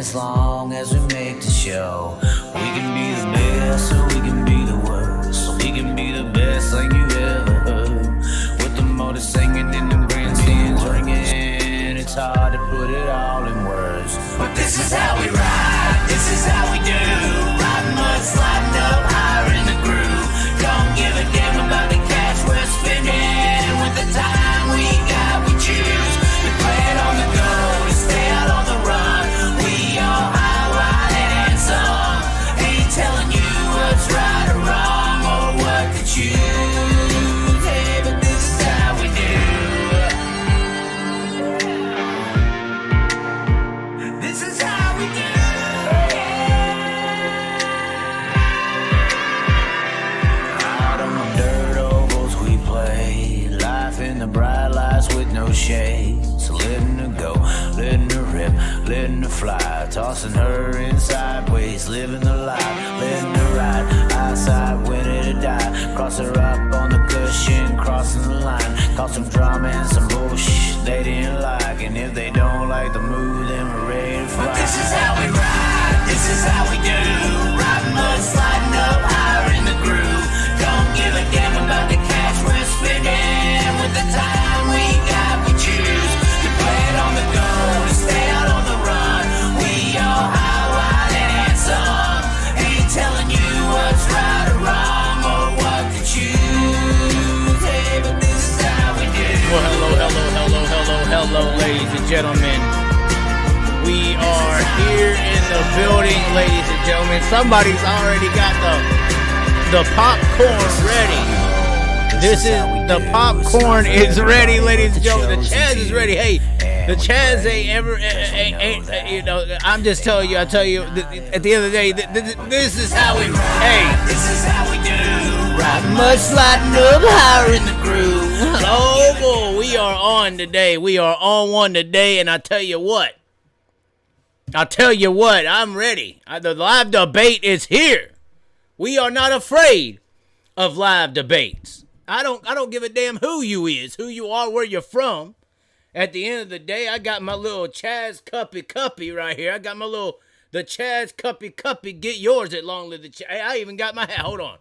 as long as we make the show. We can be the best or we can be the worst. So we can be the best thing you ever heard. With the motor singing and the grandstands ringing, it's hard to put it all in words. But this is how we ride, this is how we do. Riding mud, sliding up higher in the groove. Don't give a damn about the cash we're spending. With the time we got, we choose to play it on the go, to stay out on the run. We all high, wide, and some. Ain't telling you what's right or wrong or what to choose. Hey, but this is how we do. This is how we do. Out on the dirt ovals we play, life in the bright lights with no shade. So letting her go, letting her rip, letting her fly, tossing her in sideways, living the life, letting her ride, outside, winning to die. Cross her up on the cushion, crossing the line, cause some drama and some bullshit they didn't like. And if they don't like the move, then we're ready to fly. But this is how we ride, this is how we do. Riding mud, sliding up higher in the groove. Don't give a damn about the cash we're spending. With the time we got, we choose to play it on the go, to stay out on the run. We all high, wide, and some. Ain't telling you what's right or wrong or what to choose. Hey, but this is how we do. Well, hello, ladies and gentlemen. We are here in the building, ladies and gentlemen. Somebody's already got the popcorn ready. This is the popcorn is ready, ladies and gentlemen. The Chaz is ready. Hey, the Chaz ain't you know. I'm just telling you. I tell you. At the end of the day, this is how we. Hey, This is how we do. Riding mud, sliding up higher in the groove. oh boy, we are on today. We are on one today, and I tell you what. I'm ready. The live debate is here. We are not afraid of live debates. I don't give a damn who you are, where you're from. At the end of the day, I got my little Chaz cuppy right here. I got my little the Chaz cuppy. Get yours at Long Live the Chaz. I even got my hat. Hold on.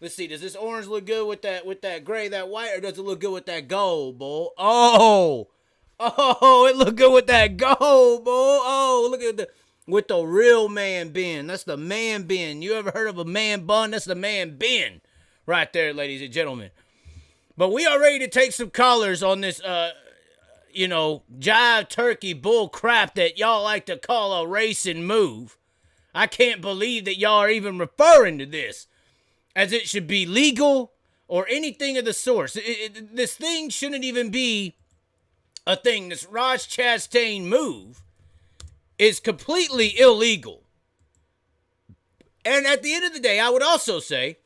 Let's see. Does this orange look good with that gray, that white, or does it look good with that gold, boy? Oh, it look good with that gold, boy. Oh, look at with the real man bin. That's the man bin. You ever heard of a man bun? That's the man bin right there, ladies and gentlemen. But we are ready to take some callers on this, jive turkey bull crap that y'all like to call a racing move. I can't believe that y'all are even referring to this as it should be legal or anything of the sort. This thing shouldn't even be a thing. This Raj Chastain move is completely illegal. And at the end of the day, I would also say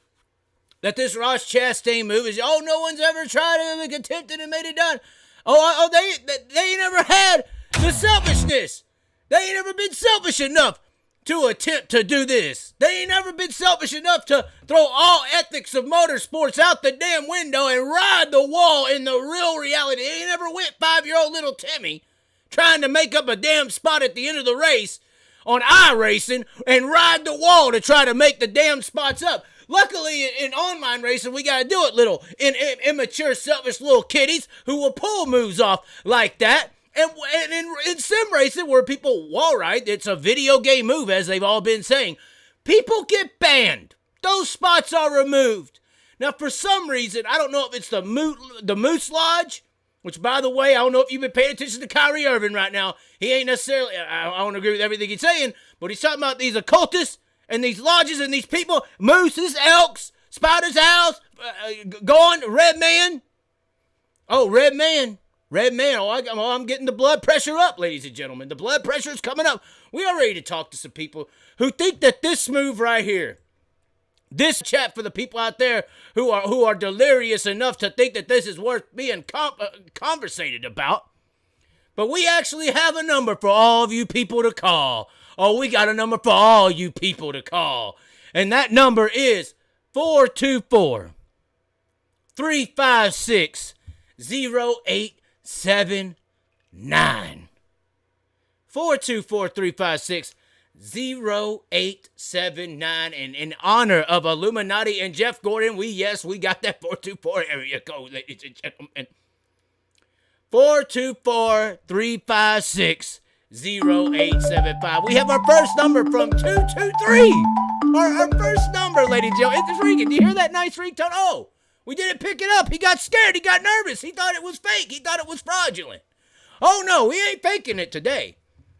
that this Raj Chastain move is, no one's ever tried it, attempted and made it done. They ain't never had the selfishness. They ain't never been selfish enough to attempt to do this. They ain't never been selfish enough to throw all ethics of motorsports out the damn window and ride the wall in the real reality. They ain't never went 5-year-old little Timmy trying to make up a damn spot at the end of the race on iRacing and ride the wall to try to make the damn spots up. Luckily, in online racing, we got to do it little immature, selfish little kiddies who will pull moves off like that. And in sim racing, where people wall ride, it's a video game move, as they've all been saying. People get banned. Those spots are removed. Now, for some reason, I don't know if it's the Moose Lodge, which, by the way, I don't know if you've been paying attention to Kyrie Irving right now. He ain't necessarily, I don't agree with everything he's saying, but he's talking about these occultists and these lodges and these people, mooses, elks, spiders, owls, going, red man. Oh, red man. Red man. I'm getting the blood pressure up, ladies and gentlemen. The blood pressure is coming up. We are ready to talk to some people who think that this move right here, this chat for the people out there who are delirious enough to think that this is worth being conversated about. But we actually have a number for all of you people to call. Oh, we got a number for all you people to call. And that number is 424-356-0879. 424-356-0879. And in honor of Illuminati and Jeff Gordon, we got that 424 area code, ladies and gentlemen. 424-356-0875. We have our first number from 223. Our first number, ladies and gentlemen. It's ringing. Do you hear that nice ringtone? Oh, we didn't pick it up. He got scared. He got nervous. He thought it was fake. He thought it was fraudulent. Oh, no, we ain't faking it today.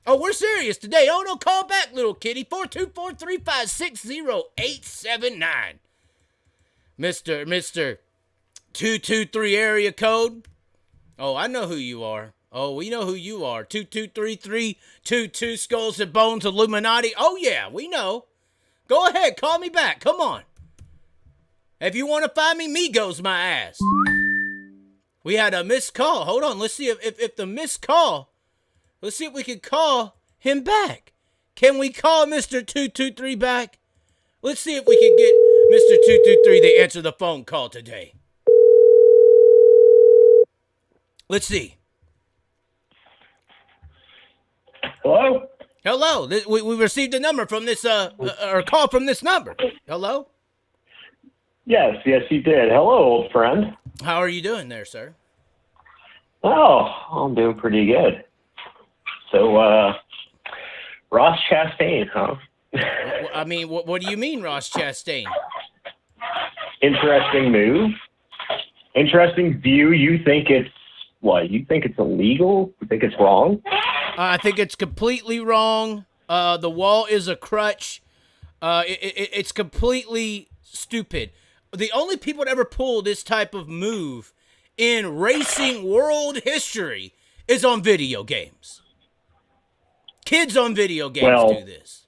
Oh, we're serious today. Oh, no, call back, little kitty. 424-356-0879. Mr. 223 area code. Oh, I know who you are. Oh, we know who you are. 223-322 Skulls and Bones Illuminati. Oh, yeah, we know. Go ahead, call me back. Come on. If you want to find me goes my ass. We had a missed call. Hold on. Let's see if the missed call. Let's see if we can call him back. Can we call Mr. 223 back? Let's see if we can get Mr. 223 to answer the phone call today. Let's see. Hello? Hello. We received a number from this, or a call from this number. Hello? Yes, you did. Hello, old friend. How are you doing there, sir? Oh, I'm doing pretty good. So, Ross Chastain, huh? I mean, what do you mean, Ross Chastain? Interesting move. Interesting view. You think it's, what? You think it's illegal? You think it's wrong? I think it's completely wrong. The wall is a crutch. It's completely stupid. The only people that ever pull this type of move in racing world history is on video games. Kids on video games do this.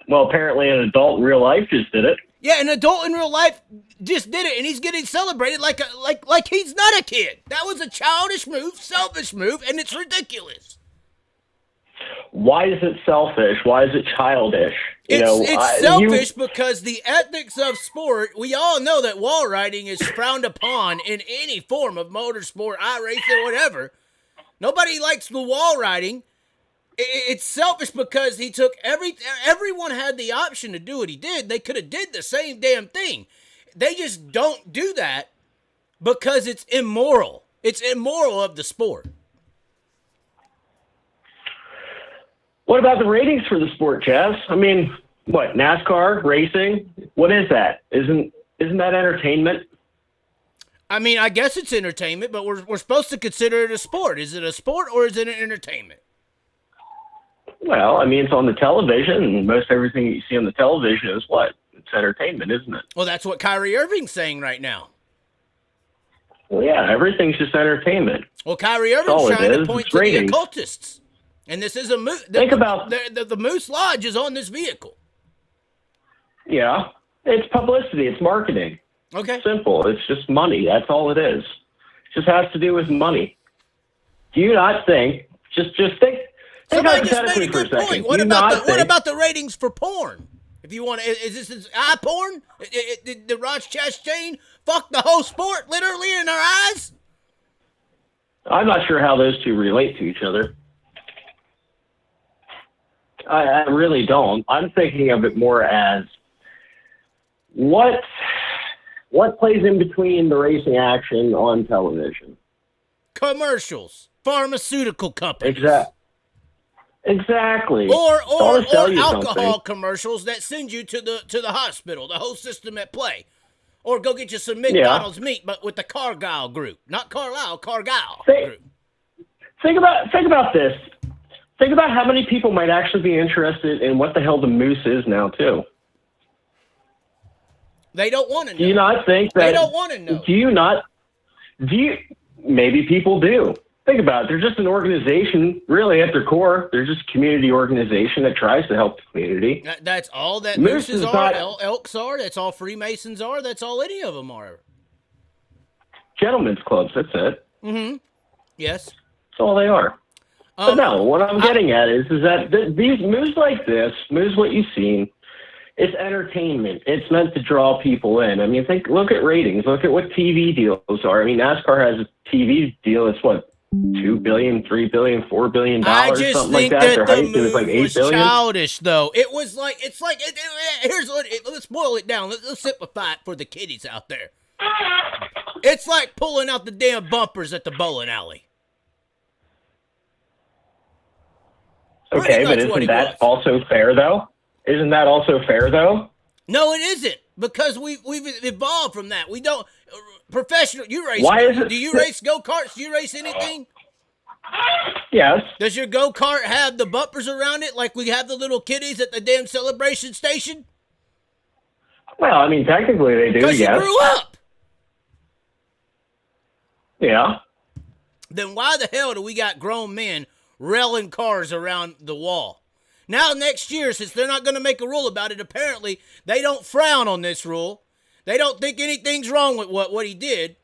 Well, apparently an adult in real life just did it. Yeah, an adult in real life just did it, and he's getting celebrated like he's not a kid. That was a childish move, selfish move, and it's ridiculous. Why is it selfish? Why is it childish? It's selfish because the ethics of sport, we all know that wall riding is frowned upon in any form of motorsport, iRacing, whatever. Nobody likes the wall riding. It's selfish because he took everyone had the option to do what he did. They could have did the same damn thing. They just don't do that because it's immoral. It's immoral of the sport. What about the ratings for the sport, Chaz? I mean, what, NASCAR, racing? What is that? Isn't that entertainment? I mean, I guess it's entertainment, but we're supposed to consider it a sport. Is it a sport or is it an entertainment? Well, I mean, it's on the television, and most everything you see on the television is what? It's entertainment, isn't it? Well, that's what Kyrie Irving's saying right now. Well, yeah, everything's just entertainment. Well, Kyrie Irving's trying to point to the occultists. And this is a moose. Think about the Moose Lodge is on this vehicle. Yeah, it's publicity. It's marketing. Okay. Simple. It's just money. That's all it is. It just has to do with money. Do you not think? Just think. Somebody just made a good point. What about the ratings for porn? If you want to, is this eye porn? Did Ross Chastain fuck the whole sport literally in our eyes? I'm not sure how those two relate to each other. I really don't. I'm thinking of it more as what plays in between the racing action on television. Commercials, pharmaceutical companies. Exactly. Or alcohol commercials that send you to the hospital, the whole system at play. Or go get you some McDonald's meat, but with the Cargyle group. Not Carlisle, Cargyle group. Think about this. Think about how many people might actually be interested in what the hell the moose is now, too. They don't want to know. Do you not think that... They don't want to know. Maybe people do. Think about it. They're just an organization, really, at their core. They're just a community organization that tries to help the community. That's all that mooses are, elks are, that's all Freemasons are, that's all any of them are. Gentlemen's clubs, that's it. Mm-hmm. Yes. That's all they are. But no, what I'm getting at is that these moves like this, moves what you've seen, it's entertainment. It's meant to draw people in. I mean, look at ratings. Look at what TV deals are. I mean, NASCAR has a TV deal. It's what, $2 billion, $3 billion, $4 billion, I just something think like that. that Their the height was like move $8 was billion. childish, though. It was like, here's what, let's boil it down. Let's simplify it for the kiddies out there. It's like pulling out the damn bumpers at the bowling alley. Okay, but isn't that also fair, though? Isn't that also fair, though? No, it isn't, because we've evolved from that. We don't professional. You race? Why is it? Do you race go-karts? Do you race anything? Yes. Does your go-kart have the bumpers around it like we have the little kiddies at the damn celebration station? Well, I mean, technically they do. Because yes. you grew up. Yeah. Then why the hell do we got grown men railing cars around the wall? Now, next year, since they're not going to make a rule about it, apparently they don't frown on this rule. They don't think anything's wrong with what he did.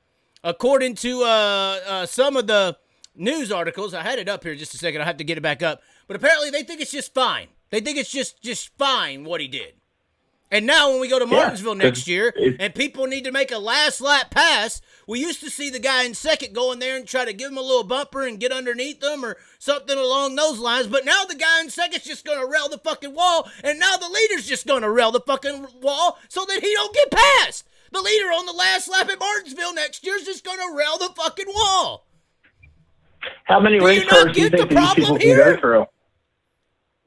According to some of the news articles, I had it up here just a second. I have to get it back up. But apparently they think it's just fine. They think it's just fine what he did. And now when we go to Martinsville next year and people need to make a last lap pass, we used to see the guy in second go in there and try to give him a little bumper and get underneath them or something along those lines. But now the guy in second's just going to rail the fucking wall, and now the leader's just going to rail the fucking wall so that he don't get past. The leader on the last lap at Martinsville next year is just going to rail the fucking wall. How many race cars do you think these people can go through?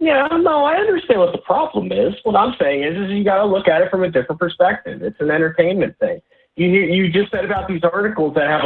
Yeah, no, I understand what the problem is. What I'm saying is you got to look at it from a different perspective. It's an entertainment thing. You just said about these articles that have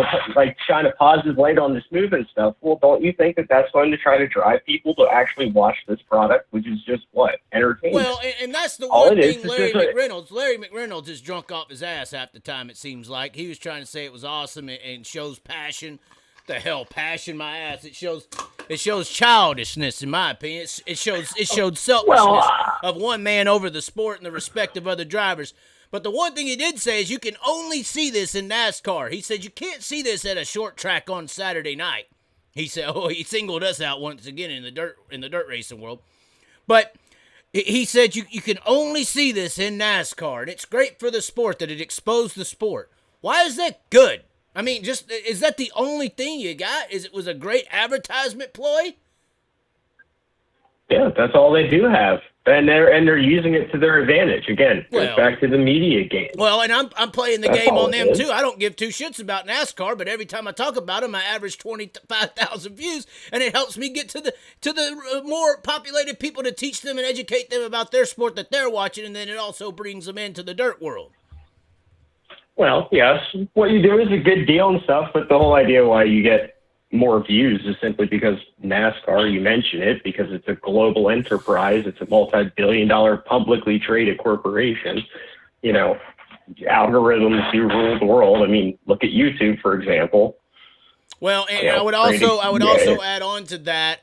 shine a positive light on this movement stuff. Well, don't you think that that's going to try to drive people to actually watch this product, which is just what? Entertainment. Well, and that's the one thing Larry McReynolds is drunk off his ass half the time, it seems like. He was trying to say it was awesome and shows passion. The hell, passion my ass. It shows childishness, in my opinion. It showed selfishness of one man over the sport and the respect of other drivers. But the one thing he did say is you can only see this in NASCAR. He said you can't see this at a short track on Saturday night. He said, he singled us out once again in the dirt racing world. But he said you can only see this in NASCAR, and it's great for the sport that it exposed the sport. Why is that good? I mean, is that the only thing you got? Was a great advertisement ploy? Yeah, that's all they do have, and they're using it to their advantage. Again, goes back to the media game. Well, and I'm playing the game on them too. I don't give two shits about NASCAR, but every time I talk about them, I average 25,000 views, and it helps me get to the more populated people to teach them and educate them about their sport that they're watching, and then it also brings them into the dirt world. Well, yes, what you do is a good deal and stuff, but the whole idea why you get more views is simply because NASCAR, you mention it, because it's a global enterprise. It's a multi-billion-dollar publicly traded corporation. You know, algorithms do rule the world. I mean, look at YouTube, for example. Well, and I would also add on to that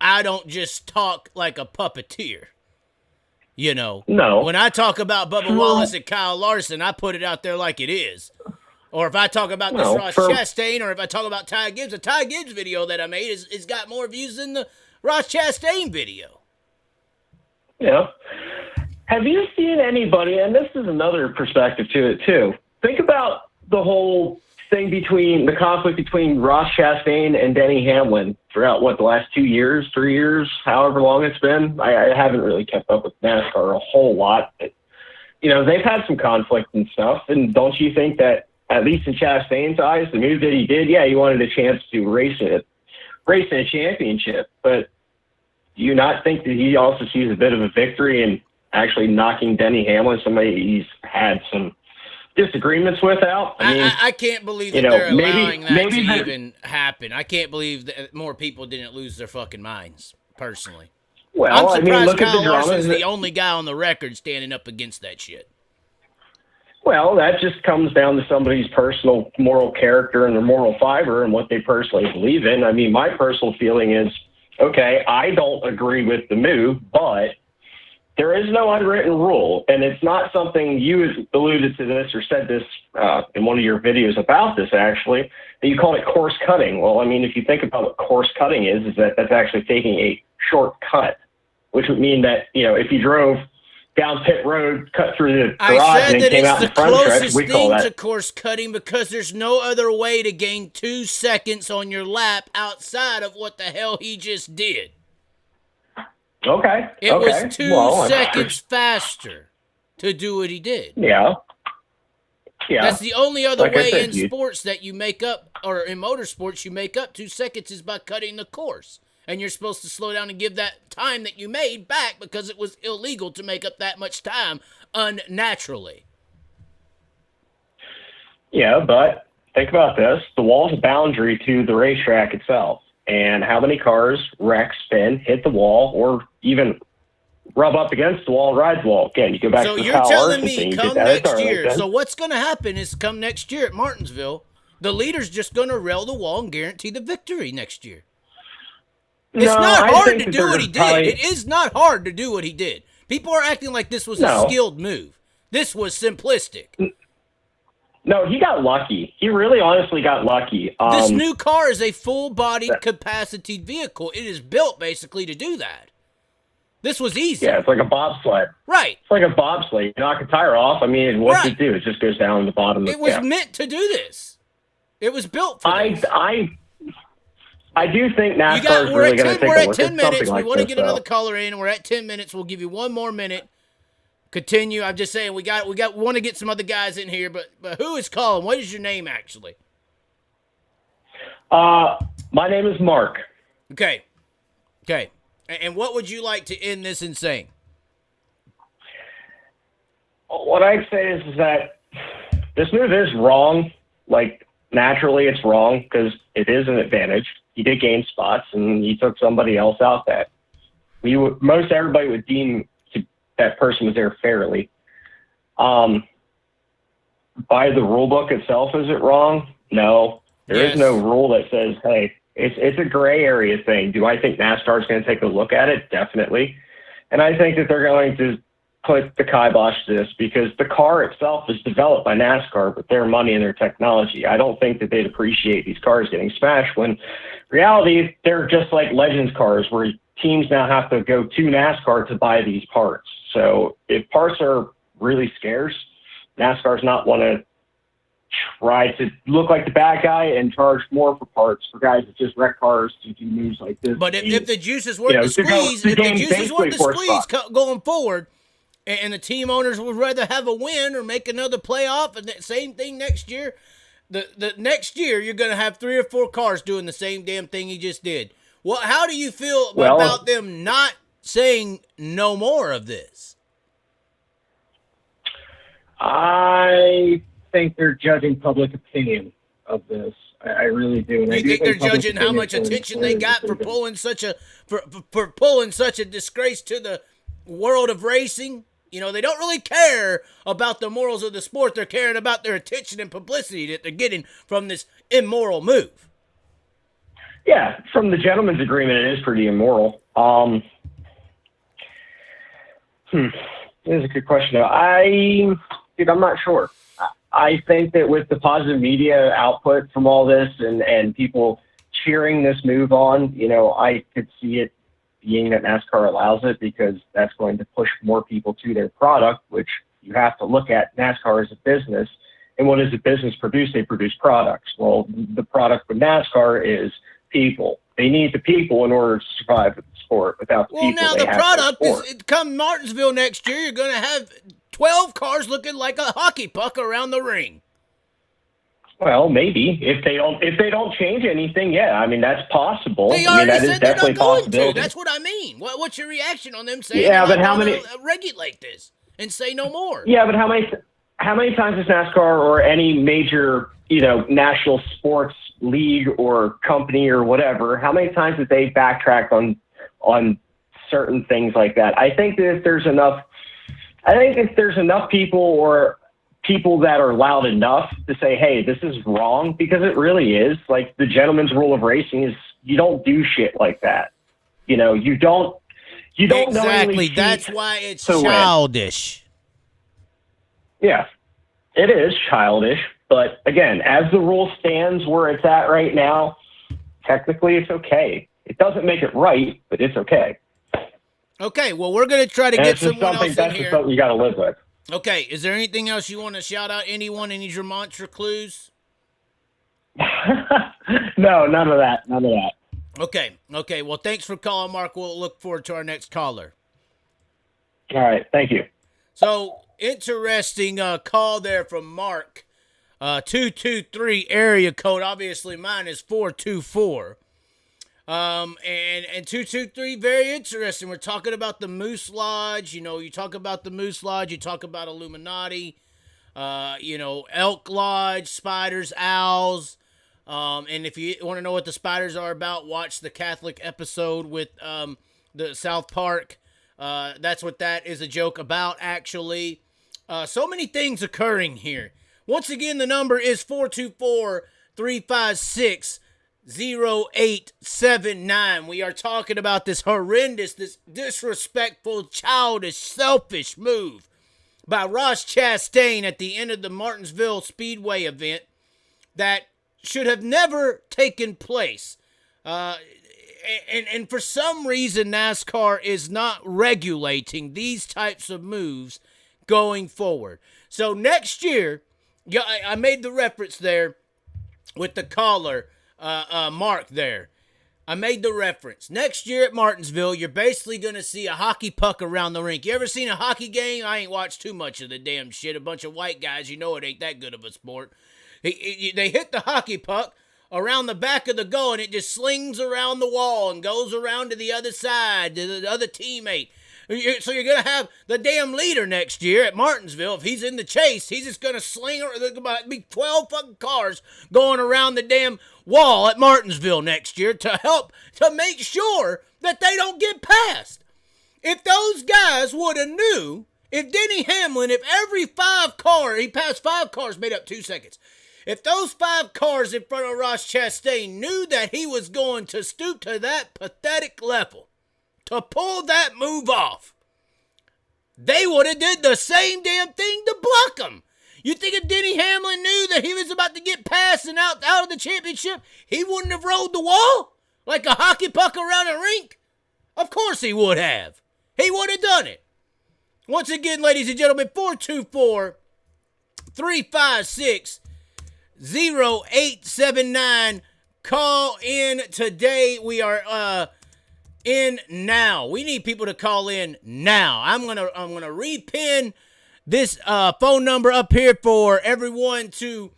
I don't just talk like a puppeteer. You know, no. When I talk about Bubba Wallace and Kyle Larson, I put it out there like it is. Or if I talk about this Ross Chastain, or if I talk about Ty Gibbs, the Ty Gibbs video that I made is got more views than the Ross Chastain video. Yeah. Have you seen anybody, and this is another perspective to it too, think about the whole thing the conflict between Ross Chastain and Denny Hamlin throughout, the last 2 years, 3 years, however long it's been. I haven't really kept up with NASCAR a whole lot. But, they've had some conflict and stuff, and don't you think that, at least in Chastain's eyes, the move that he did, he wanted a chance to race in a championship, but do you not think that he also sees a bit of a victory in actually knocking Denny Hamlin, somebody he's had some disagreements with, out? I can't believe that they're allowing that to even happen. I can't believe that more people didn't lose their fucking minds, personally. Well, I'm surprised look Kyle at the Larson's the only guy on the record standing up against that shit. Well, that just comes down to somebody's personal moral character and their moral fiber and what they personally believe in. My personal feeling is, okay, I don't agree with the move, but there is no unwritten rule, and it's not something you alluded to this or said this in one of your videos about this, actually, that you called it course cutting. Well, if you think about what course cutting is that's actually taking a shortcut, which would mean that, if you drove down pit road, cut through the garage, I said and that came out it's in the front stretch. closest We call thing that. to course cutting because there's no other way to gain 2 seconds on your lap outside of what the hell he just did. Okay. It was 2 seconds faster to do what he did. Yeah. Yeah. That's the only other Like I way said, in you- sports that you make up, or in motorsports, you make up 2 seconds is by cutting the course. And you're supposed to slow down and give that time that you made back because it was illegal to make up that much time unnaturally. Yeah, but think about this. The wall's a boundary to the racetrack itself. And how many cars wreck, spin, hit the wall, or even rub up against the wall and ride the wall? Again, you go back So to the you're Kyle telling Larson me thing, you come did that at next year. Darlington. So what's going to happen is come next year at Martinsville, the leader's just going to rail the wall and guarantee the victory next year. It's No, not I hard think to that do they're what he did. probably- It is not hard to do what he did. People are acting like this was a No. skilled move. This was simplistic. No, he got lucky. He really honestly got lucky. This new car is a full-bodied, capacitated vehicle. It is built basically to do that. This was easy. Yeah, it's like a bobsled. Right. It's like a bobsled. You knock a tire off. I mean, what's Right. it do? It just goes down the bottom. It was yeah. meant to do this. It was built for this. I do think NASCAR is We're really at going to 10, take we're a at look 10 at minutes. something We like want to this, get another though. caller in. We're at 10 minutes. We'll give you one more minute. Continue. I'm just saying we want to get some other guys in here, but who is calling? What is your name actually? My name is Mark. Okay. And what would you like to end this in saying? What I'd say is that this move is wrong. Like, naturally it's wrong because it is an advantage. He did gain spots, and he took somebody else out that most everybody would deem that person was there fairly. By the rule book itself, is it wrong? No. There is no rule that says, hey, it's a gray area thing. Do I think NASCAR is going to take a look at it? Definitely. And I think that they're going to put the kibosh to this because the car itself is developed by NASCAR with their money and their technology. I don't think that they'd appreciate these cars getting smashed when reality, they're just like Legends cars where teams now have to go to NASCAR to buy these parts. So if parts are really scarce, NASCAR's not want to try to look like the bad guy and charge more for parts for guys that just wreck cars to do moves like this. But if the juice is worth the squeeze, going forward, and the team owners would rather have a win or make another playoff, and that same thing next year, the next year you're going to have 3 or 4 cars doing the same damn thing he just did. Well, how do you feel about them not saying no more of this? I think they're judging public opinion of this. I really do. And you think they're judging how much attention they got for pulling such a for pulling such a disgrace to the world of racing? You know, they don't really care about the morals of the sport. They're caring about their attention and publicity that they're getting from this immoral move. Yeah, from the gentleman's agreement, it is pretty immoral. This is a good question. I'm not sure. I think that with the positive media output from all this and people cheering this move on, you know, I could see it being that NASCAR allows it because that's going to push more people to their product, which you have to look at NASCAR as a business. And what does a business produce? They produce products. Well, the product with NASCAR is people. They need the people in order to survive with the sport. Without the people, now they the have product no sport. is come Martinsville next year. You're going to have 12 cars looking like a hockey puck around the ring. Well, maybe if they don't change anything, yeah. I mean, that's possible. They I mean, already that is said they're definitely not going possible. to. That's what I mean. What's your reaction on them saying? Yeah, but they're how not many? gonna regulate this and say no more? Yeah, but how many times has NASCAR or any major, national sports league or company or whatever, how many times have they backtracked on certain things like that? I think that if there's enough people or people that are loud enough to say, hey, this is wrong, because it really is. Like, the gentleman's rule of racing is you don't do shit like that. You don't Exactly. That's why it's childish. Yeah, it is childish. But again, as the rule stands where it's at right now, technically it's okay. It doesn't make it right, but it's okay. Okay, well, we're going to try to And get it's just someone something else in that's just here. something you got to live with. Okay, is there anything else you want to shout out? Anyone? Any of your monster clues? No, none of that. None of that. Okay. Well, thanks for calling, Mark. We'll look forward to our next caller. All right. Thank you. So, interesting call there from Mark. 223 area code. Obviously, mine is 424. And 223, very interesting. We're talking about the Moose Lodge. You know, you talk about the Moose Lodge, you talk about Illuminati, Elk Lodge, spiders, owls. And if you want to know what the spiders are about, watch the Catholic episode with the South Park. That's what that is a joke about, actually. So many things occurring here. Once again, the number is 424-356-0879. We are talking about this horrendous, this disrespectful, childish, selfish move by Ross Chastain at the end of the Martinsville Speedway event that should have never taken place. And for some reason, NASCAR is not regulating these types of moves going forward. So next year, yeah, I made the reference there with the caller, Mark there. I made the reference. Next year at Martinsville, you're basically going to see a hockey puck around the rink. You ever seen a hockey game? I ain't watched too much of the damn shit. A bunch of white guys, you know it ain't that good of a sport. They hit the hockey puck around the back of the goal, and it just slings around the wall and goes around to the other side, to the other teammate. So you're going to have the damn leader next year at Martinsville. If he's in the chase, he's just going to sling, there's going to be 12 fucking cars going around the damn wall at Martinsville next year to help to make sure that they don't get past. If those guys would have knew, if Denny Hamlin, if every 5 car, he passed 5 cars, made up 2 seconds. If those 5 cars in front of Ross Chastain knew that he was going to stoop to that pathetic level, to pull that move off, they would have did the same damn thing to block him. You think if Denny Hamlin knew that he was about to get past and out of the championship, he wouldn't have rolled the wall like a hockey puck around a rink? Of course he would have. He would have done it. Once again, ladies and gentlemen, 424-356-0879. Call in today. We are in now. We need people to call in now. I'm gonna repin this phone number up here for everyone to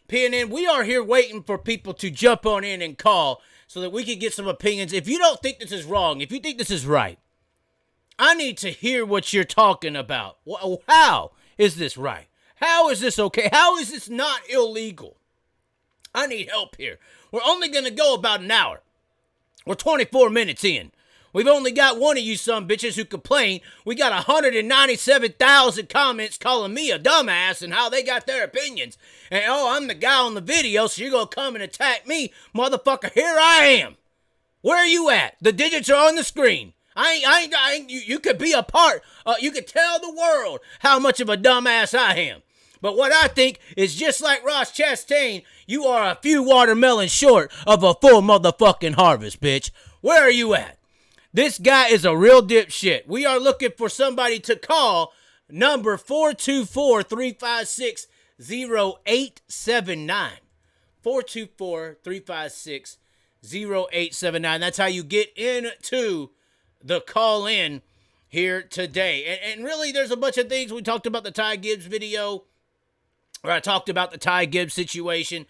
pin in. We are here waiting for people to jump on in and call so that we can get some opinions. If you don't think this is wrong, if you think this is right, I need to hear what you're talking about. How is this right? How is this okay? How is this not illegal? I need help here. We're only going to go about an hour. We're 24 minutes in. We've only got one of you some bitches who complain. We got 197,000 comments calling me a dumbass and how they got their opinions. And, oh, I'm the guy on the video, so you're going to come and attack me. Motherfucker, here I am. Where are you at? The digits are on the screen. You could be a part. You could tell the world how much of a dumbass I am. But what I think is just like Ross Chastain, you are a few watermelons short of a full motherfucking harvest, bitch. Where are you at? This guy is a real dipshit. We are looking for somebody to call number 424-356-0879. 424-356-0879. That's how you get into the call in here today. And really, there's a bunch of things. We talked about the Ty Gibbs video, or I talked about the Ty Gibbs situation.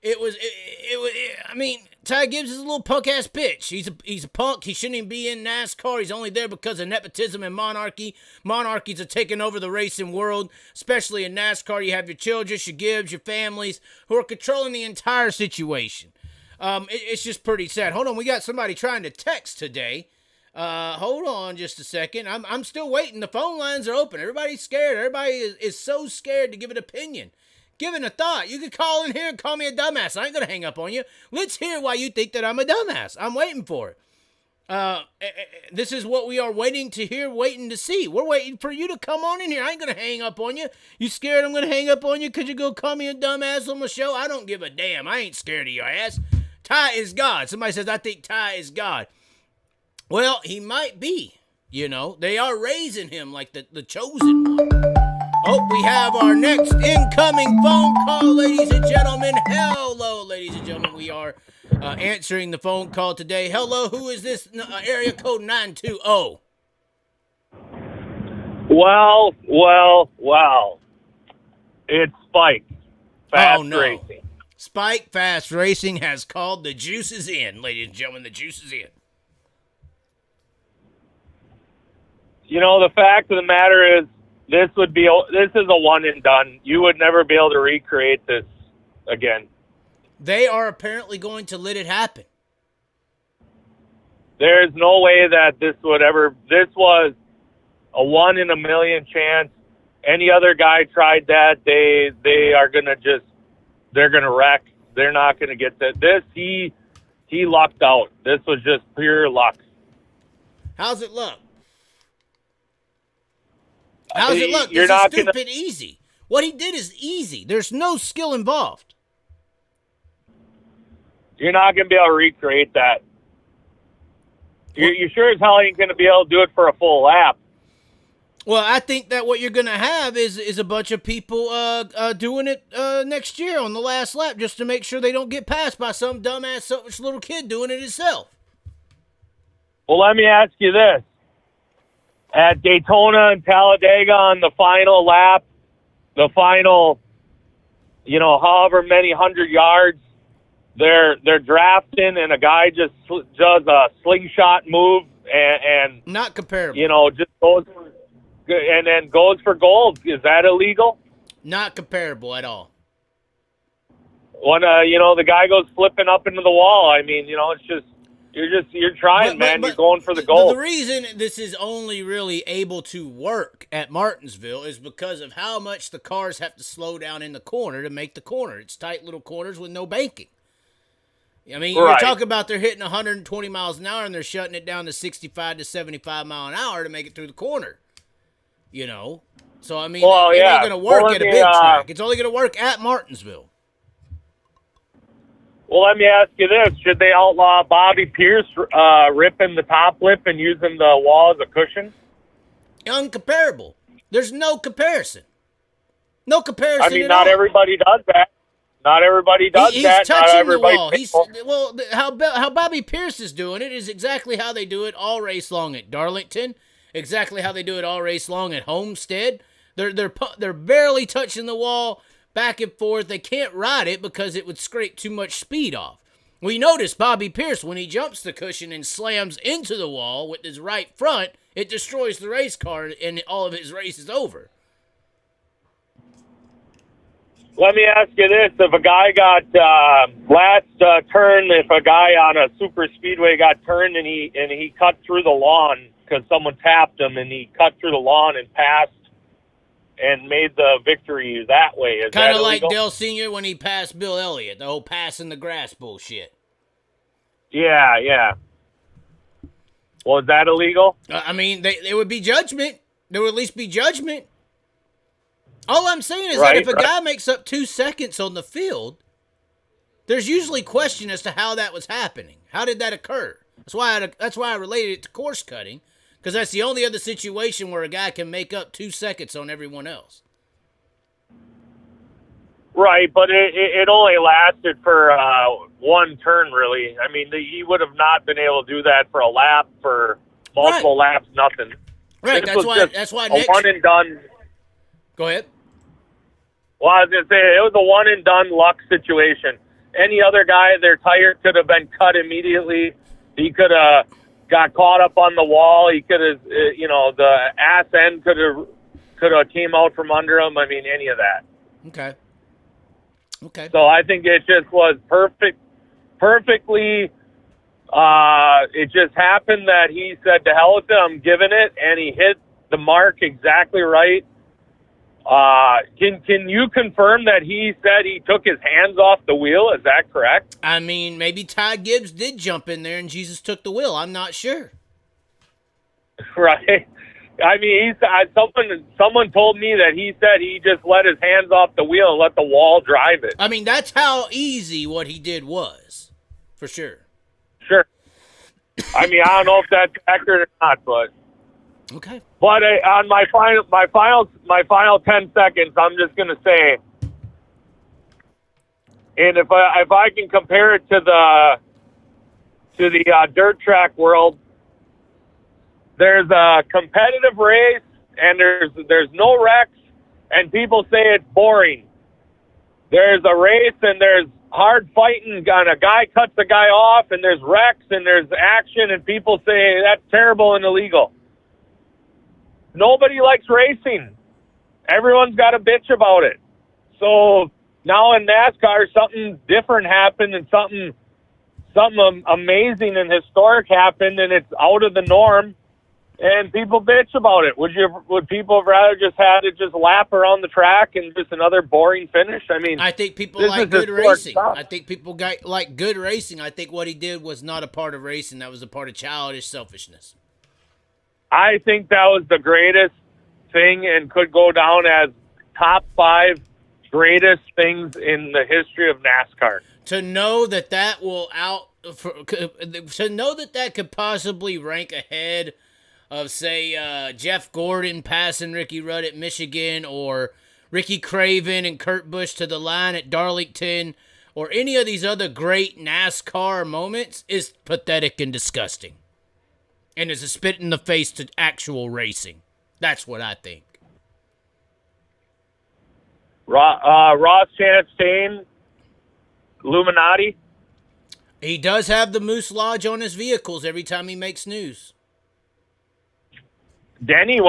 I mean, Ty Gibbs is a little punk-ass bitch. He's a punk. He shouldn't even be in NASCAR. He's only there because of nepotism and monarchy. Monarchies are taking over the racing world, especially in NASCAR. You have your Childress, your Gibbs, your families who are controlling the entire situation. It's just pretty sad. Hold on, we got somebody trying to text today. Hold on just a second. I'm still waiting. The phone lines are open. Everybody's scared. Everybody is so scared to give an opinion. Give it a thought. You could call in here and call me a dumbass. I ain't going to hang up on you. Let's hear why you think that I'm a dumbass. I'm waiting for it. This is what we are waiting to hear, waiting to see. We're waiting for you to come on in here. I ain't going to hang up on you. You scared I'm going to hang up on you because you're going to call me a dumbass on my show? I don't give a damn. I ain't scared of your ass. Ty is God. Somebody says, I think Ty is God. Well, he might be. You know, they are raising him like the chosen one. Oh, we have our next incoming phone call, ladies and gentlemen. Hello, ladies and gentlemen. We are answering the phone call today. Hello, who is this? Area code 920. Well. It's Spike. Fast Racing. Spike Fast Racing has called. The juice is in, ladies and gentlemen. The juice is in. You know, the fact of the matter is, this is a one and done. You would never be able to recreate this again. They are apparently going to let it happen. There's no way that this was a 1 in a million chance. Any other guy tried that, they are going to they're going to wreck. They're not going to get that. He lucked out. This was just pure luck. How's it look? How's it look? You're this not is stupid easy. What he did is easy. There's no skill involved. You're not going to be able to recreate that. You sure as hell ain't going to be able to do it for a full lap. Well, I think that what you're going to have is a bunch of people doing it next year on the last lap just to make sure they don't get passed by some dumbass selfish little kid doing it himself. Well, let me ask you this. At Daytona and Talladega on the final lap, the final, however many 100 yards, they're drafting and a guy just does a slingshot move and not comparable. Just goes and then goes for gold. Is that illegal? Not comparable at all. When the guy goes flipping up into the wall, I mean, it's just you're trying, man. You're going for the gold. The reason this is only really able to work at Martinsville is because of how much the cars have to slow down in the corner to make the corner. It's tight little corners with no banking. I mean, right. You're talking about they're hitting 120 miles an hour and they're shutting it down to 65 to 75 mile an hour to make it through the corner. So I mean, it ain't gonna work at a big track. It's only gonna work at Martinsville. Well, let me ask you this. Should they outlaw Bobby Pierce ripping the top lip and using the wall as a cushion? Uncomparable. There's no comparison. No comparison. I mean, not everybody does that. Not everybody does he's that. He's touching the wall. How Bobby Pierce is doing it is exactly how they do it all race long at Darlington. Exactly how they do it all race long at Homestead. They're barely touching the wall. Back and forth. They can't ride it because it would scrape too much speed off. We notice Bobby Pierce, when he jumps the cushion and slams into the wall with his right front, it destroys the race car and all of his race is over. Let me ask you this. If a guy got last turn, if a guy on a super speedway got turned and he cut through the lawn because someone tapped him and he cut through the lawn and passed and made the victory that way. Is kind that of like illegal? Dale Sr. when he passed Bill Elliott, the whole pass in the grass bullshit. Yeah. Well, is that illegal? I mean, there would be judgment. There would at least be judgment. All I'm saying is that if a guy makes up 2 seconds on the field, there's usually question as to how that was happening. How did that occur? That's why I related it to course cutting. Because that's the only other situation where a guy can make up 2 seconds on everyone else. Right, but it only lasted for one turn, really. I mean, he would have not been able to do that for a lap, for multiple laps, nothing. Right, that's why a one and done. Go ahead. Well, I was going to say, it was a one and done luck situation. Any other guy, their tire could have been cut immediately. He could have got caught up on the wall. He could have, the ass end could have came out from under him. I mean, any of that. Okay. So I think it just was perfectly. It just happened that he said, "To hell with it, I'm giving it," and he hit the mark exactly right. Can you confirm that he said he took his hands off the wheel? Is that correct? I mean, maybe Ty Gibbs did jump in there and Jesus took the wheel. I'm not sure. Right. I mean, someone told me that he said he just let his hands off the wheel and let the wall drive it. I mean, that's how easy what he did was, for sure. Sure. I mean, I don't know if that's accurate or not, but Okay. But on my final 10 seconds, I'm just going to say, and if I can compare it to the dirt track world, there's a competitive race and there's no wrecks, and people say it's boring. There's a race and there's hard fighting, and a guy cuts a guy off, and there's wrecks and there's action, and people say that's terrible and illegal. Nobody likes racing. Everyone's got a bitch about it. So now in NASCAR, something different happened, and something amazing and historic happened, and it's out of the norm, and people bitch about it. Would people have rather just had it just lap around the track and just another boring finish? I mean, I think people like good racing. I think people like good racing. I think what he did was not a part of racing. That was a part of childish selfishness. I think that was the greatest thing and could go down as top 5 greatest things in the history of NASCAR. To know that could possibly rank ahead of, say, Jeff Gordon passing Ricky Rudd at Michigan, or Ricky Craven and Kurt Busch to the line at Darlington, or any of these other great NASCAR moments, is pathetic and disgusting. And is a spit in the face to actual racing. That's what I think. Ross Chastain, Illuminati. He does have the Moose Lodge on his vehicles every time he makes news. Denny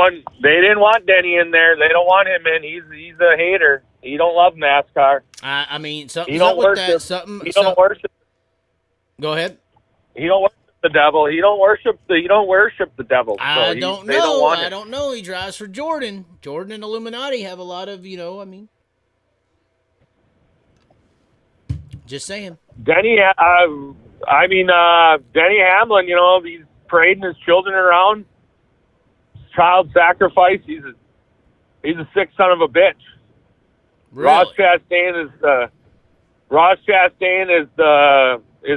they didn't want Denny in there. They don't want him in. He's a hater. He don't love NASCAR. I mean, something's he don't up with worship, that. He don't worship. Go ahead. He don't worship the devil. He don't worship the devil. So I don't know. I don't know. He drives for Jordan. Jordan and Illuminati have a lot of, just saying. Denny, Denny Hamlin, he's parading his children around. Child sacrifice. He's a sick son of a bitch. Really? Ross Chastain is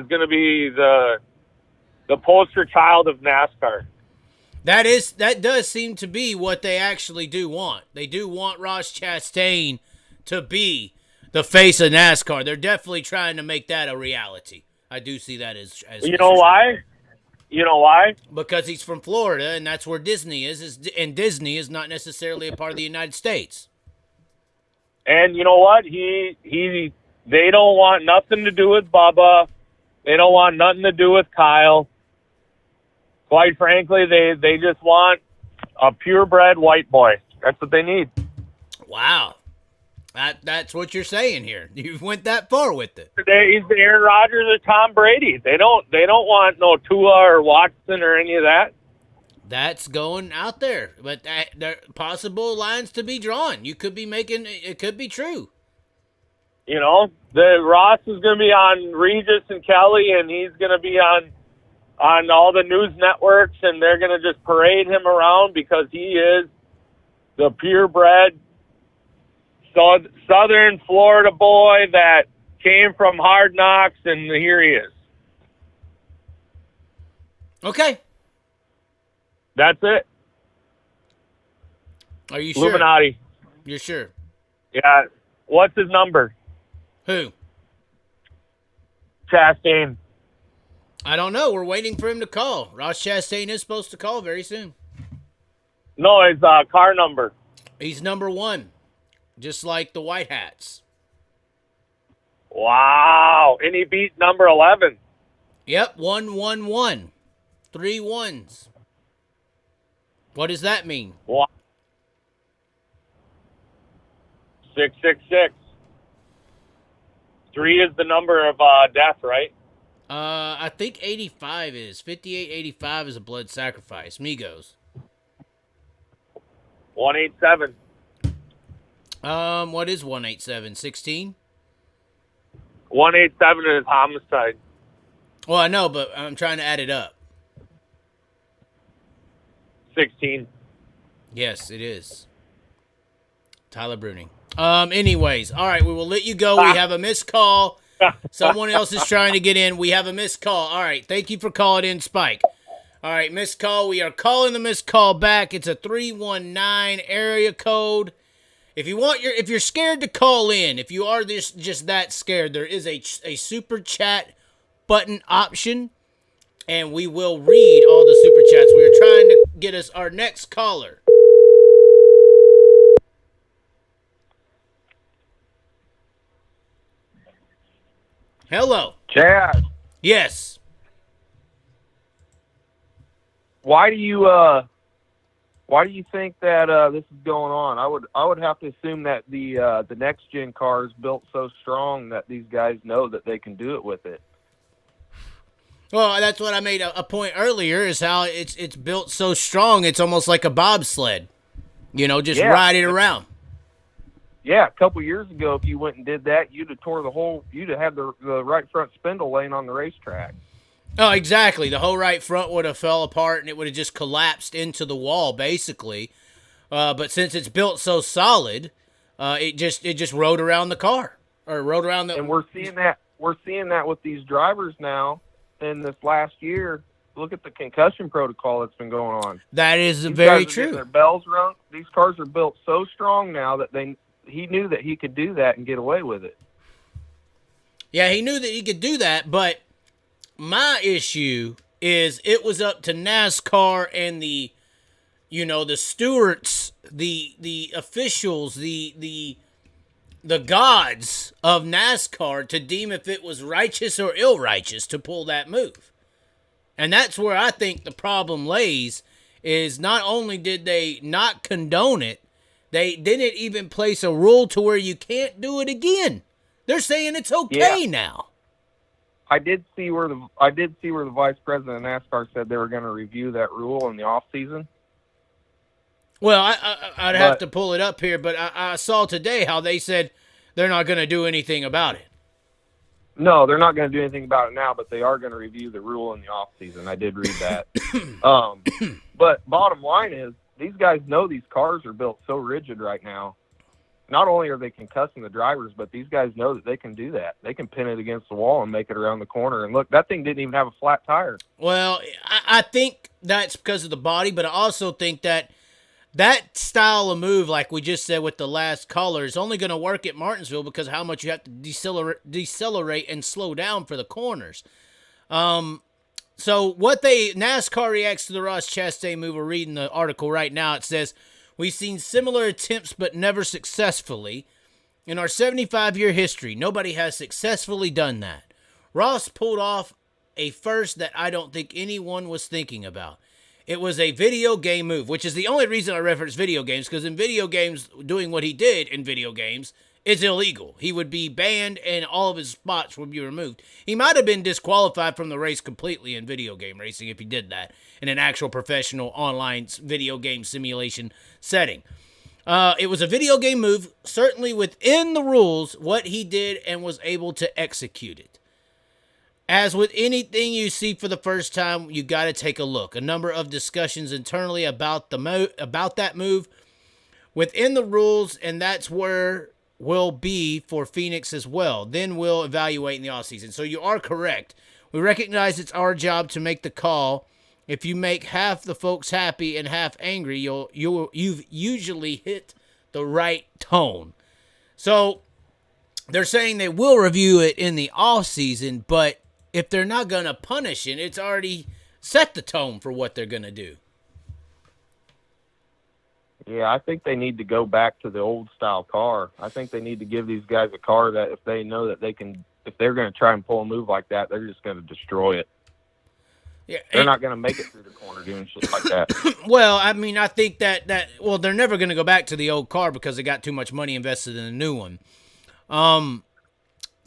going to be the poster child of NASCAR. That does seem to be what they actually do want. They do want Ross Chastain to be the face of NASCAR. They're definitely trying to make that a reality. I do see that as you know why? You know why? Because he's from Florida, and that's where Disney is, and Disney is not necessarily a part of the United States. And you know what? They don't want nothing to do with Bubba. They don't want nothing to do with Kyle. Quite frankly, they just want a purebred white boy. That's what they need. Wow. That's what you're saying here. You went that far with it. He's the Aaron Rodgers or Tom Brady. They don't want no Tua or Watson or any of that. That's going out there, but there are possible lines to be drawn. You could be it could be true. The Ross is going to be on Regis and Kelly, and he's going to be on all the news networks, and they're going to just parade him around because he is the purebred Southern Florida boy that came from Hard Knocks, and here he is. Okay. That's it. Are you sure? Illuminati. You're sure? Yeah. What's his number? Who? Chastain. I don't know. We're waiting for him to call. Ross Chastain is supposed to call very soon. No, his car number. He's number 1. Just like the White Hats. Wow. And he beat number 11. Yep, 111. 3 ones. What does that mean? What? 666. 3 is the number of death, right? I think 85 is. 5885 is a blood sacrifice. Migos. 187. What is 187? 16? 187 is homicide. Well, I know, but I'm trying to add it up. 16. Yes, it is. Tyler Bruning. Anyways, all right, we will let you go. We have a missed call. Someone else is trying to get in. We have a missed call. All right, thank you for calling in, Spike. All right, missed call. We are calling the missed call back. It's a 319 area code. If you're scared to call in, if you are just that scared, there is a super chat button option, and we will read all the super chats. We are trying to get us our next caller. Hello. Chaz, Yes. why do you think that this is going on? I would have to assume that the next gen car is built so strong that these guys know that they can do it with it. Well, that's what I made a point earlier, is how it's built so strong, it's almost like a bobsled. Just ride it around. Yeah, a couple years ago, if you went and did that, you'd have had the right front spindle laying on the racetrack. Oh, exactly. The whole right front would have fell apart, and it would have just collapsed into the wall, basically. But since it's built so solid, it just rode around the car, or rode around the. And we're seeing that with these drivers now. In this last year, look at the concussion protocol that's been going on. That is These very guys are getting true. their bells rung. These cars are built so strong now that he knew that he could do that and get away with it. Yeah, he knew that he could do that, but my issue is it was up to NASCAR and the stewards, the officials, the gods of NASCAR to deem if it was righteous or ill-righteous to pull that move. And that's where I think the problem lays, is not only did they not condone it, they didn't even place a rule to where you can't do it again. They're saying it's okay now. I did see where the vice president of NASCAR said they were going to review that rule in the off season. Well, I'd have to pull it up here, but I saw today how they said they're not going to do anything about it. No, they're not going to do anything about it now, but they are going to review the rule in the off season. I did read that. But bottom line is, these guys know these cars are built so rigid right now. Not only are they concussing the drivers, but these guys know that they can do that. They can pin it against the wall and make it around the corner. And look, that thing didn't even have a flat tire. Well, I think that's because of the body, but I also think that style of move, like we just said with the last caller, is only going to work at Martinsville because of how much you have to decelerate and slow down for the corners. So NASCAR reacts to the Ross Chastain move. We're reading the article right now. It says, we've seen similar attempts but never successfully. In our 75-year history, nobody has successfully done that. Ross pulled off a first that I don't think anyone was thinking about. It was a video game move, which is the only reason I reference video games, because in video games, doing what he did in video games is illegal. He would be banned and all of his spots would be removed. He might have been disqualified from the race completely in video game racing if he did that in an actual professional online video game simulation setting. It was a video game move, certainly within the rules, what he did and was able to execute it. As with anything you see for the first time, you got to take a look. A number of discussions internally about that move within the rules, and that's where we'll be for Phoenix as well. Then we'll evaluate in the offseason. So you are correct. We recognize it's our job to make the call. If you make half the folks happy and half angry, you've usually hit the right tone. So they're saying they will review it in the offseason, but if they're not going to punish it, it's already set the tone for what they're going to do. Yeah, I think they need to go back to the old style car. I think they need to give these guys a car that if they know that they can, if they're going to try and pull a move like that, they're just going to destroy it. Yeah, they're not going to make it through the corner doing shit like that. Well, I mean, I think that they're never going to go back to the old car because they got too much money invested in a new one.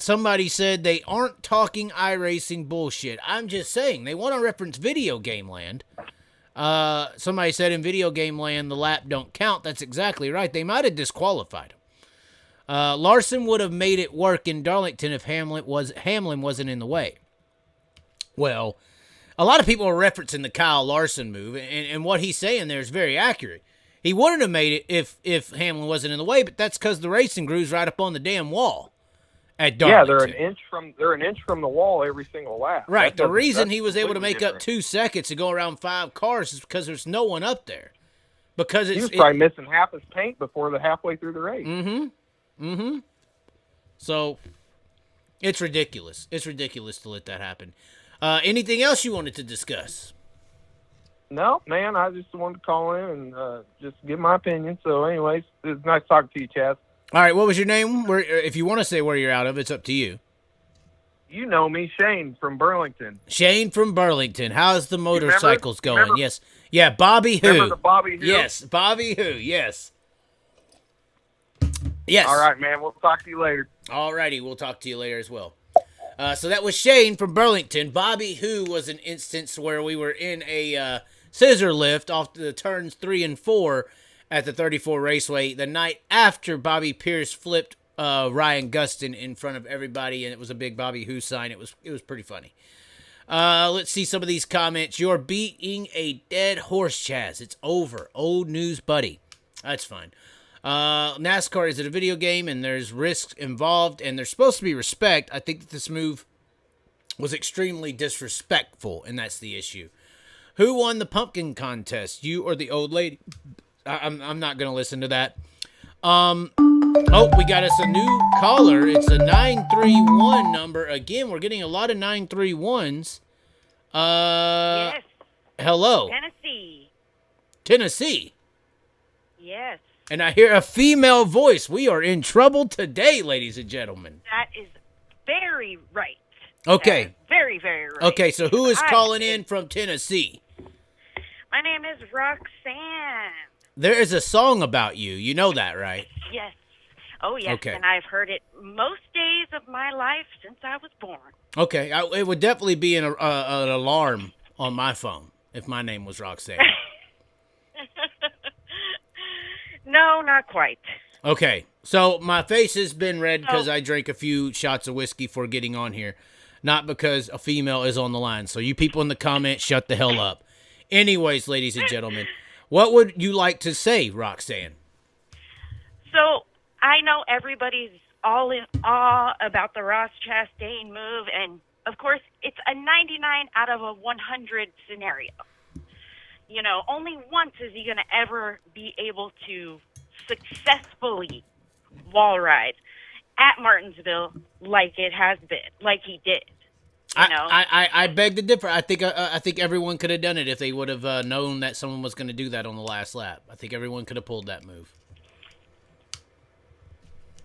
Somebody said they aren't talking iRacing bullshit. I'm just saying, they want to reference video game land. Somebody said in video game land, the lap don't count. That's exactly right. They might have disqualified him. Larson would have made it work in Darlington if Hamlin wasn't in the way. Well, a lot of people are referencing the Kyle Larson move, and what he's saying there is very accurate. He wouldn't have made it if Hamlin wasn't in the way, but that's because the racing crew's right up on the damn wall. at Yeah, Darlington. they're an inch from the wall every single lap. Right. That The reason that's he was able to completely make up different. 2 seconds to go around 5 cars is because there's no one up there. Because He it's was probably missing half his paint before the halfway through the race. So it's ridiculous. It's ridiculous to let that happen. Anything else you wanted to discuss? No, man, I just wanted to call in and just give my opinion. So, anyways, it was nice talking to you, Chaz. All right, what was your name? If you want to say where you're out of, it's up to you. You know me, Shane from Burlington. Shane from Burlington. How's the motorcycles going? Remember- Yes. Yeah, Bobby Who. Remember the Bobby Who? Yes, Bobby Who. Yes. Yes. All right, man. We'll talk to you later. All righty, we'll talk to you later as well. So that was Shane from Burlington. Bobby Who was an instance where we were in a scissor lift off the turns 3 and 4 at the 34 Raceway the night after Bobby Pierce flipped Ryan Gustin in front of everybody, and it was a big Bobby Who sign. It was pretty funny. Let's see some of these comments. You're beating a dead horse, Chaz. It's over. Old news, buddy. That's fine. NASCAR is a video game, and there's risks involved, and there's supposed to be respect. I think that this move was extremely disrespectful, and that's the issue. Who won the pumpkin contest? You or the old lady? I'm not going to listen to that. Oh, we got us a new caller. It's a 931 number. Again, we're getting a lot of 931s. Yes, Hello. Tennessee. yes. And I hear a female voice. We are in trouble today, ladies and gentlemen. That is very right. Okay. That is very, very right. Okay, so who is Hi. calling in from Tennessee? My name is Roxanne. There is a song about you. You know that, right? Yes. Oh, yes. Okay. And I've heard it most days of my life since I was born. Okay, it would definitely be an alarm on my phone if my name was Roxanne. No, not quite. Okay, so my face has been red because I drank a few shots of whiskey for getting on here, not because a female is on the line. So you people in the comments, shut the hell up. Anyways, ladies and gentlemen, what would you like to say, Roxanne? So I know everybody's all in awe about the Ross Chastain move, and of course, it's a 99 out of a 100 scenario. You know, only once is he going to ever be able to successfully wall ride at Martinsville like it has been, like he did. You know? I beg to differ. I think everyone could have done it if they would have known that someone was going to do that on the last lap. I think everyone could have pulled that move.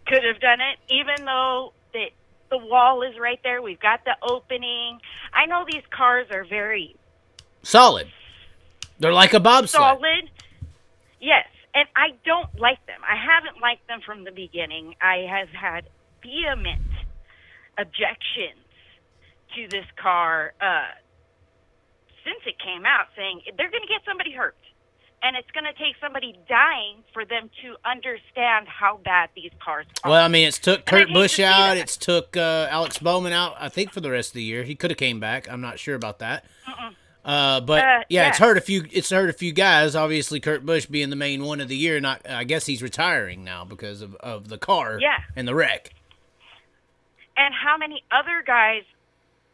Could have done it, even though the wall is right there. We've got the opening. I know these cars are very Solid. They're like a bobsled. solid. Yes, and I don't like them. I haven't liked them from the beginning. I have had vehement objections to this car since it came out, saying they're going to get somebody hurt. And it's going to take somebody dying for them to understand how bad these cars are. Well, I mean, it's took And Kurt I hate Busch to see out. that. It's took Alex Bowman out, I think, for the rest of the year. He could have came back. I'm not sure about that. But yeah, it's hurt a few. It's hurt a few guys. Obviously, Kurt Busch being the main one of the year. Not, I guess he's retiring now because of the car and the wreck. And how many other guys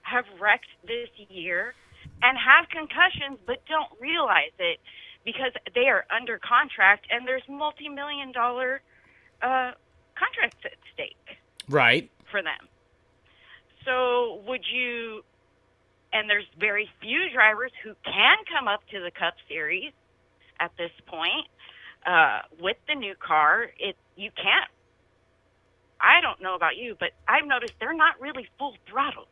have wrecked this year and have concussions but don't realize it because they are under contract and there's multi-million-dollar contracts at stake Right. for them. So would you... And there's very few drivers who can come up to the Cup Series at this point with the new car. You can't. I don't know about you, but I've noticed they're not really full throttle.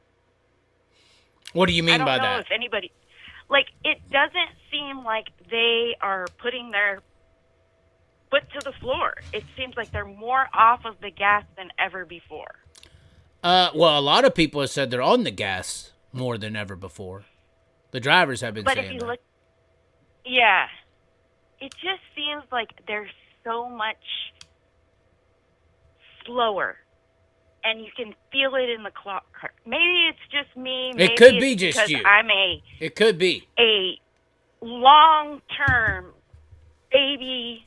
What do you mean by I don't know that? if anybody... Like, it doesn't seem like they are putting their foot to the floor. It seems like they're more off of the gas than ever before. Well, a lot of people have said they're on the gas more than ever before. The drivers have been But saying if you that. look... Yeah. It just seems like they're so much slower. And you can feel it in the clock. Maybe it's just me. Maybe It could be it's just because you. I'm It could be. a long-term baby,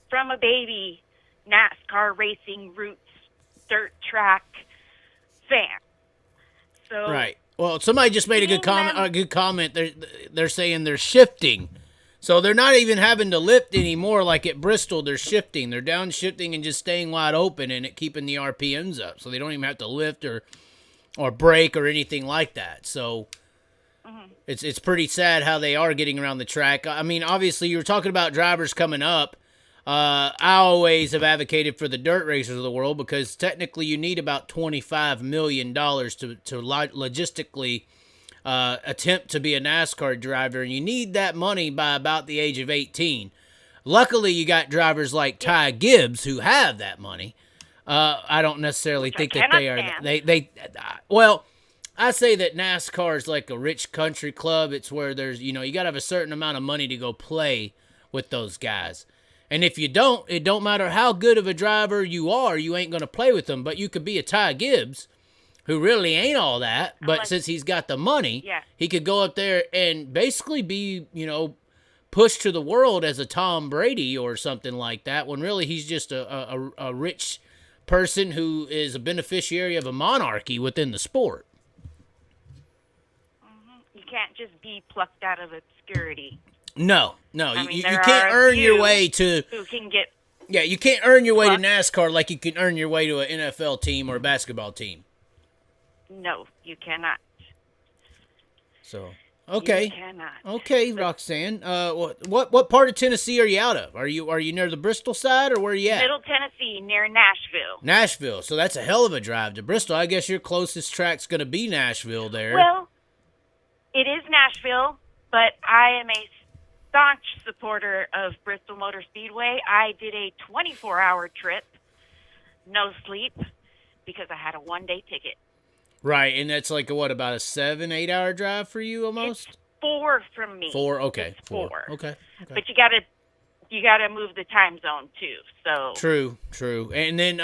from a baby, NASCAR racing roots, dirt track fan. So Right. Well, somebody just made a good seeing comment. them- A good comment. They're saying they're shifting, so they're not even having to lift anymore. Like at Bristol, they're shifting. They're downshifting and just staying wide open and it keeping the RPMs up, so they don't even have to lift or brake or anything like that. So it's pretty sad how they are getting around the track. I mean, obviously, you were talking about drivers coming up. I always have advocated for the dirt racers of the world because technically you need about $25 million to logistically attempt to be a NASCAR driver, and you need that money by about the age of 18. Luckily, you got drivers like Ty Gibbs who have that money. I don't necessarily think that they are. Well, I say that NASCAR is like a rich country club. It's where there's, you got to have a certain amount of money to go play with those guys. And if you don't, it don't matter how good of a driver you are, you ain't going to play with them. But you could be a Ty Gibbs, who really ain't all that. But since he's got the money, he could go up there and basically be, pushed to the world as a Tom Brady or something like that, when really he's just a rich person who is a beneficiary of a monarchy within the sport. You can't just be plucked out of obscurity. No, I mean, you there can't are a earn your few way to. Who can get? Yeah, you can't earn your way to Plucked. NASCAR like you can earn your way to an NFL team or a basketball team. No, you cannot. So, okay. You cannot. Okay, Roxanne. What part of Tennessee are you out of? Are you near the Bristol side or where are you at? Middle Tennessee, near Nashville. Nashville. So that's a hell of a drive to Bristol. I guess your closest track's going to be Nashville there. Well, it is Nashville, but I am a staunch supporter of Bristol Motor Speedway. I did a 24-hour trip, no sleep, because I had a one-day ticket. Right, and that's like about a 7-8 hour drive for you almost? It's 4 from me. 4, okay. It's 4. Okay. But you gotta move the time zone too. So True. And then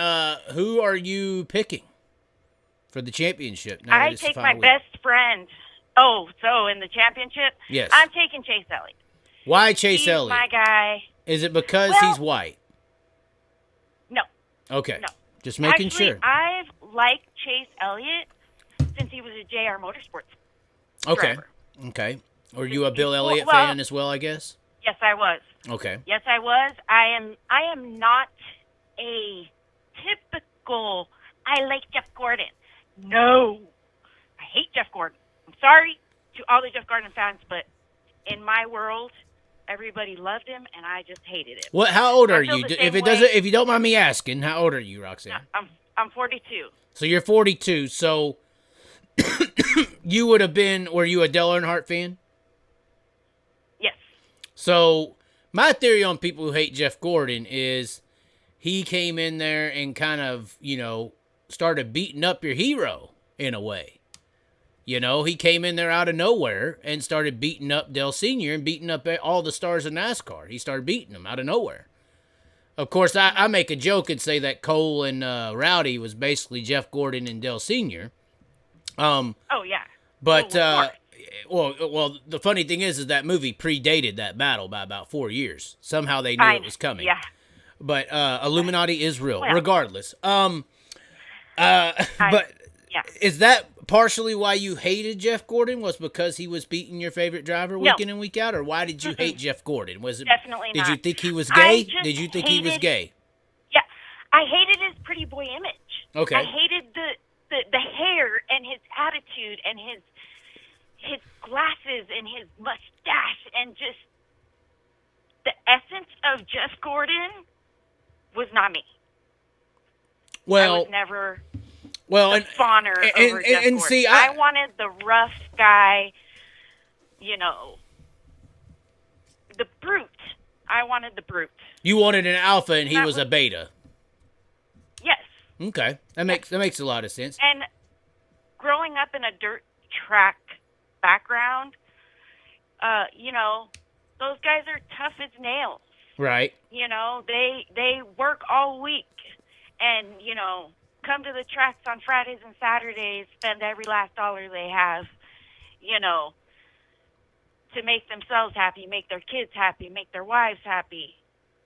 who are you picking for the championship? Now I take my best friend. Oh, so in the championship? Yes. I'm taking Chase Elliott. Why Chase He's Elliott? my guy. Is it because Well, he's white? No. Okay. No. Just making Actually, sure. I've liked Chase Elliott since he was a JR Motorsports Okay. driver. Okay. Are you a Bill Elliott Well, fan as well, I guess? Yes, I was. Okay. Yes, I was. I am not a typical, I like Jeff Gordon. No. I hate Jeff Gordon. I'm sorry to all the Jeff Gordon fans, but in my world, everybody loved him, and I just hated it. How old are I feel you? the If same it doesn't, way. if you don't mind me asking, how old are you, Roxanne? I'm 42. So you're 42. So you would have been. Were you a Dale Earnhardt fan? Yes. So my theory on people who hate Jeff Gordon is he came in there and kind of, started beating up your hero in a way. He came in there out of nowhere and started beating up Dale Sr. and beating up all the stars of NASCAR. He started beating them out of nowhere. Of course, I make a joke and say that Cole and Rowdy was basically Jeff Gordon and Dale Sr. Oh, yeah. But, of course. well, the funny thing is that movie predated that battle by about 4 years. Somehow they knew it was coming. Yeah. But Illuminati is real, Well. regardless. But Yeah. is that partially why you hated Jeff Gordon? Was because he was beating your favorite driver week in and week out, or why did you hate Jeff Gordon? Was it Definitely Did not. you think he was I gay? just Did you think he was hated- gay? Yeah. I hated his pretty boy image. Okay. I hated the hair and his attitude and his glasses and his mustache and just the essence of Jeff Gordon was not me. I Well, was never well, the spawner over Jeff and Gordon. see, I wanted the rough guy, the brute. I wanted the brute. you wanted an alpha and he That was a was- beta. Yes. Okay, that makes a lot of sense. And growing up in a dirt track background, those guys are tough as nails. Right. They work all week and, come to the tracks on Fridays and Saturdays, spend every last dollar they have, to make themselves happy, make their kids happy, make their wives happy.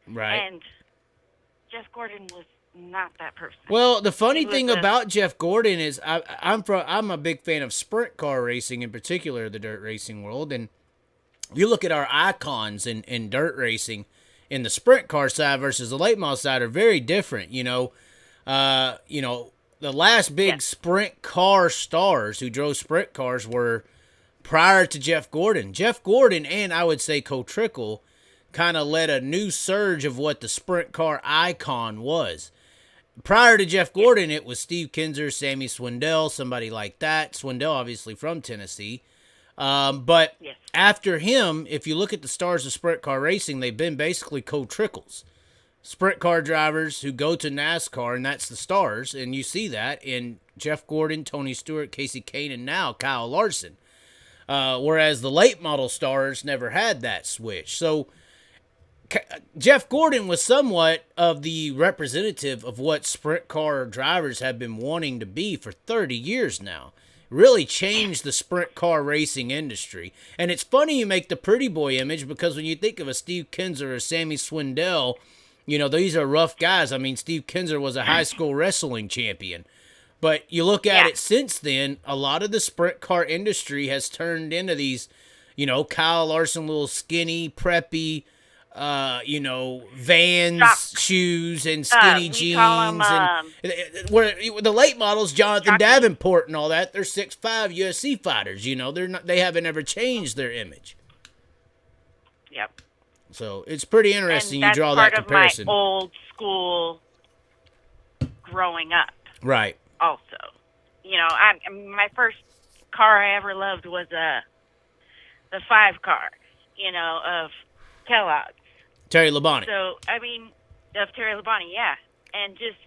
Right. And Jeff Gordon was not that person. Well, the funny He was thing a- about Jeff Gordon is I'm a big fan of sprint car racing, in particular the dirt racing world. And you look at our icons in dirt racing, in the sprint car side versus the late model side are very different. The last big sprint car stars who drove sprint cars were prior to Jeff Gordon. Jeff Gordon and I would say Cotrickle kind of led a new surge of what the sprint car icon was. Prior to Jeff Gordon, it was Steve Kinser, Sammy Swindell, somebody like that. Swindell, obviously from Tennessee. But after him, if you look at the stars of sprint car racing, they've been basically Cotrickles. Sprint car drivers who go to NASCAR, and that's the stars. And you see that in Jeff Gordon, Tony Stewart, Casey Kane, and now Kyle Larson. Whereas the late model stars never had that switch. So Jeff Gordon was somewhat of the representative of what sprint car drivers have been wanting to be for 30 years now. Really changed the sprint car racing industry. And it's funny you make the pretty boy image, because when you think of a Steve Kinser or Sammy Swindell, these are rough guys. I mean, Steve Kinser was a high school wrestling champion. But you look at it since then, a lot of the sprint car industry has turned into these, Kyle Larson, little skinny, preppy, Vans shoes and skinny jeans. Where the late models, Jonathan Davenport and all that, they're 6'5" UFC fighters. They haven't ever changed their image. Yep. So it's pretty interesting. And you draw that comparison. That's part of my old school growing up. Right. Also, my first car I ever loved was the 5 car, of Kellogg's. Terry Labonte. So, of Terry Labonte, yeah. And just,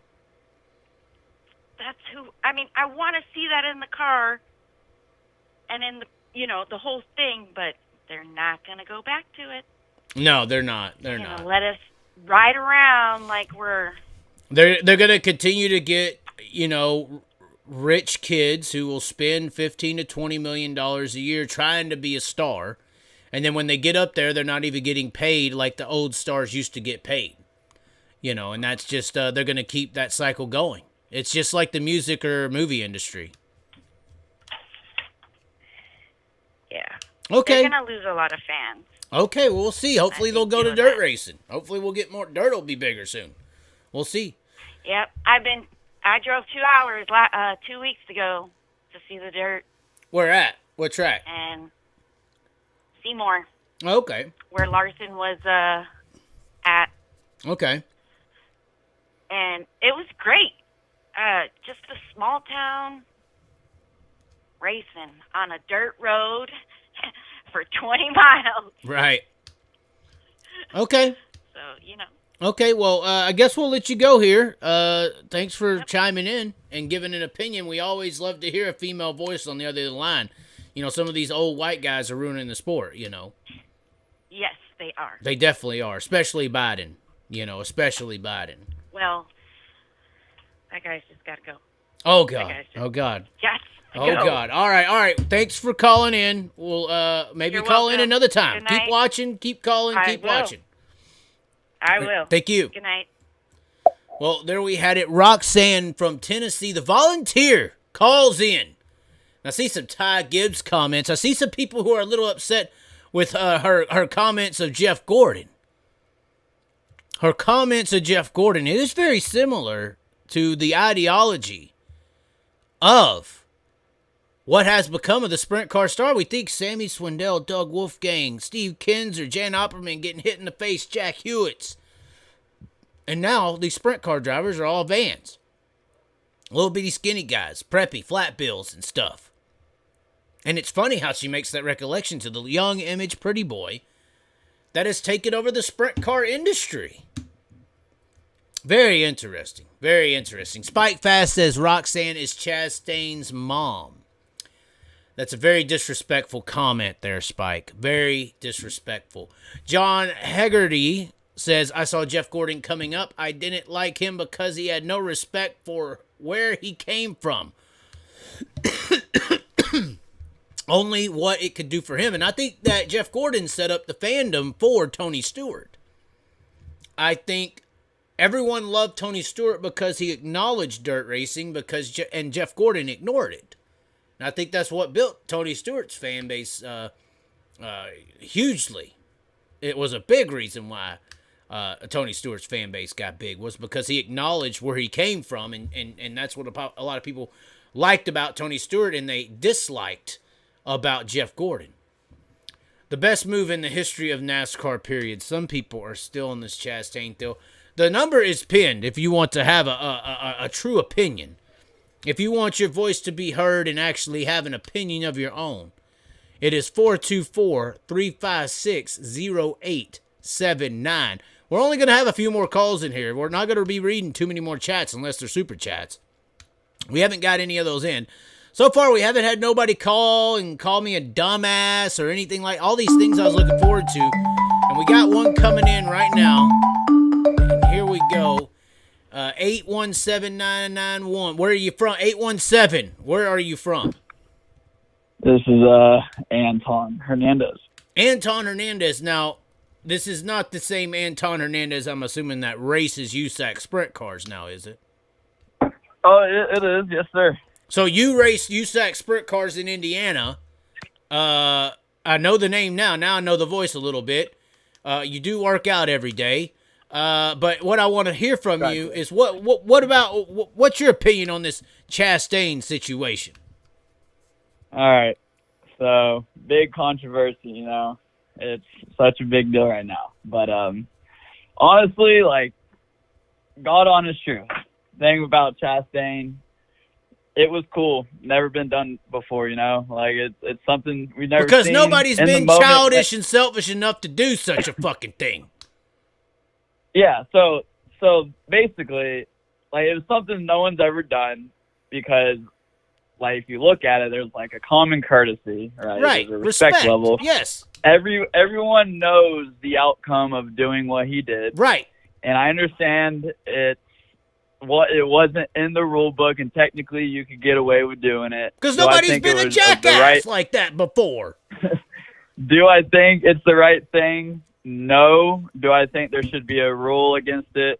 that's who, I want to see that in the car and in the, the whole thing, but they're not going to go back to it. No, they're not. They're not. not. Let us ride around like we're... They're going to continue to get, rich kids who will spend $15 to $20 million a year trying to be a star. And then when they get up there, they're not even getting paid like the old stars used to get paid. And that's just, they're going to keep that cycle going. It's just like the music or movie industry. Yeah. Okay. They're going to lose a lot of fans. Okay, well, we'll see. Hopefully they'll go to dirt racing. Hopefully we'll get more. Dirt will be bigger soon. We'll see. Yep. I drove 2 hours 2 weeks ago to see the dirt. Where at? What track? And Seymour. Okay. Where Larson was at. Okay. And it was great. Just a small town racing on a dirt road for 20 miles. Right. Okay. So, Okay, well, I guess we'll let you go here. Thanks for chiming in and giving an opinion. We always love to hear a female voice on the other line. Some of these old white guys are ruining the sport, Yes, they are. They definitely are, especially Biden, especially Biden. Well, that guy's just got to go. Oh, God. Oh, God. Yes. Oh, God. All right. Thanks for calling in. We'll maybe call in another time. Keep watching, keep calling, keep watching. I will. Thank you. Good night. Well, there we had it. Roxanne from Tennessee, the volunteer, calls in. I see some Ty Gibbs comments. I see some people who are a little upset with her comments of Jeff Gordon. Her comments of Jeff Gordon, it is very similar to the ideology of what has become of the sprint car star. We think Sammy Swindell, Doug Wolfgang, Steve Kinser, Jan Opperman getting hit in the face, Jack Hewitts. And now these sprint car drivers are all vans. Little bitty skinny guys, preppy, flat bills and stuff. And it's funny how she makes that recollection to the young image pretty boy that has taken over the sprint car industry. Very interesting. Very interesting. Spike Fast says Roxanne is Chastain's mom. That's a very disrespectful comment there, Spike. Very disrespectful. John Hegarty says, I saw Jeff Gordon coming up. I didn't like him because he had no respect for where he came from. Only what it could do for him. And I think that Jeff Gordon set up the fandom for Tony Stewart. I think Everyone loved Tony Stewart because he acknowledged dirt racing and Jeff Gordon ignored it. And I think that's what built Tony Stewart's fan base hugely. It was a big reason why Tony Stewart's fan base got big, was because he acknowledged where he came from, and that's what a lot of people liked about Tony Stewart and they disliked about Jeff Gordon. The best move in the history of NASCAR, period. Some people are still on this Chastain deal. The number is pinned if you want to have a true opinion. If you want your voice to be heard and actually have an opinion of your own. It is 424-356-0879. We're only going to have a few more calls in here. We're not going to be reading too many more chats unless they're super chats. We haven't got any of those in. So far, we haven't had nobody call me a dumbass or anything like all these things I was looking forward to. And we got one coming in right now. And here we go. 817-991. Where are you from? 817. Where are you from? This is Anton Hernandez. Anton Hernandez. Now, this is not the same Anton Hernandez, I'm assuming, that races USAC sprint cars now, is it? Oh, it is. Yes, sir. So you race USAC sprint cars in Indiana. I know the name now. Now I know the voice a little bit. You do work out every day. But what I want to hear from you is what's your opinion on this Chastain situation? All right. So, big controversy, you know. It's such a big deal right now. But honestly, like, God honest truth. Thing about Chastain, it was cool. Never been done before, you know. Like, it's something we've never because seen. Because nobody's been childish and selfish enough to do such a fucking thing. Yeah, so basically, like, it was something no one's ever done because, like, if you look at it, there's, like, a common courtesy, right? Right, there's a respect level. Yes. Everyone knows the outcome of doing what he did. Right. And I understand it wasn't in the rule book, and technically you could get away with doing it. Because nobody's been a jackass like that before. Do I think it's the right thing? No. Do I think there should be a rule against it?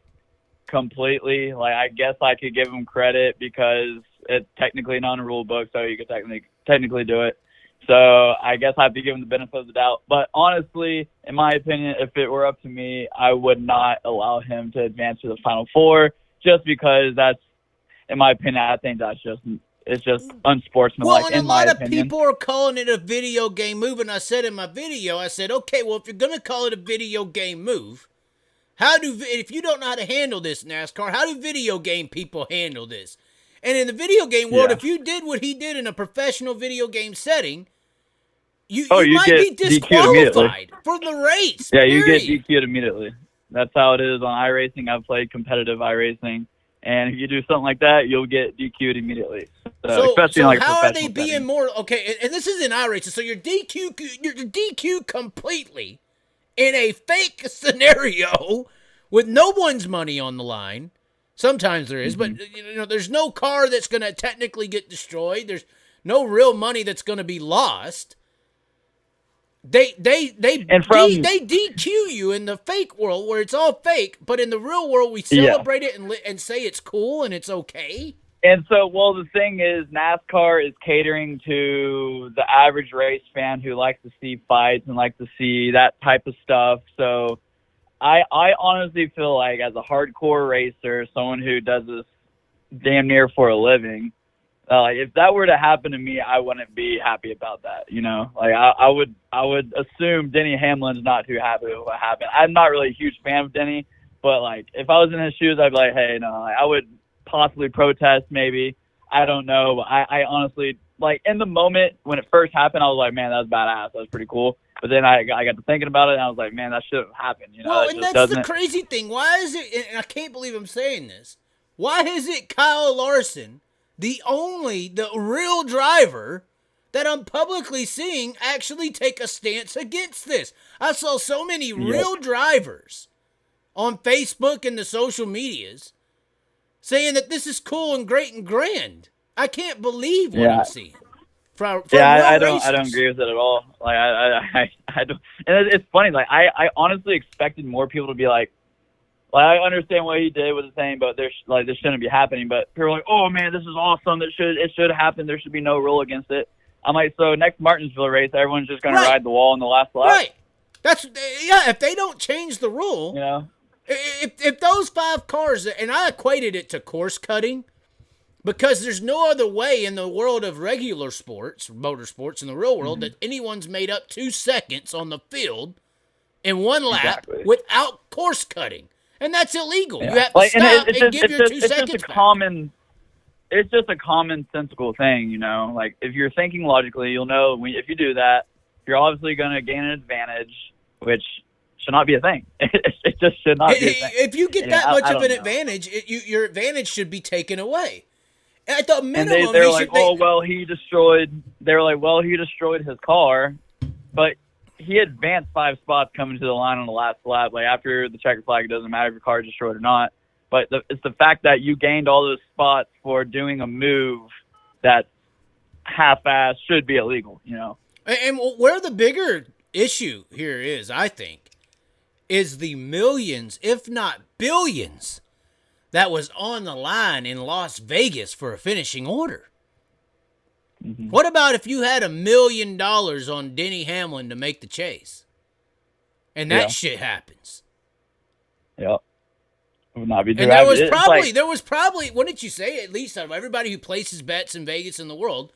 Completely. Like, I guess I could give him credit because it's technically not in a rule book, so you could technically do it. So I guess I have to give him the benefit of the doubt. But honestly, in my opinion, if it were up to me, I would not allow him to advance to the Final Four just because that's, in my opinion, I think it's just unsportsmanlike. Well, and a lot of people are calling it a video game move, and I said in my video, I said, okay, well, if you're going to call it a video game move, if you don't know how to handle this, NASCAR, how do video game people handle this? And in the video game world, if you did what he did in a professional video game setting, you might be disqualified from the race. Yeah, period. You get DQ'd immediately. That's how it is on iRacing. I've played competitive iRacing. And if you do something like that, you'll get DQ'd immediately. Especially in like how are they setting. being more okay? And this is in iRacing, so you're DQ'd completely in a fake scenario with no one's money on the line. Sometimes there is, but there's no car that's going to technically get destroyed. There's no real money that's going to be lost. They DQ you in the fake world where it's all fake, but in the real world we celebrate it and say it's cool and it's okay. And so, well, the thing is, NASCAR is catering to the average race fan who likes to see fights and like to see that type of stuff. So I honestly feel like as a hardcore racer, someone who does this damn near for a living, if that were to happen to me, I wouldn't be happy about that. You know, like I would assume Denny Hamlin's not too happy with what happened. I'm not really a huge fan of Denny, but like if I was in his shoes, I'd be like, hey, no, I would possibly protest maybe. I don't know. But I honestly, like in the moment when it first happened, I was like, man, that was badass. That was pretty cool. But then I got to thinking about it, and I was like, man, that should have happened. You know, well, and that's the crazy thing. Why is it, and I can't believe I'm saying this, why is it Kyle Larson, the real driver that I'm publicly seeing actually take a stance against this? I saw so many real drivers on Facebook and the social medias saying that this is cool and great and grand. I can't believe what I'm seeing. I don't agree with it at all. Like I don't. And it's funny. Like I honestly expected more people to be like Like, I understand what he did with the thing, but this shouldn't be happening. But people are like, "Oh man, this is awesome! It should happen. There should be no rule against it." I'm like, so next Martinsville race, everyone's just going to ride the wall in the last lap. Right. If they don't change the rule, if those 5 cars, and I equated it to course cutting, because there's no other way in the world of regular sports, motorsports in the real world, that anyone's made up 2 seconds on the field in one lap without course cutting. And that's illegal. You have to stop and give your 2 seconds back. It's just a commonsensical thing, you know. Like, if you're thinking logically, you'll know if you do that, you're obviously going to gain an advantage, which should not be a thing. It just should not be a thing. If you get that much of an advantage, your advantage should be taken away. At the minimum, and they were like, he destroyed his car, but he advanced 5 spots coming to the line on the last lap. Like, after the checker flag, it doesn't matter if your car is destroyed or not. But it's the fact that you gained all those spots for doing a move that half-assed should be illegal, you know. And where the bigger issue here is, I think, is the millions, if not billions, that was on the line in Las Vegas for a finishing order. Mm-hmm. What about if you had $1 million on Denny Hamlin to make the chase? And that shit happens. Yep. Would not be and there was probably, what did you say? At least out of everybody who places bets in Vegas in the world,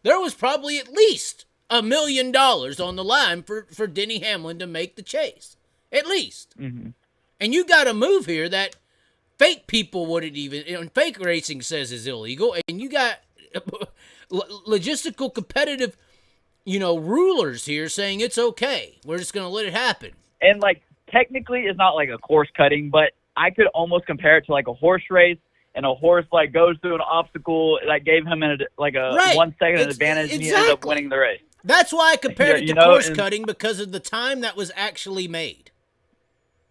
there was probably at least $1 million on the line for Denny Hamlin to make the chase. At least. Mm-hmm. And you got a move here that fake people wouldn't even, fake racing says is illegal, and you got logistical competitive, rulers here saying it's okay. We're just going to let it happen. And, technically it's not like a course cutting, but I could almost compare it to like a horse race, and a horse goes through an obstacle that gave him a 1 second advantage, and he ended up winning the race. That's why I compared it to course cutting, because of the time that was actually made.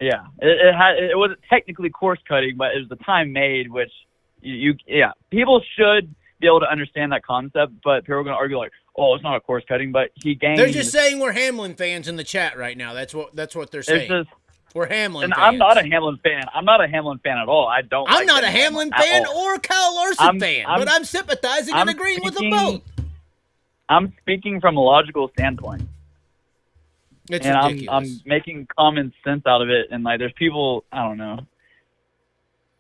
Yeah, it wasn't technically course cutting, but it was the time made, which people should be able to understand that concept, but people are going to argue it's not a course cutting, but he gained. They're just saying we're Hamlin fans in the chat right now. That's what they're saying. We're Hamlin fans. I'm not a Hamlin fan. I'm not a Hamlin fan at all. I'm not a Hamlin fan or a Kyle Larson fan, but I'm sympathizing and agreeing with them both. I'm speaking from a logical standpoint. It's and ridiculous. I'm making common sense out of it, and there's people, I don't know.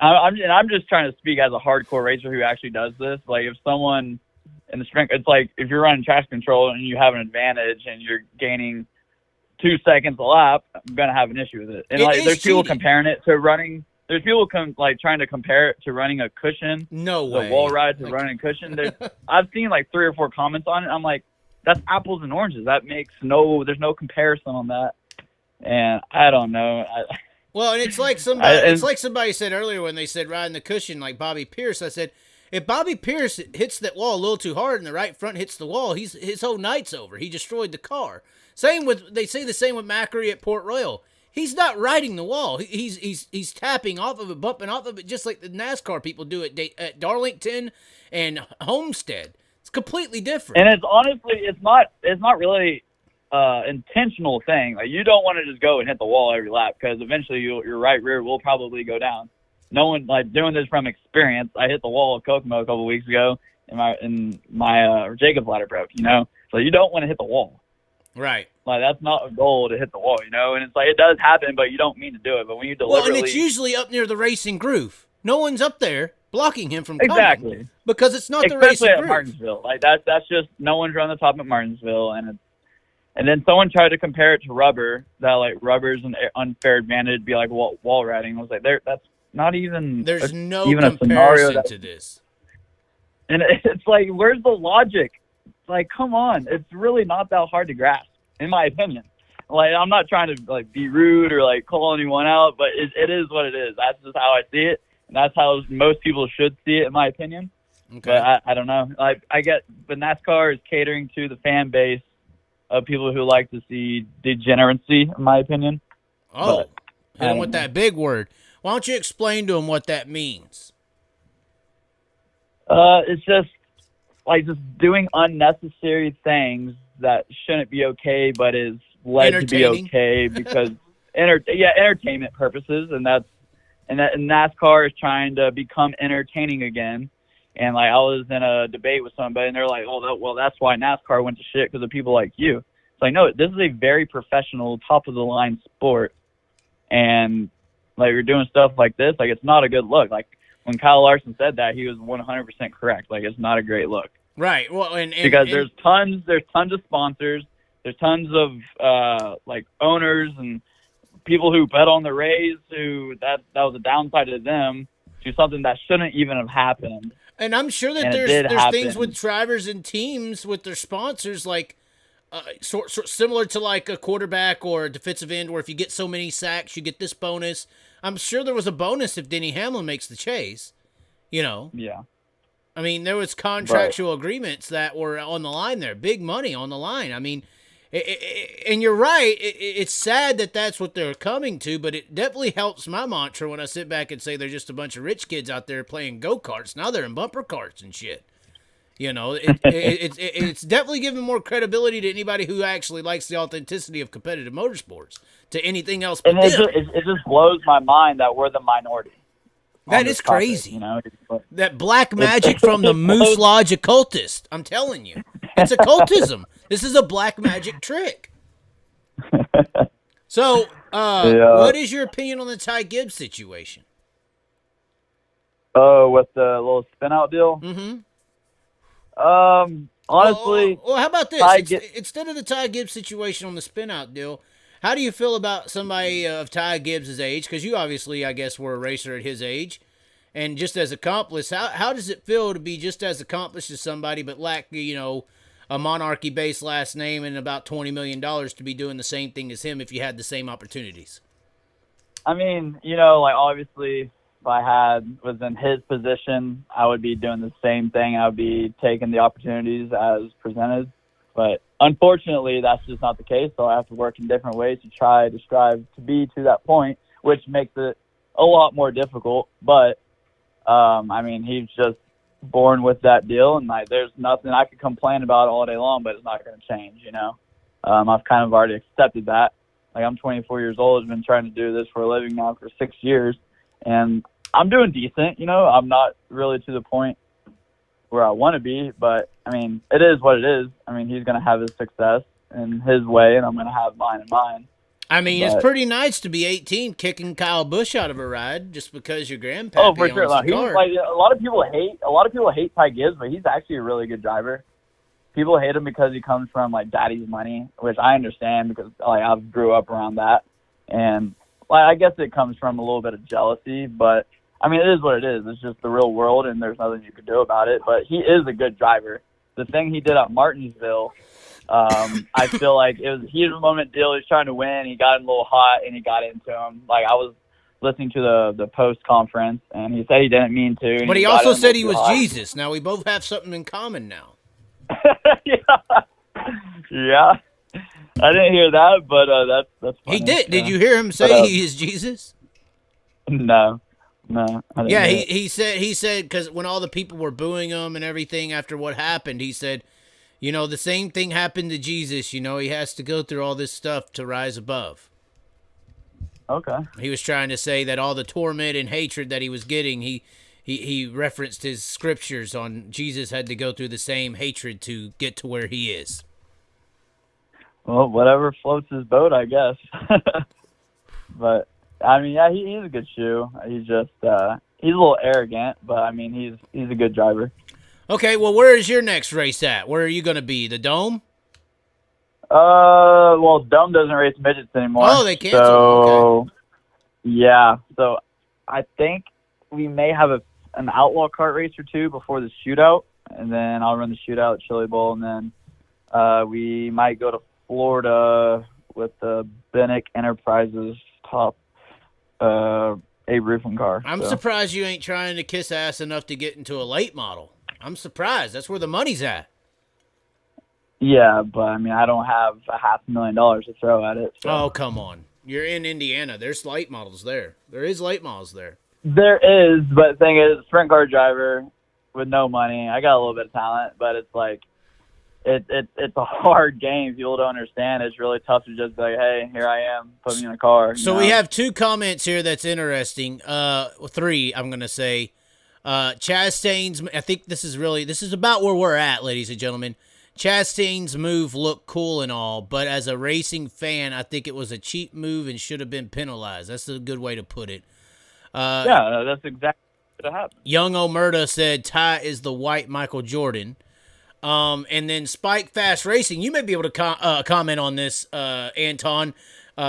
I'm just trying to speak as a hardcore racer who actually does this. If someone in the sprint, it's if you're running traction control and you have an advantage and you're gaining 2 seconds a lap, I'm gonna have an issue with it. And there's people comparing it to running. There's people trying to compare it to running a cushion. No way. The wall ride to running a cushion. I've seen 3 or 4 comments on it. I'm like, that's apples and oranges. That makes there's no comparison on that. And I don't know. Well, and it's like somebody said earlier when they said riding the cushion like Bobby Pierce. I said, if Bobby Pierce hits that wall a little too hard and the right front hits the wall, his whole night's over. He destroyed the car. They say the same with Macri at Port Royal. He's not riding the wall. He's tapping off of it, bumping off of it, just like the NASCAR people do at Darlington and Homestead. It's completely different. And it's honestly, it's not really intentional thing. You don't want to just go and hit the wall every lap, because eventually your right rear will probably go down. No one doing this from experience. I hit the wall at Kokomo a couple weeks ago, and my Jacobs ladder broke. So you don't want to hit the wall. Right. That's not a goal to hit the wall, and it's it does happen, but you don't mean to do it. But when you deliberately... Well, and it's usually up near the racing groove. No one's up there blocking him from exactly coming, because it's not the especially racing at groove. Martinsville. That's just no one's on the top at Martinsville, and then someone tried to compare it to rubber. That rubber's an unfair advantage, be like wall riding. I was like, that's not even. There's no even comparison to this. And it's where's the logic? Come on, it's really not that hard to grasp, in my opinion. I'm not trying to be rude or call anyone out, but it is what it is. That's just how I see it, and that's how most people should see it, in my opinion. Okay. But I don't know. I get, but NASCAR is catering to the fan base of people who like to see degeneracy, in my opinion. Oh, hit them with that big word. Why don't you explain to them what that means? It's just doing unnecessary things that shouldn't be okay, but is led to be okay because entertainment purposes, and that's and NASCAR is trying to become entertaining again. And like I was in a debate with somebody, and they're like, "Oh, that's why NASCAR went to shit because of people like you." It's like, no, this is a very professional, top of the line sport, and like you're doing stuff like this, like it's not a good look. Like when Kyle Larson said that, he was 100% correct. Like it's not a great look. Right. Well, and because there's tons of sponsors, there's tons of like owners and people who bet on the Rays who that was a downside to them to something that shouldn't even have happened. And I'm sure that there's things with drivers and teams with their sponsors, like similar to like a quarterback or a defensive end, where if you get so many sacks, you get this bonus. I'm sure there was a bonus if Denny Hamlin makes the chase, you know? Yeah. I mean, there was contractual agreements that were on the line there, big money on the line. I mean, and you're right. It's sad that that's what they're coming to, but it definitely helps my mantra when I sit back and say they're just a bunch of rich kids out there playing go-karts. Now they're in bumper carts and shit. You know, it's definitely giving more credibility to anybody who actually likes the authenticity of competitive motorsports to anything else but them. It just blows my mind that we're the minority. That is crazy. You know, that black magic from the Moose Lodge occultist. I'm telling you. It's occultism. This is a black magic trick. So, what is your opinion on the Ty Gibbs situation? Oh, with the little spin-out deal? Mm-hmm. Honestly... Well, how about this? Instead of the Ty Gibbs situation on the spin-out deal, how do you feel about somebody of Ty Gibbs' age? Because you obviously, I guess, were a racer at his age. And just as accomplished, how does it feel to be just as accomplished as somebody but lack, you know, a monarchy-based last name and about $20 million to be doing the same thing as him if you had the same opportunities? I mean, you know, like obviously if I was in his position, I would be doing the same thing. I would be taking the opportunities as presented. But unfortunately, that's just not the case. So I have to work in different ways to try to strive to be to that point, which makes it a lot more difficult. But, I mean, he's just born with that deal, and like there's nothing I could complain about all day long, but it's not going to change, you know. I've kind of already accepted that. Like I'm 24 years old, I've been trying to do this for a living now for 6 years, and I'm doing decent, you know. I'm not really to the point where I want to be, but I mean, it is what it is. I mean, he's going to have his success in his way, and I'm going to have mine in mine. I mean, it's pretty nice to be 18 kicking Kyle Busch out of a ride just because your grandpappy owns for sure. the car. Like, a lot of people hate Ty Gibbs, but he's actually a really good driver. People hate him because he comes from like daddy's money, which I understand because like I grew up around that, and like I guess it comes from a little bit of jealousy. But I mean, it is what it is. It's just the real world, and there's nothing you can do about it. But he is a good driver. The thing he did at Martinsville. I feel like it was a heat of the moment deal. He was trying to win. He got a little hot, and he got into him. Like I was listening to the post conference, and he said he didn't mean to. But he also said he was Jesus. Now we both have something in common now. yeah. I didn't hear that, but that's funny. He did. Did you hear him say he is Jesus? No. I didn't yeah, hear he said because when all the people were booing him and everything after what happened, he said, you know, the same thing happened to Jesus. You know, he has to go through all this stuff to rise above. Okay. He was trying to say that all the torment and hatred that he was getting, he referenced his scriptures on Jesus had to go through the same hatred to get to where he is. Well, whatever floats his boat, I guess. But, I mean, yeah, he's a good shoe. He's just, he's a little arrogant, but, I mean, he's a good driver. Okay, well, where is your next race at? Where are you going to be? The Dome? Well, Dome doesn't race midgets anymore. Oh, they canceled. So, okay. Yeah, so I think we may have an outlaw kart race or two before the shootout, and then I'll run the shootout at Chili Bowl, and then we might go to Florida with the Bennick Enterprises top Abe Roofing car. I'm surprised you ain't trying to kiss ass enough to get into a late model. I'm surprised. That's where the money's at. Yeah, but I mean, I don't have $500,000 to throw at it. So. Oh, come on. You're in Indiana. There's late models there. There is late models there. There is, but the thing is, sprint car driver with no money. I got a little bit of talent, but it's like, it's a hard game. People don't understand. It's really tough to just be like, hey, here I am, put me in a car. So we have 2 comments here that's interesting. 3, I'm going to say. Chastain's, I think this is about where we're at, ladies and gentlemen. Chastain's move looked cool and all, but as a racing fan, I think it was a cheap move and should have been penalized. That's a good way to put it. Yeah, that's exactly what happened. Young Omerta said Ty is the white Michael Jordan. And then Spike Fast Racing, you may be able to comment on this, Anton.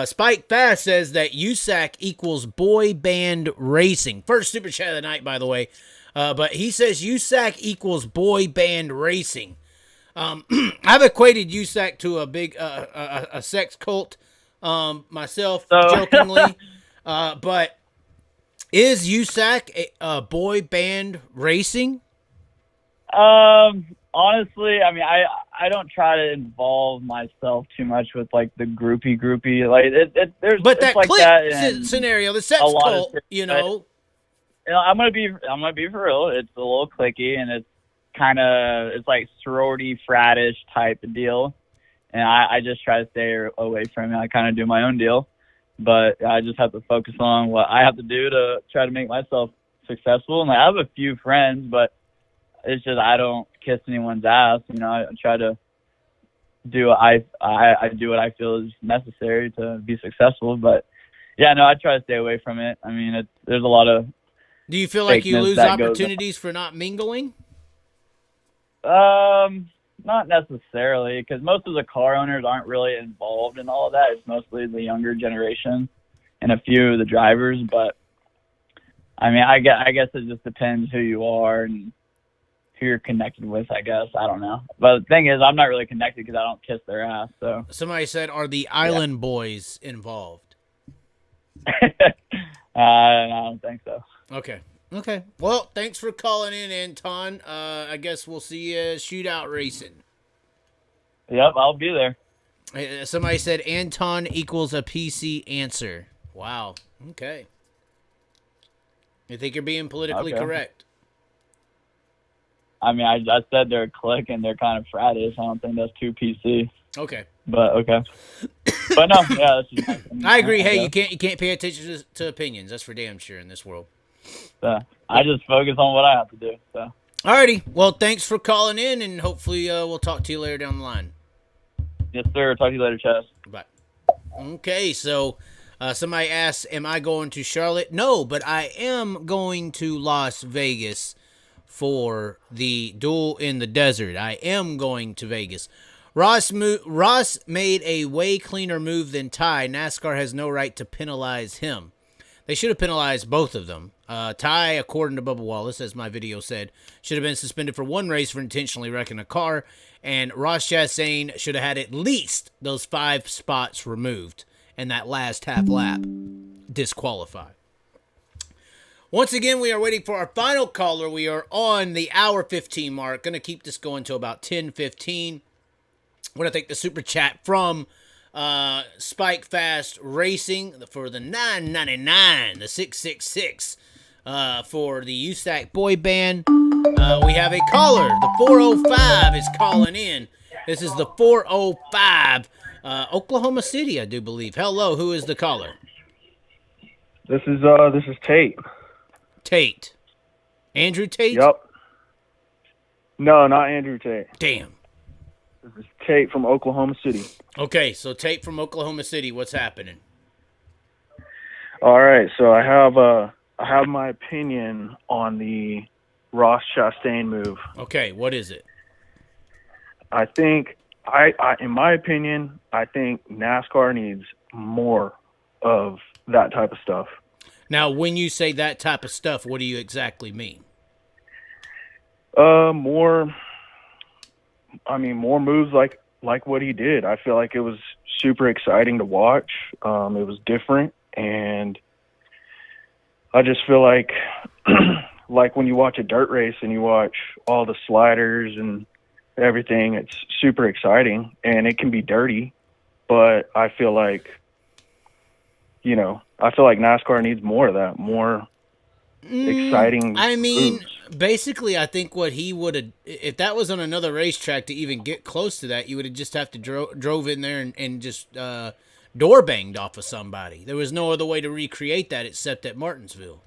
Spike Fast says that USAC equals boy band racing. First super chat of the night, by the way. But he says USAC equals boy band racing. I've equated USAC to a big a sex cult myself, jokingly. But is USAC a boy band racing? Honestly, I mean, I don't try to involve myself too much with like the groupie. Like there's but that like clip that scenario, the sex cult, you know. I'm gonna be for real. It's a little cliquey, and it's like sorority fratish type of deal. And I just try to stay away from it. I kind of do my own deal, but I just have to focus on what I have to do to try to make myself successful. And I have a few friends, but it's just I don't kiss anyone's ass. You know, I try to do what I do what I feel is necessary to be successful. But yeah, no, I try to stay away from it. I mean, there's a lot of. Do you feel like you lose opportunities for not mingling? Not necessarily, because most of the car owners aren't really involved in all of that. It's mostly the younger generation and a few of the drivers. But I mean, I guess it just depends who you are and who you're connected with, I guess. I don't know. But the thing is, I'm not really connected because I don't kiss their ass. So somebody said, are the Island Boys involved? I don't think so. Okay. Well, thanks for calling in, Anton. I guess we'll see you shootout racing. Yep, I'll be there. Somebody said Anton equals a PC answer. Wow. Okay. You think you're being politically correct? I mean, I said they're a clique and they're kind of fratish. I don't think that's too PC. Okay. But okay. But no, yeah, that's just I agree. Hey, you can't pay attention to opinions. That's for damn sure in this world. I just focus on what I have to do. So. Alrighty. Well, thanks for calling in, and hopefully we'll talk to you later down the line. Yes, sir. Talk to you later, Chaz. Bye. Okay, so somebody asked, am I going to Charlotte? No, but I am going to Las Vegas for the Duel in the Desert. I am going to Vegas. Ross made a way cleaner move than Ty. NASCAR has no right to penalize him. They should have penalized both of them. Ty, according to Bubba Wallace, as my video said, should have been suspended for 1 race for intentionally wrecking a car, and Ross Chastain should have had at least those 5 spots removed, and that last half lap disqualified. Once again, we are waiting for our final caller. We are on the hour 15 mark. Going to keep this going to about 10:15. I want to thank the super chat from Spike Fast Racing for the $9.99, the 666 for the USAC boy band. We have a caller. The 405 is calling in. This is the 405, Oklahoma City, I do believe. Hello, who is the caller? This is Tate. Tate. Andrew Tate? Yep. No, not Andrew Tate. Damn. This is Tate from Oklahoma City. Okay, so Tate from Oklahoma City, what's happening? All right, so I have my opinion on the Ross Chastain move. Okay, what is it? I think, in my opinion, I think NASCAR needs more of that type of stuff. Now, when you say that type of stuff, what do you exactly mean? More moves like what he did. I feel like it was super exciting to watch. It was different, and I just feel like like when you watch a dirt race and you watch all the sliders and everything, it's super exciting, and it can be dirty, but I feel like NASCAR needs more of that, more exciting moves. Basically, I think what he would have, if that was on another racetrack to even get close to that, you would have just have to drove in there and just door banged off of somebody. There was no other way to recreate that except at Martinsville.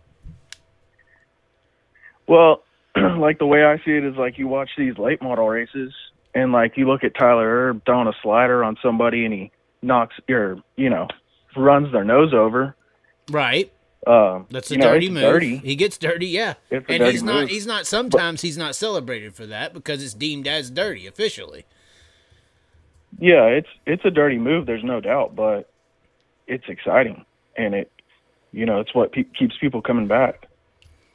Well, like the way I see it is like you watch these late model races and like you look at Tyler Erb throwing a slider on somebody and he knocks or, runs their nose over. Right. That's a dirty move. Dirty. He gets dirty, yeah. It's a and dirty move. He's not. Sometimes he's not celebrated for that because it's deemed as dirty officially. Yeah, it's a dirty move. There's no doubt, but it's exciting, and it's what keeps people coming back.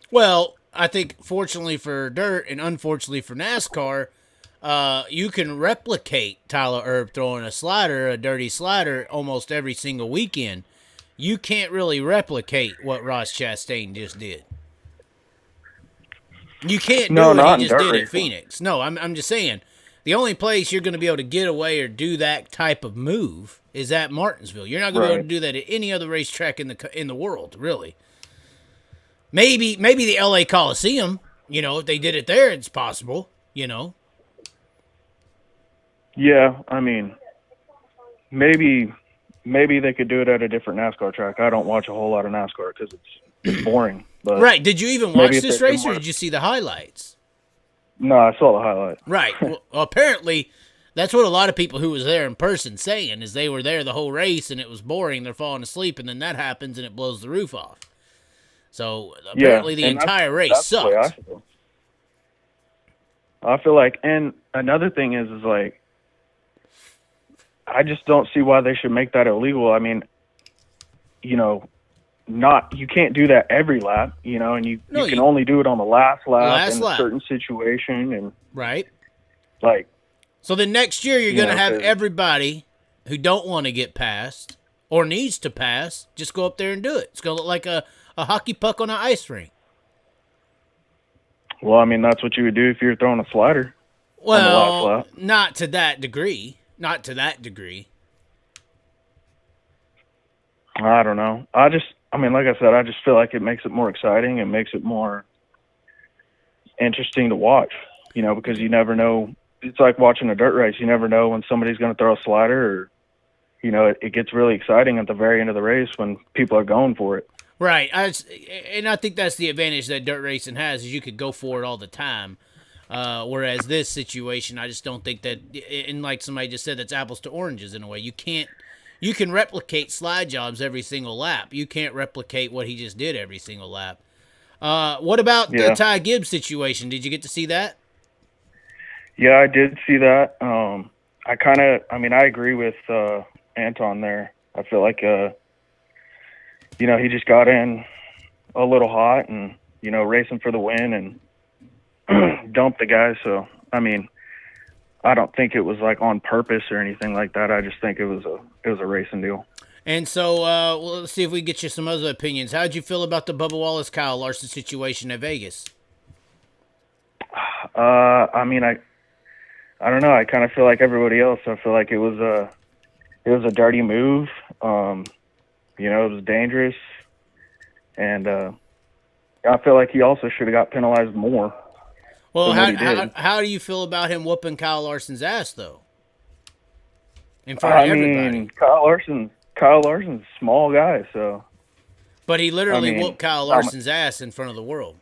Well, I think fortunately for dirt and unfortunately for NASCAR, you can replicate Tyler Erb throwing a dirty slider, almost every single weekend. You can't really replicate what Ross Chastain just did. You can't do what he just did at Phoenix. No, I'm just saying, the only place you're going to be able to get away or do that type of move is at Martinsville. You're not going to be able to do that at any other racetrack in the world, really. Maybe the LA Coliseum, if they did it there, it's possible, Yeah, I mean, maybe they could do it at a different NASCAR track. I don't watch a whole lot of NASCAR because it's boring. But right. Did you even watch this race or did you see the highlights? No, I saw the highlights. Right. Well, apparently, that's what a lot of people who was there in person saying is they were there the whole race and it was boring. They're falling asleep and then that happens and it blows the roof off. So apparently the entire race sucked. I feel like, and another thing is like, I just don't see why they should make that illegal. I mean, you can't do that every lap, and you can only do it on the last lap in a certain situation. And right. Like, so then next year you're going to have everybody who don't want to get passed or needs to pass just go up there and do it. It's going to look like a hockey puck on an ice rink. Well, I mean, that's what you would do if you were throwing a slider. Well, on the last lap. Not to that degree. Not to that degree. I don't know. Like I said, I just feel like it makes it more exciting. It makes it more interesting to watch, because you never know. It's like watching a dirt race. You never know when somebody's going to throw a slider or, it gets really exciting at the very end of the race when people are going for it. Right. And I think that's the advantage that dirt racing has is you could go for it all the time. Whereas this situation, I just don't think that, and like somebody just said, that's apples to oranges in a way. You can replicate slide jobs every single lap. You can't replicate what he just did every single lap. What about the Ty Gibbs situation? Did you get to see that? Yeah, I did see that. I agree with Anton there. I feel like, he just got in a little hot and, racing for the win and dumped the guy. So, I mean, I don't think it was like on purpose or anything like that. I just think it was a racing deal. And so, let's see if we can get you some other opinions. How'd you feel about the Bubba Wallace Kyle Larson situation at Vegas? I don't know. I kind of feel like everybody else. I feel like it was a dirty move. It was dangerous, and I feel like he also should have got penalized more. Well, how do you feel about him whooping Kyle Larson's ass, though? In front of everybody. Kyle Larson's a small guy, so. But he literally whooped Kyle Larson's ass in front of the world.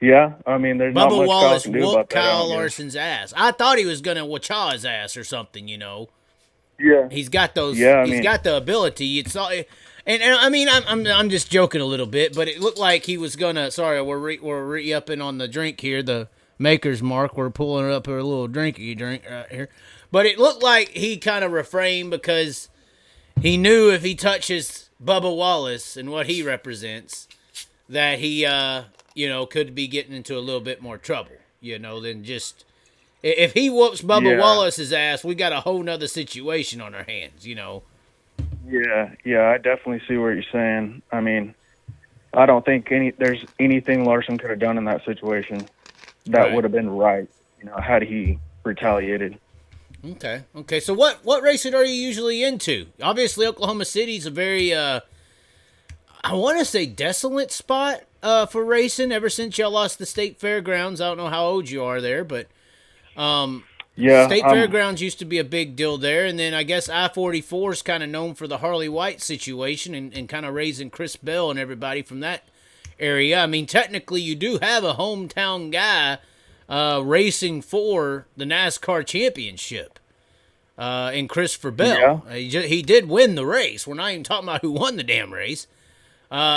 Yeah, there's not much Kyle can do about that. Kyle Larson's ass. I thought he was gonna wacha his ass or something, Yeah. He's got those. Yeah, he's got the ability. It's all. I'm just joking a little bit, but it looked like he was gonna. Sorry, we're re-upping on the drink here. The Maker's Mark. We're pulling up a little drinky drink right here, but it looked like he kind of refrained because he knew if he touches Bubba Wallace and what he represents, that he could be getting into a little bit more trouble. Than just if he whoops Bubba Wallace's ass, we got a whole nother situation on our hands. Yeah, I definitely see what you're saying. I don't think there's anything Larson could have done in that situation that would have been right, had he retaliated. Okay. So what racing are you usually into? Obviously, Oklahoma City's a very, I want to say desolate spot, for racing ever since y'all lost the state fairgrounds. I don't know how old you are there, but state fairgrounds used to be a big deal there. And then I guess I-44 is kind of known for the Harley White situation and kind of raising Chris Bell and everybody from that area. I mean, technically you do have a hometown guy racing for the NASCAR championship in Christopher Bell. Yeah. He did win the race. We're not even talking about who won the damn race,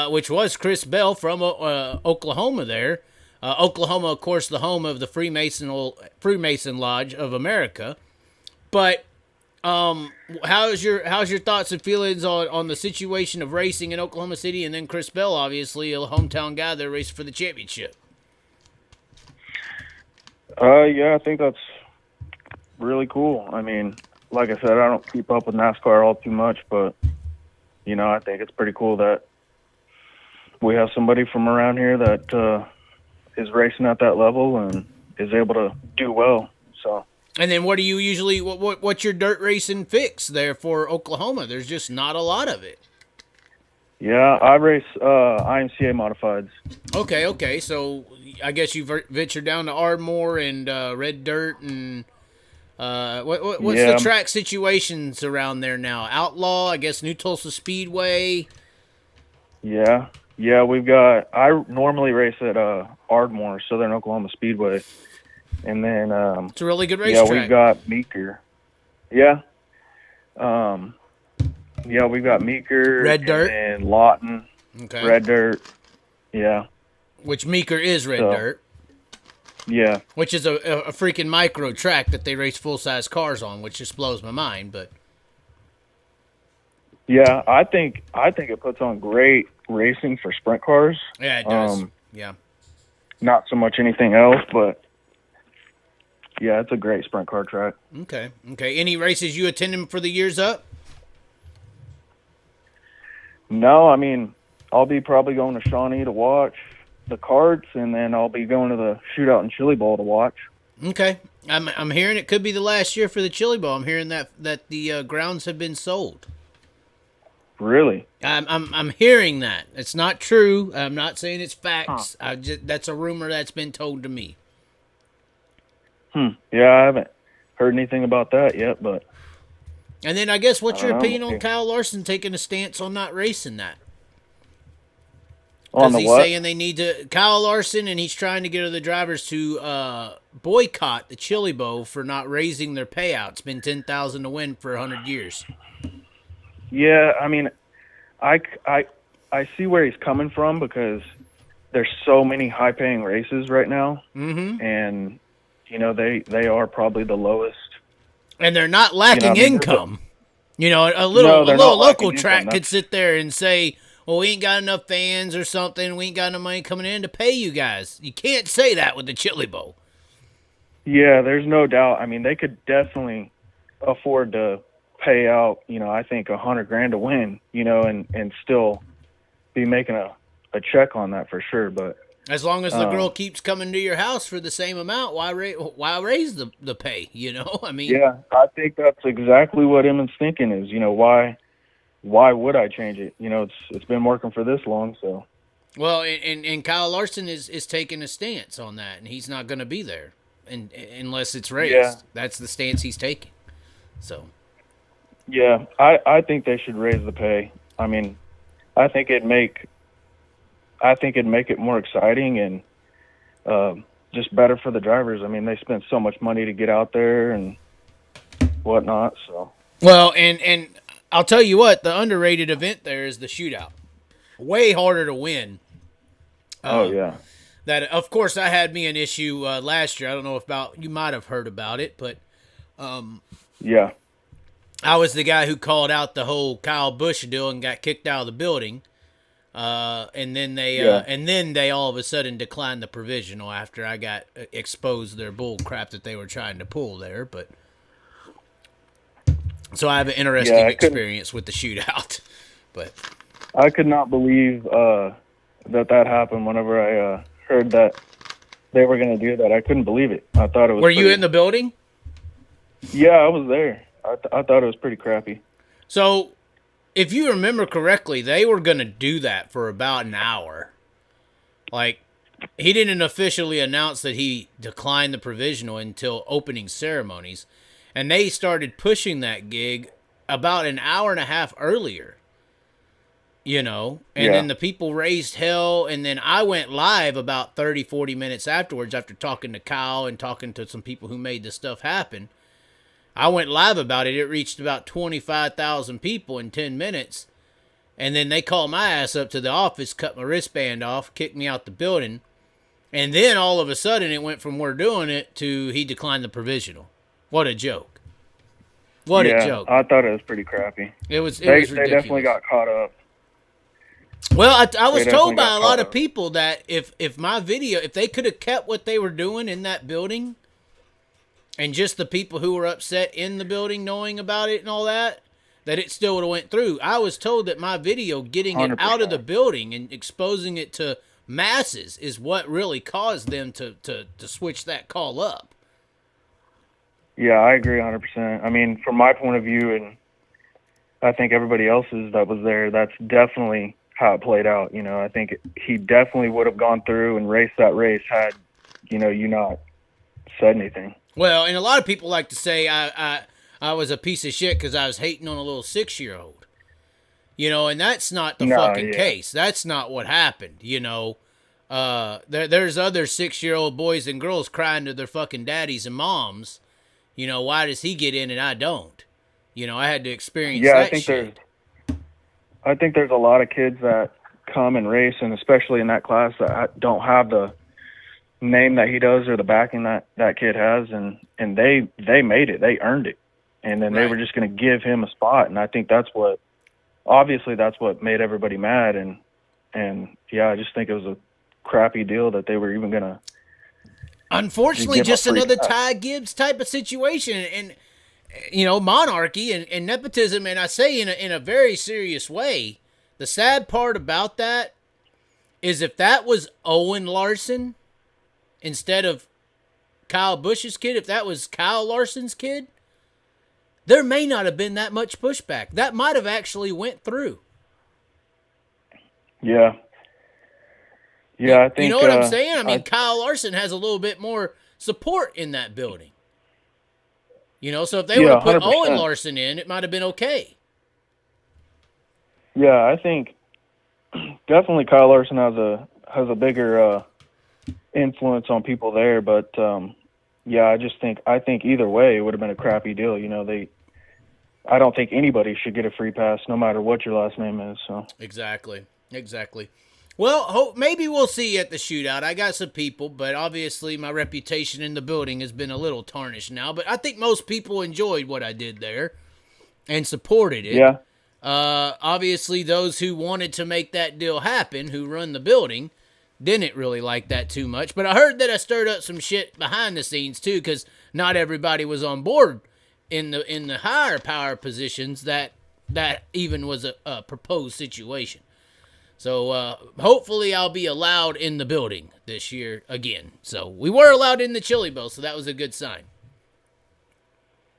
which was Chris Bell from Oklahoma there. Oklahoma, of course, the home of the Freemason Lodge of America. But how's your thoughts and feelings on the situation of racing in Oklahoma City, and then Chris Bell, obviously a hometown guy that raced for the championship? Yeah, I think that's really cool. I mean, like I said, I don't keep up with NASCAR all too much, but I think it's pretty cool that we have somebody from around here that is racing at that level and is able to do well. So. And then what do you usually what's your dirt racing fix there for Oklahoma? There's just not a lot of it. Yeah, I race IMCA modifieds. Okay. So I guess you ventured down to Ardmore and Red Dirt and what's the track situations around there now? Outlaw, I guess New Tulsa Speedway. Yeah, we've got. I normally race at Ardmore, Southern Oklahoma Speedway, and then it's a really good racetrack. Yeah, we've got Meeker. Yeah. Yeah, we've got Meeker, Red Dirt, and Lawton. Okay. Red Dirt. Yeah. Which Meeker is Red Dirt. Yeah. Which is a freaking micro track that they race full size cars on, which just blows my mind. But yeah, I think it puts on great racing for sprint cars. Yeah, it does. Yeah. Not so much anything else, but yeah, it's a great sprint car track. Okay. Any races you attending for the years up? No, I mean, I'll be probably going to Shawnee to watch the carts, and then I'll be going to the shootout and Chili Bowl to watch. Okay. I'm hearing it could be the last year for the Chili Bowl. I'm hearing that the grounds have been sold. Really? I'm hearing that. It's not true. I'm not saying it's facts. That's a rumor that's been told to me. Yeah, I haven't heard anything about that yet, but. And then I guess what's your opinion on Kyle Larson taking a stance on not racing that? On the he's what? saying they need to Kyle Larson, and he's trying to get other drivers to boycott the Chili Bowl for not raising their payout. It's been $10,000 to win for 100 years. Yeah, I mean, I see where he's coming from because there's so many high-paying races right now, and they are probably the lowest. And they're not lacking income. A little local track could sit there and say, well, we ain't got enough fans or something. We ain't got enough money coming in to pay you guys. You can't say that with the Chili Bowl. Yeah, there's no doubt. I mean, they could definitely afford to pay out, I think $100,000 to win, and still be making a check on that for sure. But as long as the girl keeps coming to your house for the same amount, why raise the pay? I mean, yeah, I think that's exactly what Emmett's thinking is, why would I change it? It's been working for this long, so. Well, and Kyle Larson is taking a stance on that, and he's not going to be there unless it's raised. Yeah. That's the stance he's taking. So. Yeah, I think they should raise the pay. I mean, I think it'd make it more exciting and just better for the drivers. I mean, they spend so much money to get out there and whatnot. So. Well, and I'll tell you what, the underrated event there is the shootout. Way harder to win. Oh yeah. That of course I had me an issue last year. I don't know if you might have heard about it, but yeah. I was the guy who called out the whole Kyle Busch deal and got kicked out of the building. And then they all of a sudden declined the provisional after I got exposed their bull crap that they were trying to pull there. But so I have an interesting experience with the shootout. But I could not believe that happened. Whenever I heard that they were going to do that, I couldn't believe it. I thought it was. Were you in the building? Yeah, I was there. I thought it was pretty crappy. So, if you remember correctly, they were going to do that for about an hour. Like, he didn't officially announce that he declined the provisional until opening ceremonies, and they started pushing that gig about an hour and a half earlier. You know, and then the people raised hell, and then I went live about 30, 40 minutes afterwards after talking to Kyle and talking to some people who made this stuff happen. I went live about it. It reached about 25,000 people in 10 minutes, and then they called my ass up to the office, cut my wristband off, kicked me out the building, and then all of a sudden it went from we're doing it to he declined the provisional. What a joke. What a joke. I thought it was pretty crappy. It was ridiculous. They definitely got caught up. Well, I was told by a lot of people that if my video, if they could have kept what they were doing in that building, and just the people who were upset in the building knowing about it and all that, that it still would have went through. I was told that my video getting 100%. It out of the building and exposing it to masses is what really caused them to switch that call up. Yeah, I agree 100%. I mean, from my point of view, and I think everybody else's that was there, that's definitely how it played out. You know, I think he definitely would have gone through and raced that race had, you not said anything. Well, and a lot of people like to say I was a piece of shit because I was hating on a little 6-year-old. You know, and that's not the fucking case. That's not what happened, you know. There's other 6-year-old boys and girls crying to their fucking daddies and moms. You know, why does he get in and I don't? You know, I had to experience that shit. I think there's a lot of kids that come and race, and especially in that class that don't have the name that he does or the backing that kid has, and they made it. They earned it. And then they were just going to give him a spot, and I think that's what made everybody mad. And yeah, I just think it was a crappy deal that they were even going to. Unfortunately, just another Ty Gibbs type of situation, and you know, monarchy and nepotism, and I say in a very serious way. The sad part about that is if that was Owen Larson instead of Kyle Busch's kid, if that was Kyle Larson's kid, there may not have been that much pushback. That might have actually went through. Yeah. Yeah, I think... You know what I'm saying? I mean, Kyle Larson has a little bit more support in that building. You know, so if they would have put 100%. Owen Larson in, it might have been okay. Yeah, I think definitely Kyle Larson has a bigger influence on people there, but yeah, I think either way it would have been a crappy deal. You know, I don't think anybody should get a free pass, no matter what your last name is. So exactly. Well, maybe we'll see you at the shootout. I got some people, but obviously my reputation in the building has been a little tarnished now. But I think most people enjoyed what I did there and supported it. Yeah. Obviously, those who wanted to make that deal happen, who run the building, didn't really like that too much. But I heard that I stirred up some shit behind the scenes too, because not everybody was on board in the higher power positions that even was a proposed situation. So hopefully I'll be allowed in the building this year again. So we were allowed in the Chili Bowl, so that was a good sign.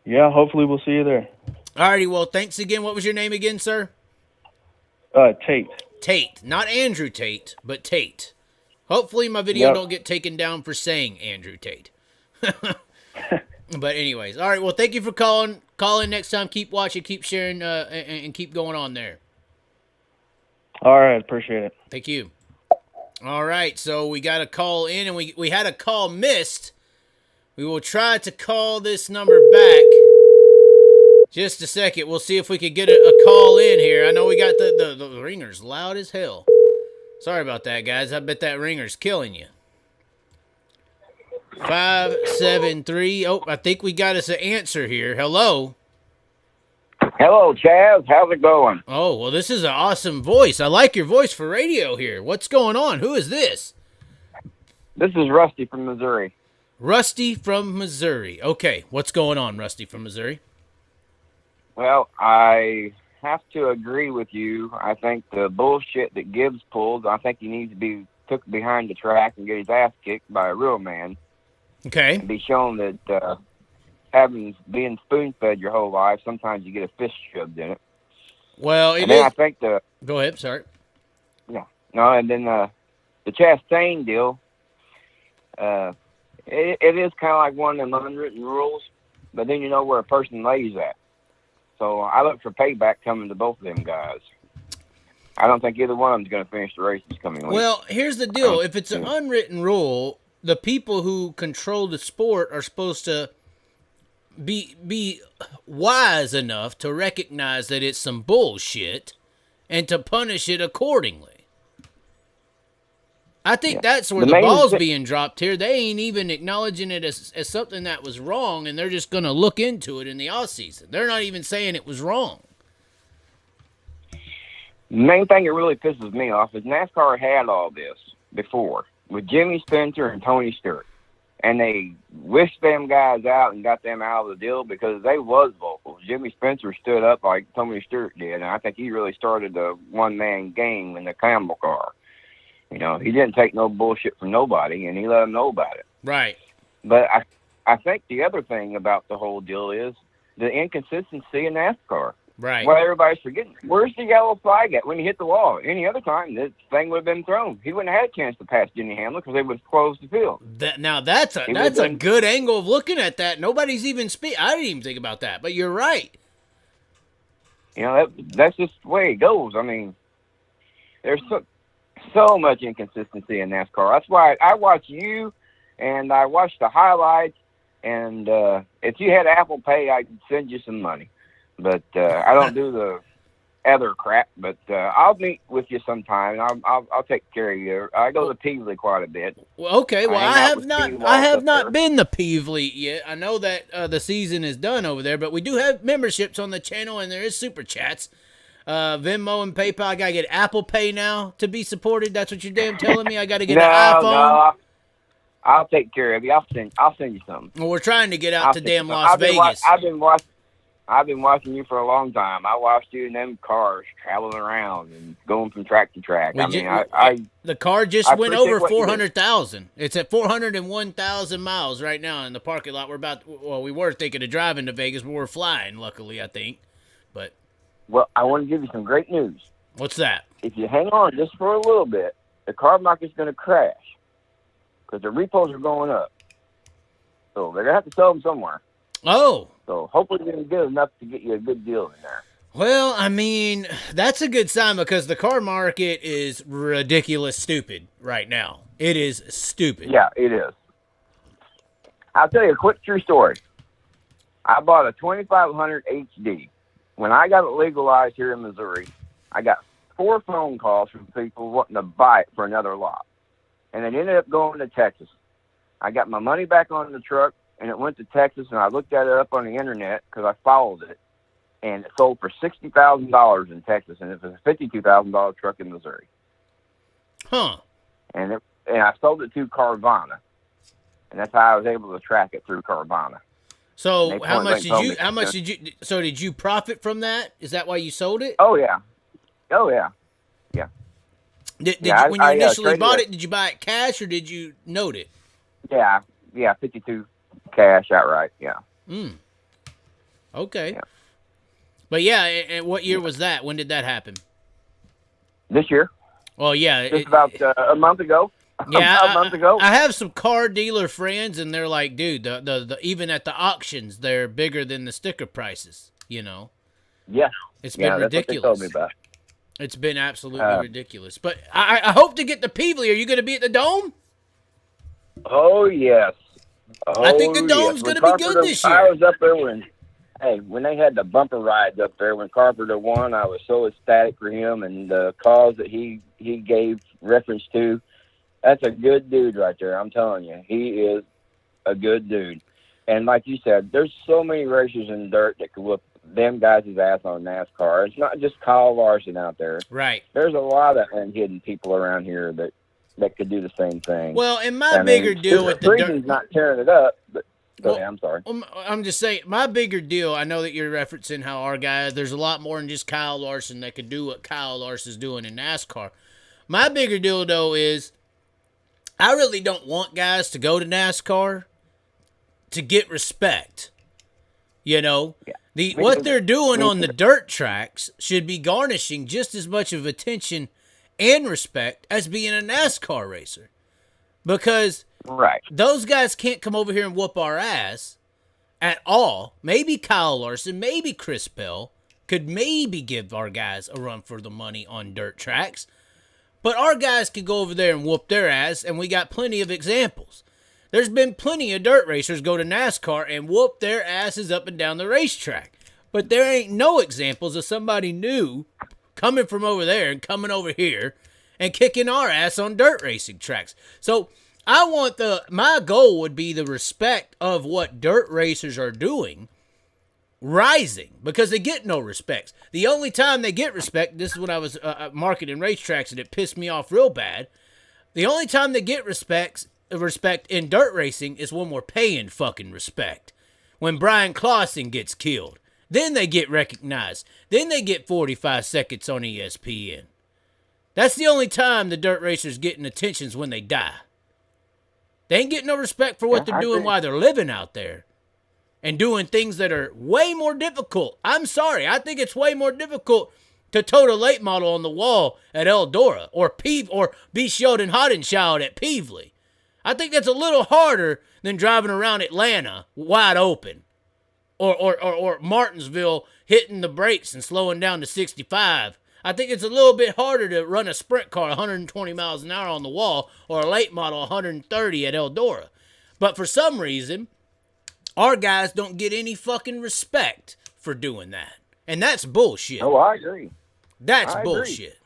Yeah, hopefully we'll see you there. Alrighty, well, thanks again. What was your name again, sir? Tate. Tate. Not Andrew Tate, but Tate. Hopefully my video don't get taken down for saying Andrew Tate. But anyways, all right, well, thank you for calling. Call in next time. Keep watching, keep sharing, and keep going on there. All right, appreciate it. Thank you. All right, so we got a call in, and we had a call missed. We will try to call this number back. Just a second. We'll see if we could get a call in here. I know we got the ringer's loud as hell. Sorry about that, guys. I bet that ringer's killing you. 573. Oh, I think we got us an answer here. Hello. Hello, Chaz. How's it going? Oh, well, this is an awesome voice. I like your voice for radio here. What's going on? Who is this? This is Rusty from Missouri. Rusty from Missouri. Okay, what's going on, Rusty from Missouri? Well, I have to agree with you. I think the bullshit that Gibbs pulled, I think he needs to be took behind the track and get his ass kicked by a real man. Okay. And be shown that being spoon-fed your whole life, sometimes you get a fist shoved in it. Well, I think Go ahead, sorry. Yeah. No, and then the Chastain deal, it is kind of like one of them unwritten rules, but then you know where a person lays at. So I look for payback coming to both of them guys. I don't think either one of them's going to finish the race this coming week. Well, here's the deal. If it's an unwritten rule, the people who control the sport are supposed to be wise enough to recognize that it's some bullshit and to punish it accordingly. I think that's where the ball's being dropped here. They ain't even acknowledging it as something that was wrong, and they're just going to look into it in the offseason. They're not even saying it was wrong. The main thing that really pisses me off is NASCAR had all this before with Jimmy Spencer and Tony Stewart. And they wished them guys out and got them out of the deal because they was vocal. Jimmy Spencer stood up like Tony Stewart did, and I think he really started a one-man game in the Campbell car. You know, he didn't take no bullshit from nobody, and he let them know about it. Right. But I think the other thing about the whole deal is the inconsistency in NASCAR. Right. Well, everybody's forgetting. Where's the yellow flag at when you hit the wall? Any other time, this thing would have been thrown. He wouldn't have had a chance to pass Denny Hamlin because they would have closed the field. That's a good angle of looking at that. Nobody's even I didn't even think about that, but you're right. You know, that's just the way it goes. I mean, there's so much inconsistency in NASCAR. That's why I watch you, and I watch the highlights, and if you had Apple Pay, I'd send you some money. But I don't do the other crap. But I'll meet with you sometime. And I'll take care of you. I go to Peevely quite a bit. Well, okay. Well, I have not been to Peevely yet. I know that the season is done over there, but we do have memberships on the channel, and there is super chats, Venmo and PayPal. I gotta get Apple Pay now to be supported. That's what you're damn telling me. I gotta get an iPhone. No, I'll take care of you. I'll send you something. Well, we're trying to get out to damn Las Vegas. I've been watching you for a long time. I watched you in them cars traveling around and going from track to track. The car just went over 400,000. It's at 401,000 miles right now in the parking lot. We were thinking of driving to Vegas, but we're flying, luckily, I think. But well, I want to give you some great news. What's that? If you hang on just for a little bit, the car market's going to crash because the repos are going up. So they're going to have to sell them somewhere. Oh. So hopefully they're going to get enough to get you a good deal in there. Well, I mean, that's a good sign because the car market is ridiculous stupid right now. It is stupid. Yeah, it is. I'll tell you a quick true story. I bought a 2500 HD. When I got it legalized here in Missouri, I got 4 phone calls from people wanting to buy it for another lot. And it ended up going to Texas. I got my money back on the truck, and it went to Texas, and I looked at it up on the internet because I followed it, and it sold for $60,000 in Texas, and it was a $52,000 truck in Missouri. Huh. And I sold it to Carvana, and that's how I was able to track it through Carvana. So did you profit from that? Is that why you sold it? Oh yeah. When you initially bought it, did you buy it cash or did you note it? Yeah, 52 cash outright, yeah. Okay. Yeah. But yeah, and what year was that? When did that happen? This year. Well, yeah. Just about a month ago. Yeah, a month ago. I have some car dealer friends, and they're like, dude, the even at the auctions, they're bigger than the sticker prices, you know? Yeah. It's been ridiculous. That's what they told me about. It's been absolutely ridiculous. But I hope to get the Peevely. Are you going to be at the Dome? Oh, yes. I think the Dome's going to be good this year. I was up there when they had the bumper rides up there, when Carpenter won, I was so ecstatic for him and the cause that he gave reference to. That's a good dude right there. I'm telling you, he is a good dude. And like you said, there's so many racers in dirt that could whoop them guys' ass on NASCAR. It's not just Kyle Larson out there. Right. There's a lot of unhidden people around here that could do the same thing. Well, and my bigger deal with the dirt, not tearing it up, but go ahead, I'm sorry. I'm just saying, my bigger deal, I know that you're referencing how our guys, there's a lot more than just Kyle Larson that could do what Kyle Larson's doing in NASCAR. My bigger deal, though, is I really don't want guys to go to NASCAR to get respect. You know? Yeah. What they're doing on the dirt tracks should be garnishing just as much of attention and respect as being a NASCAR racer. Because Right. those guys can't come over here and whoop our ass at all. Maybe Kyle Larson, maybe Chris Bell could maybe give our guys a run for the money on dirt tracks. But our guys could go over there and whoop their ass, and we got plenty of examples. There's been plenty of dirt racers go to NASCAR and whoop their asses up and down the racetrack. But there ain't no examples of somebody new coming from over there and coming over here and kicking our ass on dirt racing tracks. So I want my goal would be the respect of what dirt racers are doing rising, because they get no respects. The only time they get respect, this is when I was marketing racetracks and it pissed me off real bad. The only time they get respect in dirt racing is when we're paying fucking respect. When Brian Clausen gets killed, then they get recognized. Then they get 45 seconds on ESPN. That's the only time the dirt racers getting attention's when they die. They ain't getting no respect for what they're doing while they're living out there and doing things that are way more difficult. I'm sorry, I think it's way more difficult to tote a late model on the wall at Eldora or be showed and hot and showed at Peevely. I think that's a little harder than driving around Atlanta wide open or Martinsville hitting the brakes and slowing down to 65. I think it's a little bit harder to run a sprint car 120 miles an hour on the wall or a late model 130 at Eldora. But for some reason, our guys don't get any fucking respect for doing that. And that's bullshit. Oh, I agree. That's I agree. bullshit.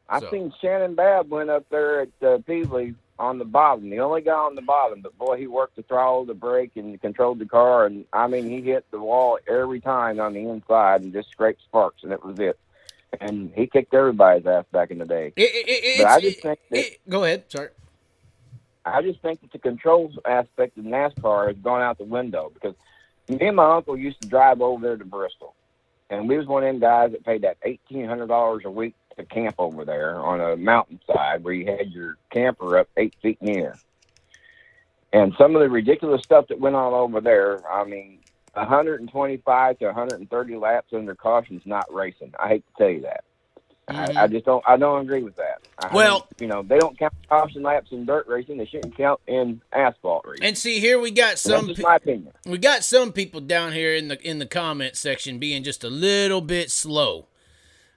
I've seen Shannon Babb went up there at Peevely on the bottom, the only guy on the bottom. But, boy, he worked the throttle, the brake, and controlled the car. And, I mean, he hit the wall every time on the inside and just scraped sparks, and it was it. And he kicked everybody's ass back in the day. But I just think go ahead. Sorry. I just think that the controls aspect of NASCAR has gone out the window, because me and my uncle used to drive over there to Bristol. And we was one of them guys that paid that $1,800 a week to camp over there on a mountainside where you had your camper up 8 feet in the air. And some of the ridiculous stuff that went on over there, I mean, 125 to 130 laps under caution is not racing. I hate to tell you that. Mm-hmm. I don't agree with that. They don't count caution laps in dirt racing. They shouldn't count in asphalt racing. And see, here we got some. That's just my opinion. We got some people down here in the comment section being just a little bit slow.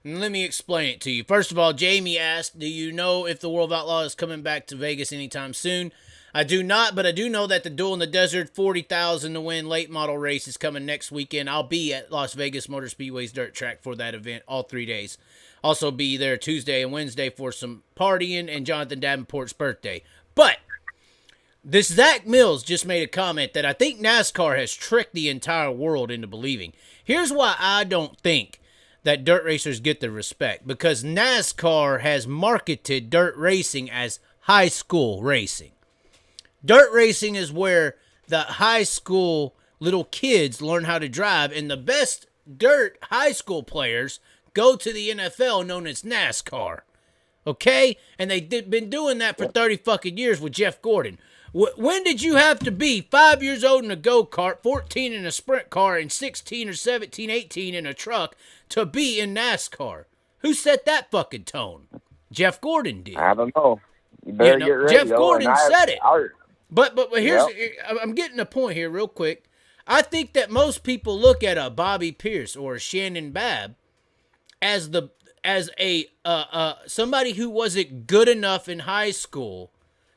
And let me explain it to you. First of all, Jamie asked, "Do you know if the World of Outlaw is coming back to Vegas anytime soon?" I do not, but I do know that the Duel in the Desert 40,000 to win late model race is coming next weekend. I'll be at Las Vegas Motor Speedway's dirt track for that event all 3 days. Also be there Tuesday and Wednesday for some partying and Jonathan Davenport's birthday. But this Zach Mills just made a comment that I think NASCAR has tricked the entire world into believing. Here's why I don't think that dirt racers get the respect. Because NASCAR has marketed dirt racing as high school racing. Dirt racing is where the high school little kids learn how to drive, and the best dirt high school players go to the NFL, known as NASCAR. Okay? And they've been doing that for 30 fucking years with Jeff Gordon. When did you have to be 5 years old in a go-kart, 14 in a sprint car, and 16 or 17, 18 in a truck to be in NASCAR? Who set that fucking tone? Jeff Gordon did. I don't know. You better get ready. Jeff Gordon said it. But here's, Yep. I'm getting a point here real quick. I think that most people look at a Bobby Pierce or a Shannon Babb as somebody who wasn't good enough in high school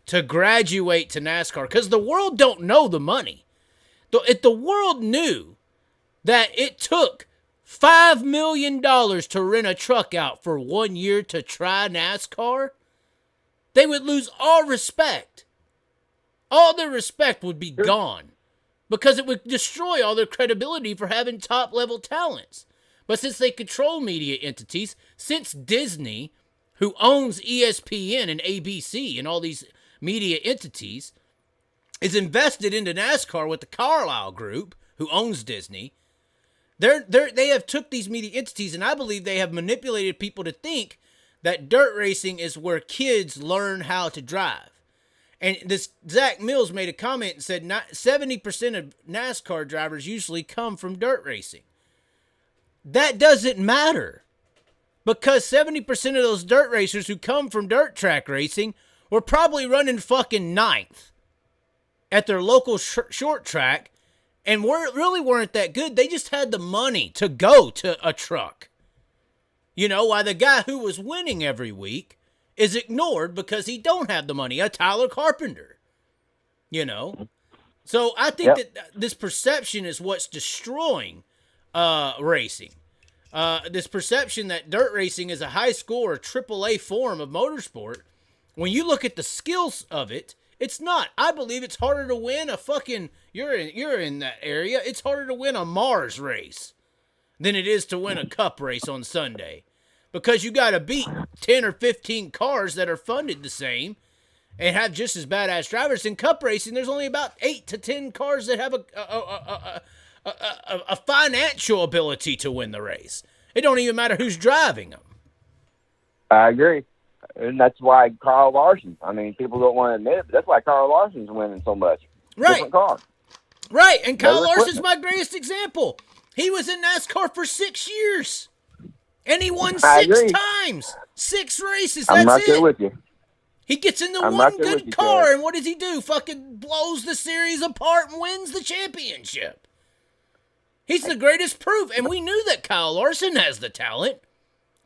to graduate to NASCAR, because the world don't know the money. If the world knew that it took $5 million to rent a truck out for 1 year to try NASCAR, they would lose all respect. All their respect would be gone, because it would destroy all their credibility for having top-level talents. But since they control media entities, since Disney, who owns ESPN and ABC and all these media entities, is invested into NASCAR with the Carlyle Group, who owns Disney, they have took these media entities, and I believe they have manipulated people to think that dirt racing is where kids learn how to drive. And this Zach Mills made a comment and said 70% of NASCAR drivers usually come from dirt racing. That doesn't matter. Because 70% of those dirt racers who come from dirt track racing were probably running fucking ninth at their local short track and weren't that good. They just had the money to go to a truck. You know, while the guy who was winning every week is ignored because he don't have the money, a Tyler Carpenter. You know? So I think that this perception is what's destroying racing. This perception that dirt racing is a high score, AAA form of motorsport. When you look at the skills of it, it's not. I believe it's harder to win a fucking, you're in that area, it's harder to win a Mars race than it is to win a cup race on Sunday. Because you got to beat 10 or 15 cars that are funded the same and have just as badass drivers. In cup racing, there's only about 8 to 10 cars that have a financial ability to win the race. It don't even matter who's driving them. I agree. And that's why Carl Larson, I mean, people don't want to admit it, but that's why Carl Larson's winning so much. Right. Different car. Right, and Kyle Larson's my greatest example. He was in NASCAR for 6 years, and he won 6 times. 6 races, that's I'm right there it. with you. He gets into I'm one right there with good you, car, Chaz. and what does he do? Fucking blows the series apart and wins the championship. He's the greatest proof, and we knew that Kyle Larson has the talent,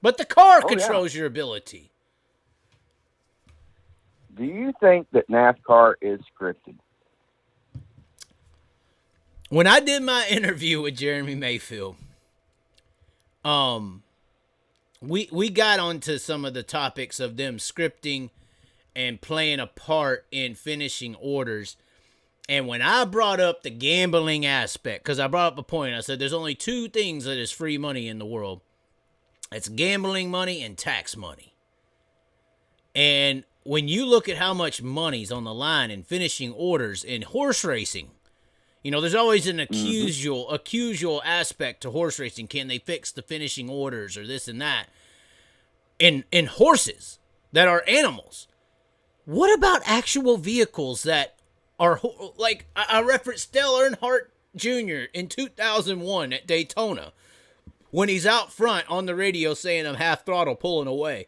but the car controls your ability. Do you think that NASCAR is scripted? When I did my interview with Jeremy Mayfield, we got onto some of the topics of them scripting and playing a part in finishing orders. And when I brought up the gambling aspect, because I brought up a point, I said there's only 2 things that is free money in the world. It's gambling money and tax money. And when you look at how much money's on the line in finishing orders in horse racing, you know, there's always an accusal aspect to horse racing. Can they fix the finishing orders or this and that? In horses that are animals, what about actual vehicles that are, like, I referenced Dale Earnhardt Jr. in 2001 at Daytona when he's out front on the radio saying I'm half throttle pulling away.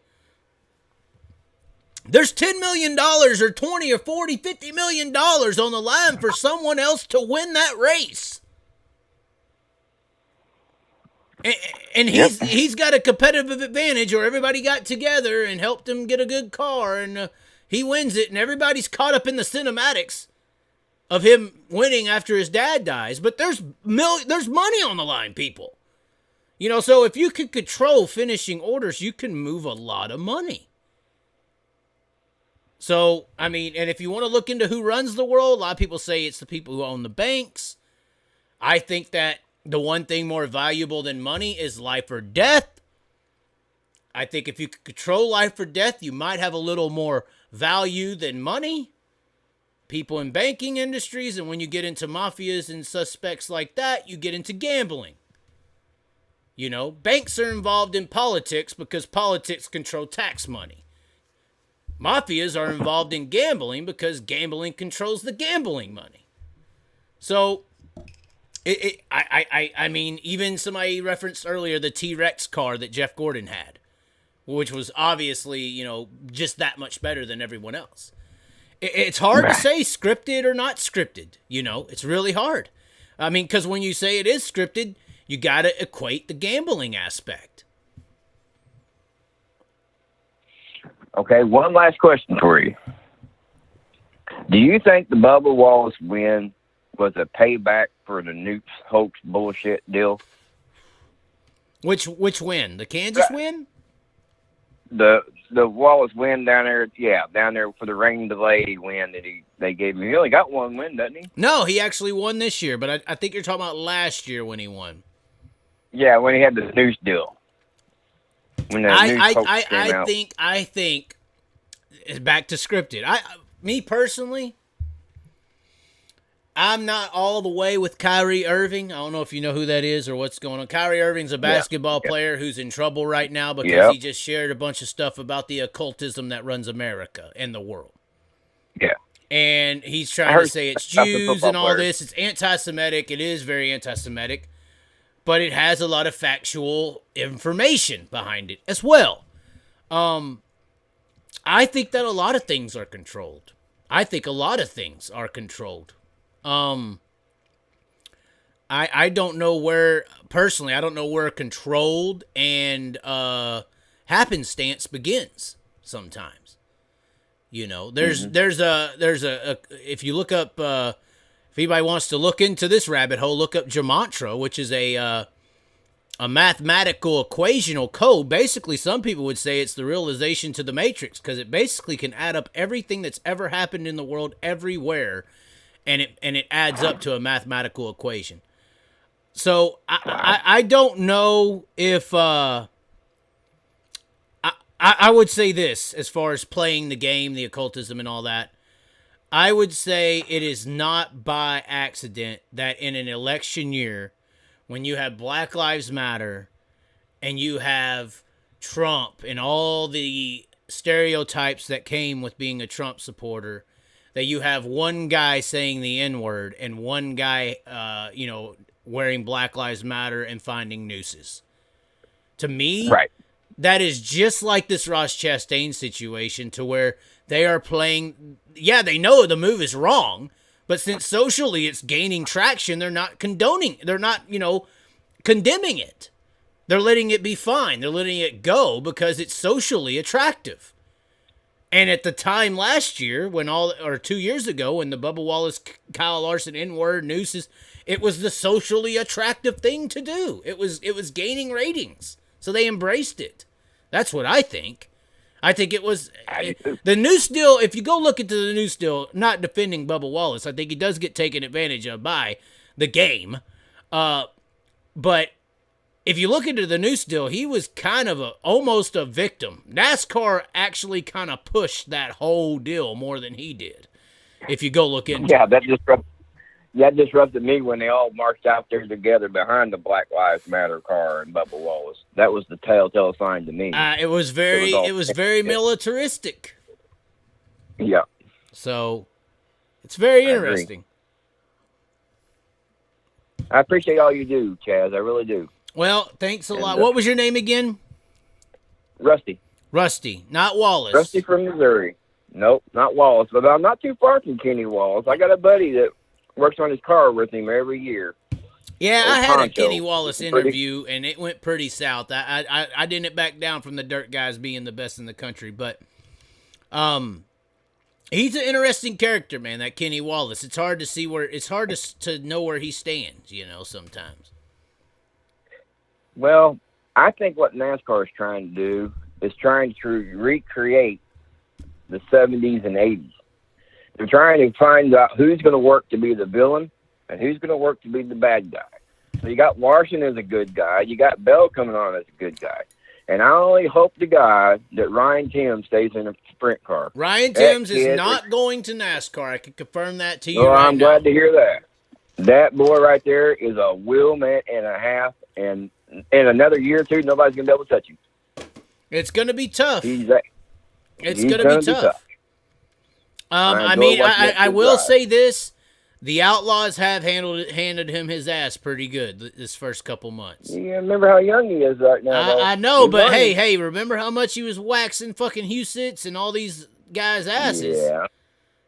There's $10 million or 20 or 40, $50 million on the line for someone else to win that race. And he's got a competitive advantage, or everybody got together and helped him get a good car, and he wins it, and everybody's caught up in the cinematics of him winning after his dad dies. But there's money on the line, people. You know, so if you can control finishing orders, you can move a lot of money. So, I mean, and if you want to look into who runs the world, a lot of people say it's the people who own the banks. I think that the one thing more valuable than money is life or death. I think if you could control life or death, you might have a little more value than money. People in banking industries, and when you get into mafias and suspects like that, you get into gambling. You know, banks are involved in politics because politics control tax money. Mafias are involved in gambling because gambling controls the gambling money. So, I mean, even somebody referenced earlier the T-Rex car that Jeff Gordon had, which was obviously, you know, just that much better than everyone else. It's hard to say scripted or not scripted, you know. It's really hard. I mean, because when you say it is scripted, you got to equate the gambling aspect. Okay, one last question for you. Do you think the Bubba Wallace win was a payback for the Newt hoax bullshit deal? Which win? The Kansas win? The Wallace win down there for the rain delay win that they gave him. He only got one win, doesn't he? No, he actually won this year, but I think you're talking about last year when he won. Yeah, when he had the Noose deal. When the Noose hoax came out. I think back to scripted. Me personally, I'm not all the way with Kyrie Irving. I don't know if you know who that is or what's going on. Kyrie Irving's a basketball player who's in trouble right now because he just shared a bunch of stuff about the occultism that runs America and the world. Yeah. And he's trying to say it's Jews and all this. It's anti-Semitic. It is very anti-Semitic. but it has a lot of factual information behind it as well. I think that a lot of things are controlled. I don't know where, personally, I don't know where controlled and happenstance begins sometimes. You know, there's a if you look up, if anybody wants to look into this rabbit hole, look up gematria, which is a mathematical equational code. Basically, some people would say it's the realization to the matrix, because it basically can add up everything that's ever happened in the world everywhere, and it adds up to a mathematical equation. So I don't know if I would say this as far as playing the game, the occultism and all that. I would say it is not by accident that in an election year, when you have Black Lives Matter and you have Trump and all the stereotypes that came with being a Trump supporter, that you have one guy saying the N-word and one guy, wearing Black Lives Matter and finding nooses. To me, Right. that is just like this Ross Chastain situation, to where they are playing, they know the move is wrong, but since socially it's gaining traction, they're not condemning it. They're letting it be fine. They're letting it go because it's socially attractive. And at the time last year, 2 years ago, when the Bubba Wallace, Kyle Larson, N-word, nooses, it was the socially attractive thing to do. It was gaining ratings. So they embraced it. That's what I think. I think it was the noose deal. If you go look into the noose deal, not defending Bubba Wallace, I think he does get taken advantage of by the game. But if you look into the noose deal, he was kind of almost a victim. NASCAR actually kind of pushed that whole deal more than he did. If you go look into that disrupted me when they all marched out there together behind the Black Lives Matter car and Bubba Wallace. That was the telltale sign to me. It was very militaristic. Yeah. So it's very interesting. I appreciate all you do, Chaz. I really do. Well, thanks a lot. What was your name again? Rusty. Rusty, not Wallace. Rusty from Missouri. Nope, not Wallace. But I'm not too far from Kenny Wallace. I got a buddy that works on his car with him every year. Yeah, I had a Kenny Wallace interview, and it went pretty south. I didn't back down from the dirt guys being the best in the country, but he's an interesting character, man, that Kenny Wallace. It's hard to see to know where he stands, sometimes. Well, I think what NASCAR is trying to do is trying to recreate the 70s and 80s. They're trying to find out who's going to work to be the villain and who's going to work to be the bad guy. So you got Larson as a good guy. You got Bell coming on as a good guy. And I only hope to God that Ryan Tim stays in a sprint car. Ryan Timms is not going to NASCAR. I can confirm that to you right now. I'm glad to hear that. That boy right there is a wheelman and a half, and in another year or two, nobody's going to be able to touch him. It's going to be tough. It's going to be tough. I will say this. The Outlaws have handed him his ass pretty good this first couple months. Yeah, remember how young he is right now. I know, but hey, remember how much he was waxing fucking Husitz and all these guys' asses? Yeah.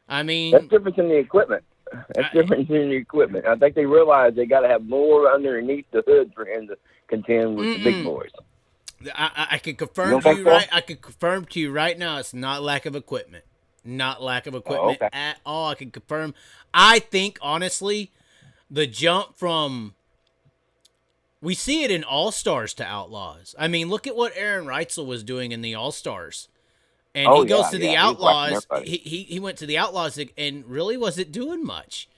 I mean, that's different in the equipment. I think they realize they got to have more underneath the hood for him to contend with the big boys. I can confirm to you I can confirm to you right now, it's not lack of equipment. Not lack of equipment at all. I can confirm. I think, honestly, the jump from... We see it in All-Stars to Outlaws. I mean, look at what Aaron Reitzel was doing in the All-Stars. And he goes to the Outlaws. He went to the Outlaws and really wasn't doing much.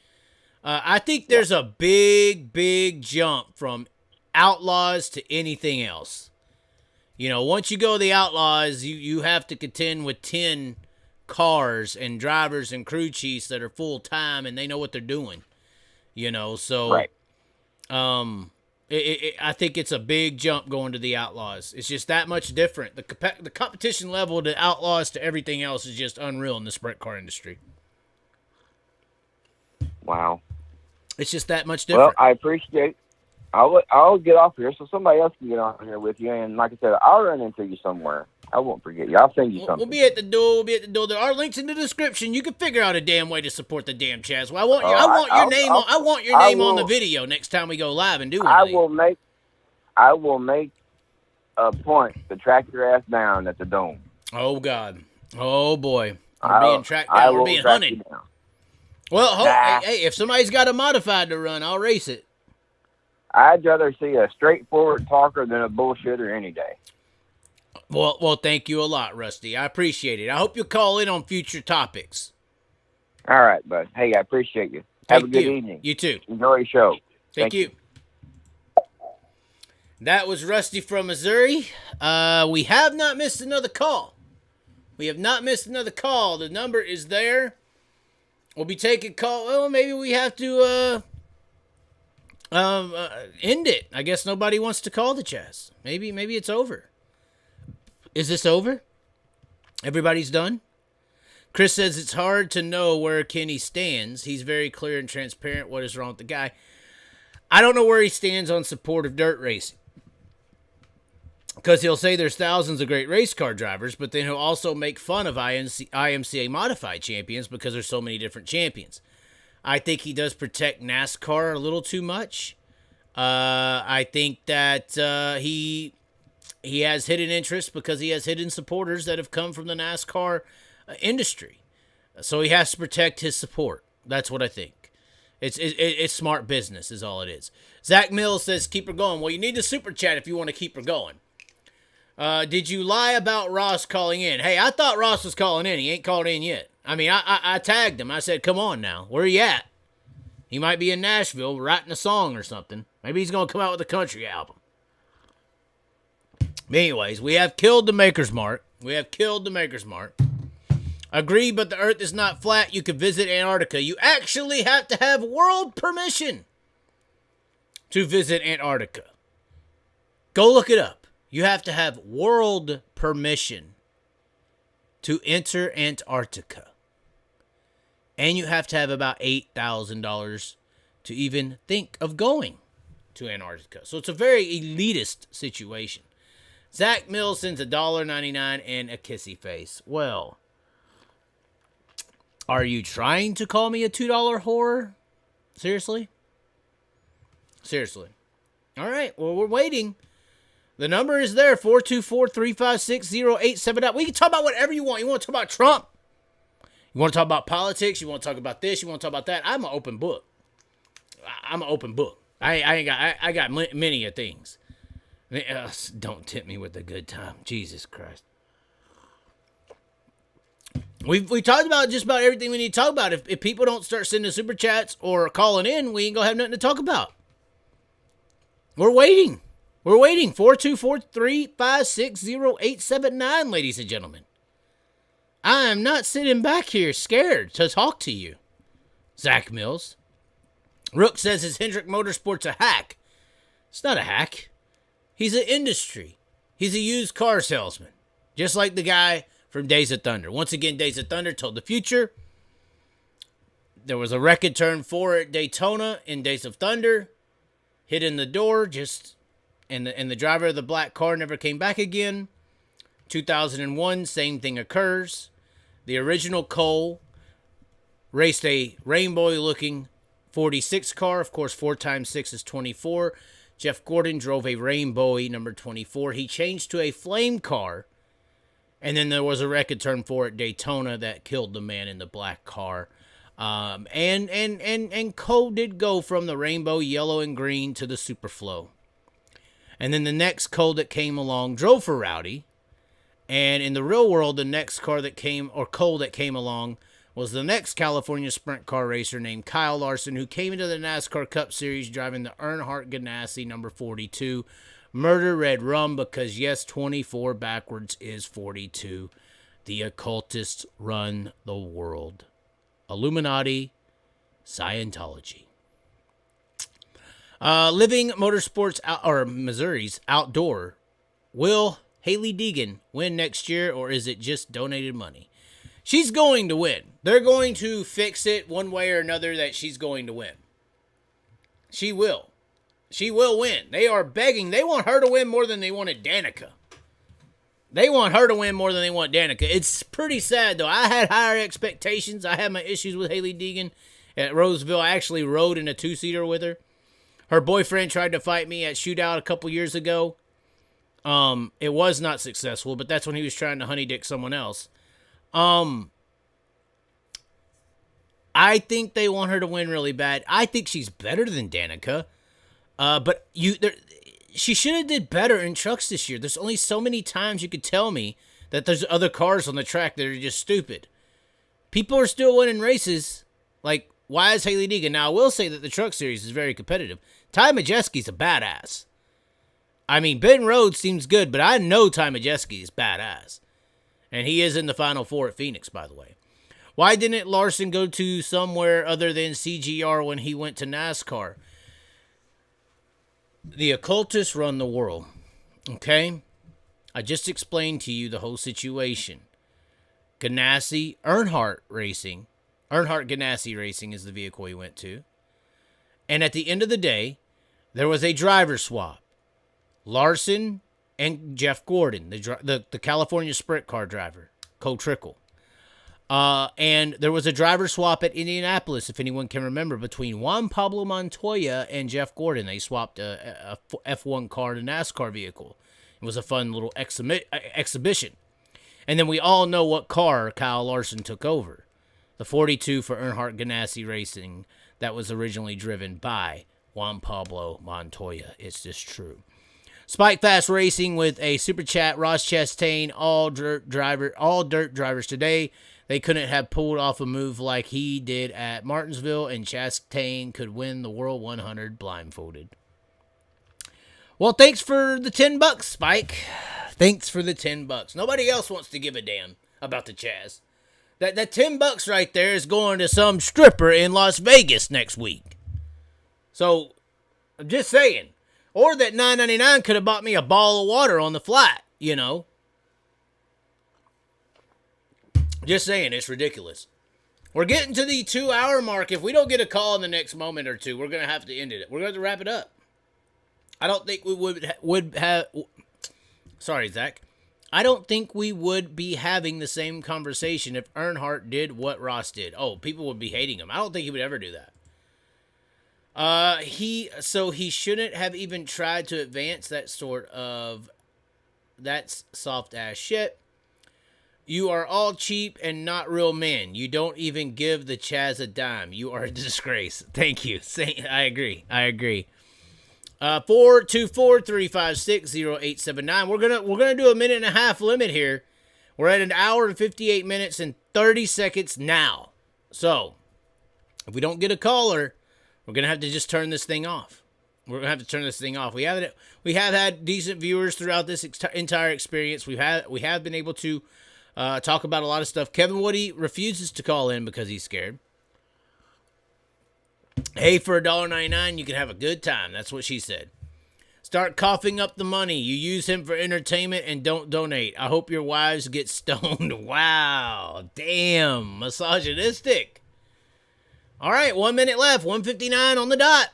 I think there's a big, big jump from Outlaws to anything else. Once you go to the Outlaws, you have to contend with 10... cars and drivers and crew chiefs that are full time and they know what they're doing, so right. I think it's a big jump going to the Outlaws. It's just that much different. The competition level of the Outlaws to everything else is just unreal in the sprint car industry. Wow. It's just that much different. Well, I appreciate I'll get off here so somebody else can get on here with you. And like I said, I'll run into you somewhere. I won't forget you. I'll send you something. We'll be at the door. There are links in the description. You can figure out a damn way to support the damn Chaz. Well, I want your name on the video next time we go live and do one. I will make a point to track your ass down at the Dome. Oh God. Oh boy. We're being tracked down. We're being hunted. Well, hey, if somebody's got a modified to run, I'll race it. I'd rather see a straightforward talker than a bullshitter any day. Well, thank you a lot, Rusty. I appreciate it. I hope you'll call in on future topics. All right, bud. Hey, I appreciate you. Have a good evening. You too. Enjoy your show. Thank you. That was Rusty from Missouri. We have not missed another call. The number is there. We'll be taking call. Well, maybe we have to end it. I guess nobody wants to call the Chaz. Maybe it's over. Is this over? Everybody's done? Chris says it's hard to know where Kinney stands. He's very clear and transparent. What is wrong with the guy? I don't know where he stands on support of dirt racing. Because he'll say there's thousands of great race car drivers, but then he'll also make fun of IMCA modified champions because there's so many different champions. I think he does protect NASCAR a little too much. I think that he has hidden interests because he has hidden supporters that have come from the NASCAR industry. So he has to protect his support. That's what I think. It's smart business is all it is. Zach Mills says, keep her going. Well, you need the super chat if you want to keep her going. Did you lie about Ross calling in? Hey, I thought Ross was calling in. He ain't called in yet. I mean, I tagged him. I said, come on now. Where are you at? He might be in Nashville writing a song or something. Maybe he's going to come out with a country album. Anyways, we have killed the Maker's Mark. Agree, but the Earth is not flat. You can visit Antarctica. You actually have to have world permission to visit Antarctica. Go look it up. You have to have world permission to enter Antarctica. And you have to have about $8,000 to even think of going to Antarctica. So it's a very elitist situation. Zach Mills sends $1.99 and a kissy face. Well, are you trying to call me a $2 whore? Seriously? All right, well, we're waiting. The number is there, 424-356-0879. We can talk about whatever you want. You want to talk about Trump? You want to talk about politics? You want to talk about this? You want to talk about that? I'm an open book. I got many of things. Don't tip me with a good time. Jesus Christ. We talked about just about everything we need to talk about. If people don't start sending super chats or calling in, we ain't going to have nothing to talk about. We're waiting. 424-356-0879, ladies and gentlemen. I am not sitting back here scared to talk to you. Zach Mills. Rook says, is Hendrick Motorsports a hack? It's not a hack. He's an industry. He's a used car salesman. Just like the guy from Days of Thunder. Once again, Days of Thunder told the future. There was a record turn 4 at Daytona in Days of Thunder. Hit in the door, and the driver of the black car never came back again. 2001, same thing occurs. The original Cole raced a rainbow-looking 46 car. Of course, 4 times 6 is 24. Jeff Gordon drove a rainbowy number 24. He changed to a flame car. And then there was a record turn 4 at Daytona that killed the man in the black car. And Cole did go from the rainbow, yellow, and green to the Superflow. And then the next Cole that came along drove for Rowdy. And in the real world, the next Cole that came along was the next California sprint car racer named Kyle Larson, who came into the NASCAR Cup Series driving the Earnhardt Ganassi number 42. Murder Red Rum, because yes, 24 backwards is 42. The occultists run the world. Illuminati, Scientology. Living Motorsports, Missouri's Outdoor. Will Hailie Deegan win next year, or is it just donated money? She's going to win. They're going to fix it one way or another that she's going to win. She will. She will win. They are begging. They want her to win more than they wanted Danica. They want her to win more than they want Danica. It's pretty sad, though. I had higher expectations. I had my issues with Hailie Deegan at Roseville. I actually rode in a 2-seater with her. Her boyfriend tried to fight me at Shootout a couple years ago. It was not successful, but that's when he was trying to honey dick someone else. I think they want her to win really bad. I think she's better than Danica. But she should have did better in trucks this year. There's only so many times you could tell me that there's other cars on the track that are just stupid. People are still winning races. Like, why is Hailie Deegan? Now, I will say that the truck series is very competitive. Ty Majeski's a badass. I mean, Ben Rhodes seems good, but I know Ty Majeski is badass. And he is in the Final Four at Phoenix, by the way. Why didn't Larson go to somewhere other than CGR when he went to NASCAR? The occultists run the world, okay? I just explained to you the whole situation. Ganassi, Earnhardt Ganassi Racing is the vehicle he went to. And at the end of the day, there was a driver swap. Larson and Jeff Gordon, the California sprint car driver, Cole Trickle. And there was a driver swap at Indianapolis, if anyone can remember, between Juan Pablo Montoya and Jeff Gordon. They swapped a F1 car to NASCAR vehicle. It was a fun little exhibition. And then we all know what car Kyle Larson took over. The 42 for Earnhardt Ganassi Racing that was originally driven by Juan Pablo Montoya. It's just true. Spike Fast Racing with a super chat. Ross Chastain, all dirt drivers today. They couldn't have pulled off a move like he did at Martinsville, and Chastain could win the World 100 blindfolded. Well, thanks for the $10, Spike. Thanks for the $10. Nobody else wants to give a damn about the Chaz. That $10 right there is going to some stripper in Las Vegas next week. So, I'm just saying. Or that $9.99 could have bought me a bottle of water on the flat, you know. Just saying, it's ridiculous. We're getting to the 2-hour mark. If we don't get a call in the next moment or two, we're going to have to end it. We're going to wrap it up. I don't think we would have... Sorry, Zach. I don't think we would be having the same conversation if Earnhardt did what Ross did. Oh, people would be hating him. I don't think he would ever do that. He shouldn't have even tried to advance that sort of... That's soft-ass shit. You are all cheap and not real men. You don't even give the Chaz a dime. You are a disgrace. Thank you. I agree. 424-356-0879. We're gonna do a 1.5 minute limit here. We're at 1 hour and 58 minutes and 30 seconds now. So, if we don't get a caller, we're gonna have to just turn this thing off. We have had decent viewers throughout this entire experience. We have been able to talk about a lot of stuff. Kevin Woody refuses to call in because he's scared. Hey, for $1.99, you can have a good time. That's what she said. Start coughing up the money. You use him for entertainment and don't donate. I hope your wives get stoned. Wow. Damn. Misogynistic. All right, 1 minute left. 1:59 on the dot.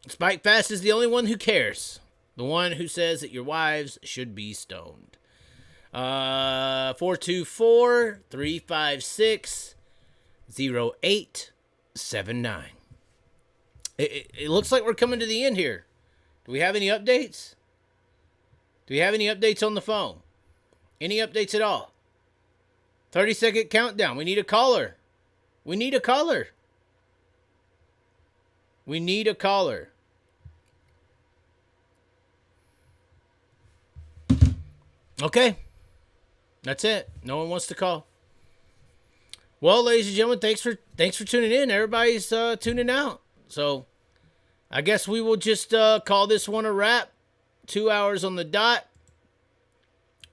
Spike Fast is the only one who cares. The one who says that your wives should be stoned. 424-356-0879. It looks like we're coming to the end here. Do we have any updates? Do we have any updates on the phone? Any updates at all? 30-second countdown. We need a caller. We need a caller. We need a caller. Okay. That's it. No one wants to call. Well, ladies and gentlemen, thanks for tuning in. Everybody's tuning out. So, I guess we will just call this one a wrap. 2 hours on the dot.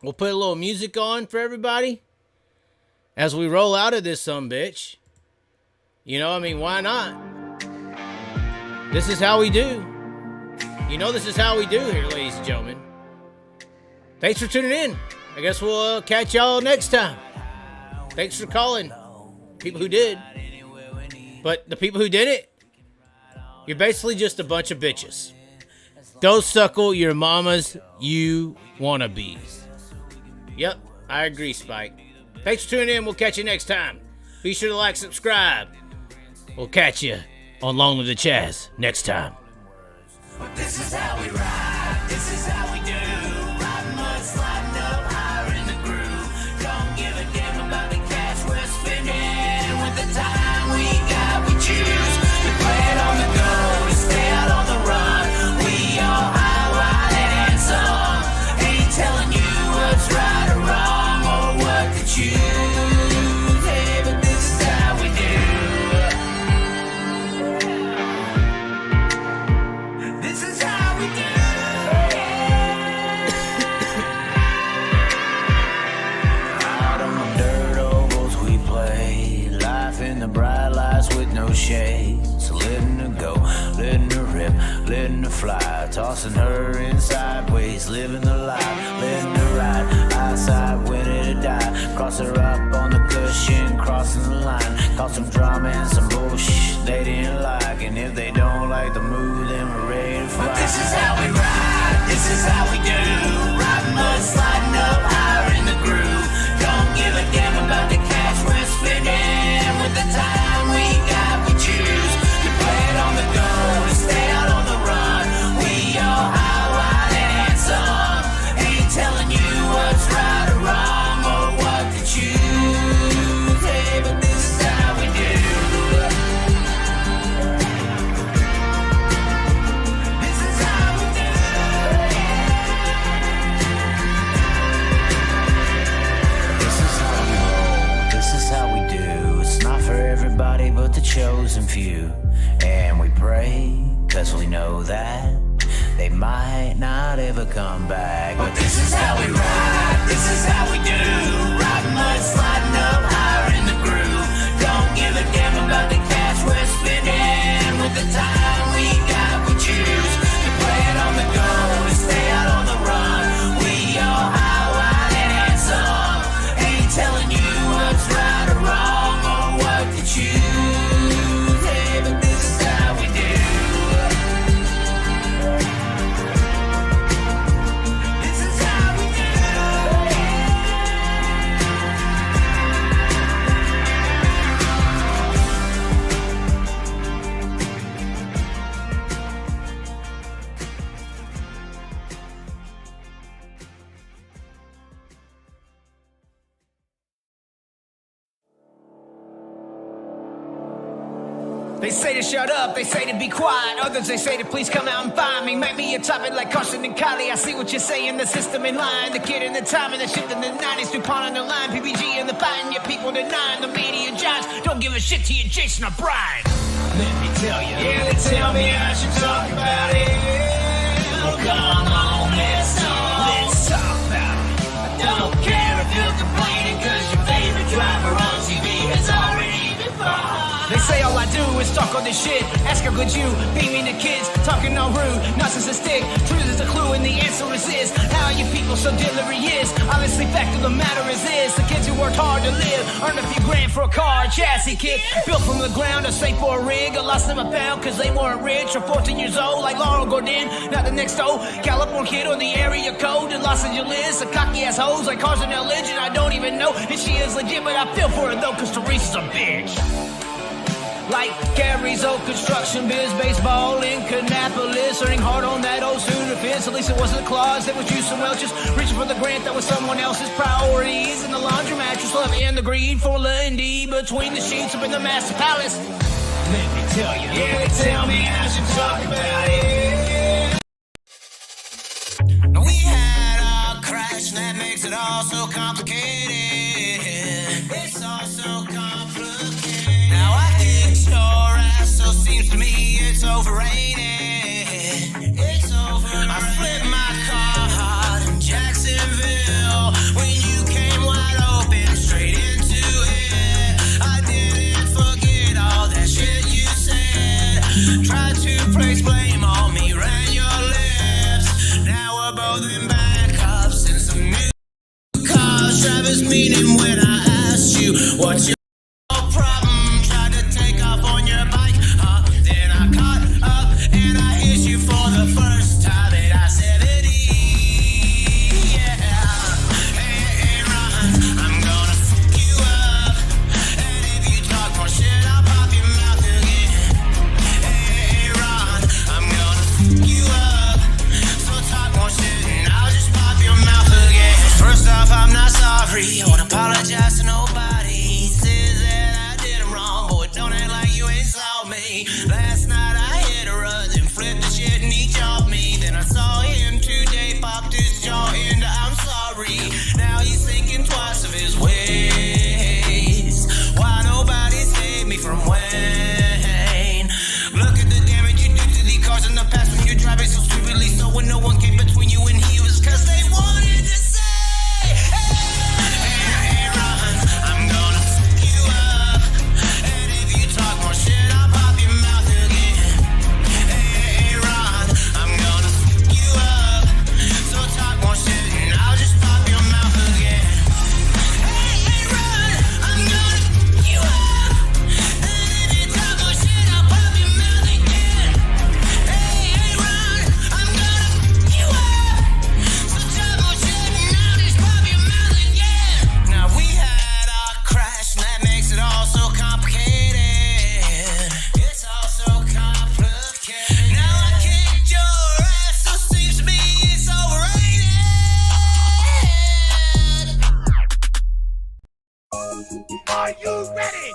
We'll put a little music on for everybody as we roll out of this sumbitch. You know, I mean, why not? This is how we do. You know, this is how we do here, ladies and gentlemen. Thanks for tuning in. I guess we'll catch y'all next time. Thanks for calling. People who did. But the people who didn't, You're basically just a bunch of bitches. Go suckle your mamas, you wannabes. Yep, I agree, Spike. Thanks for tuning in. We'll catch you next time. Be sure to like, subscribe. We'll catch you on Long Live the Chaz next time. This is how we ride. This is how we do. Riding mud, sliding up higher in the groove. Don't give a damn about the cash we're spending. With the time we got, we choose to play it on the go, to stay out on the run. We all high, wide, and some. Ain't telling you what's right or wrong or what to choose. Hey, but this is how we do. This is how we do. Out on the dirt ovals we play, life in the bright lights with no shade. So letting her go, letting her rip, letting her fly, tossing her in sideways, living the life, letting her ride, outside winning to die. Cross her up on the cushion, crossing the line, cause some drama and some bullshit they didn't like. And if they don't like the move, then we're ready to fly. But this is how we ride, this is how we do. Riding mud, sliding up higher in the groove. Don't give a damn about the cash we're spending. With the time we got, we choose to play it on the go, to stay out on the run. We all high, wide, and some. Ain't telling you what's right or wrong or what to choose. Hey, but this is how we do. This is how we do. This is how we roll. This is how we do. It's not for everybody but the chosen few. And we pray, cause we know that they might not ever come back. But this is how we ride, this is how we do. Riding mud, sliding up higher in the groove. Don't give a damn about the cash we're spending. With the time we got, we choose to play it on the go, to stay out on the run. We all high, wide, and some. Ain't telling you what's right or wrong or what to choose. Hey, but this is how we do. This is how we do. They say to shut up, they say to be quiet. Others they say to please come out and find me. Make me a topic like Carson and Kylie. I see what you're saying, the system in line. The kid in the time and the shit in the 90s. DuPont on the line, PPG in the fighting. Your people denying the media giants. Don't give a shit to you, Jason O'Brien. Let me tell you. Yeah, they tell me I should talk about it. Oh, come on, let's talk about it. I don't care if you're complaining, cause your favorite driver on TV has already been bought. They say all I do is talk on this shit. Ask how good you beaming the kids, talking all rude, narcissistic. Truth is a clue and the answer is this. How are you people so delirious? Honestly, fact of the matter is this: the kids who worked hard to live earned a few grand for a car, a chassis kit, built from the ground, a safe for a rig. I lost them a pound cause they weren't rich, or 14 years old like Laurel Gordon. Not the next old California kid or the area code in Los Angeles. A cocky ass hoes like cars in their legend. I don't even know if she is legit, but I feel for her though, cause Teresa's a bitch. Like Gary's old construction biz, baseball in Kannapolis, earning hard on that old Sooner fence. At least it wasn't a clause that was you some Welch's, reaching for the grant that was someone else's. Priorities in the laundry mattress, love and the greed for Lundy between the sheets up in the master palace. Let me tell you, yeah, they tell me I should talk about it. We had a crash and that makes it all so complicated. It's all so complicated. Now I kicked your ass, so seems to me it's overrated. It's overrated. I flipped my car in Jacksonville when you came wide open straight into it. I didn't forget all that shit you said. Tried to place blame on me, ran your lips. Now we're both in backups in some new cars. Travis meaning when I asked you what's your problem, tried to take off on your bike, then I caught up me. Last night I hit a rut and flipped the shit and he jawed me. Then I saw him today, popped his jaw into I'm sorry. Now he's thinking twice of his ways. Why nobody saved me from Wayne? Look at the damage you do to the cars in the past when you're driving so stupidly. So when no one came between you and he was cause they wanted to say, hey, Ron, I'm gonna fuck you up. And if you talk more shit, I'll pop your mouth again. Hey, Ron, I'm gonna fuck you up. So talk more shit and I'll just pop your mouth again. Hey, Ron, I'm gonna fuck you up. And if you talk more shit, I'll pop your mouth again. Hey, Ron, I'm gonna fuck you up. So talk more shit and I'll just pop your mouth again. Now we had our crash and that makes it all so complicated. It's all so complicated. Now I kicked your ass, so seems to me it's overrated. Are you ready?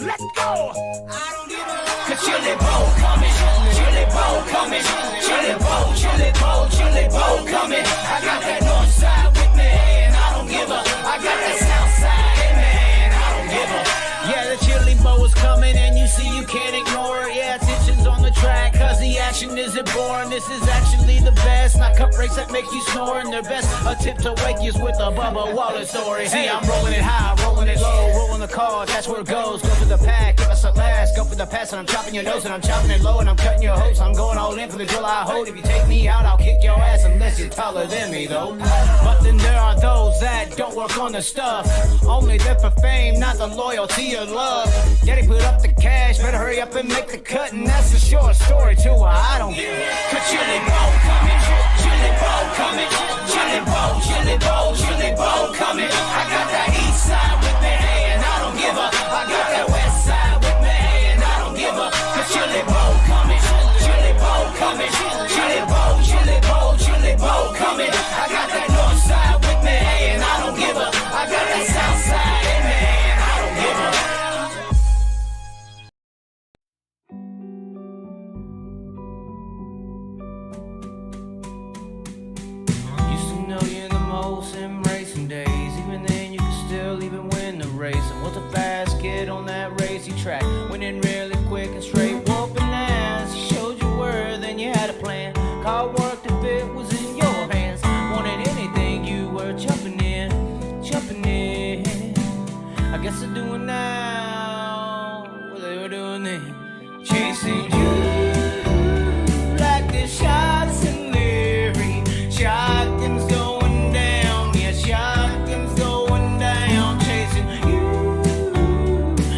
Let's go! I don't give a chili bowl coming, chili bowl coming, chili bowl, chili bowl, chili bowl coming. I got that north side with me, and I don't give a. I got that south side in me, and I don't give a. Yeah, the chili bowl is coming and you see you can't ignore it. Yeah, attention's on the track cause the action isn't boring. This is actually the best, not cup race that makes you snore. And their best attempt to wake you with a Bubba Wallace story. See, I'm rolling it high, rolling it low, rolling the cards, that's where it goes. Go for the pack, give us a last, go for the pass. And I'm chopping your nose and I'm chopping it low and I'm cutting your hose. I'm going all in for the drill I hold. If you take me out, I'll kick your ass unless you're taller than me though. But then there are those that don't work on the stuff, only there for fame, not the loyalty or love. Daddy put up the cash, better hurry up and make the cut. And that's a short story too, I don't give a Chili bowl coming, chili bowl coming, chili bowl, chili bowl, chili bowl coming. I got that east side with me, and I don't give a. I got that west side with me, and I don't give a. Chili bowl coming, chili bowl coming, chili bowl, chili bowl, chili bowl coming. I got that north side with me, and I don't give a. I got that south side in me, and I don't give a. Used to know you the most in racing days. Even then, you could still even win the race. I was a fast kid on that racy track, winning really quick and straight, whooping ass. You showed your worth and you had a plan. Car worked if it was in your hands. Wanted anything, you were jumping in, jumping in. I guess they're doing now what they were doing then, chasing you like the shots in Larry. Shotguns going down, yeah, shotguns going down, chasing you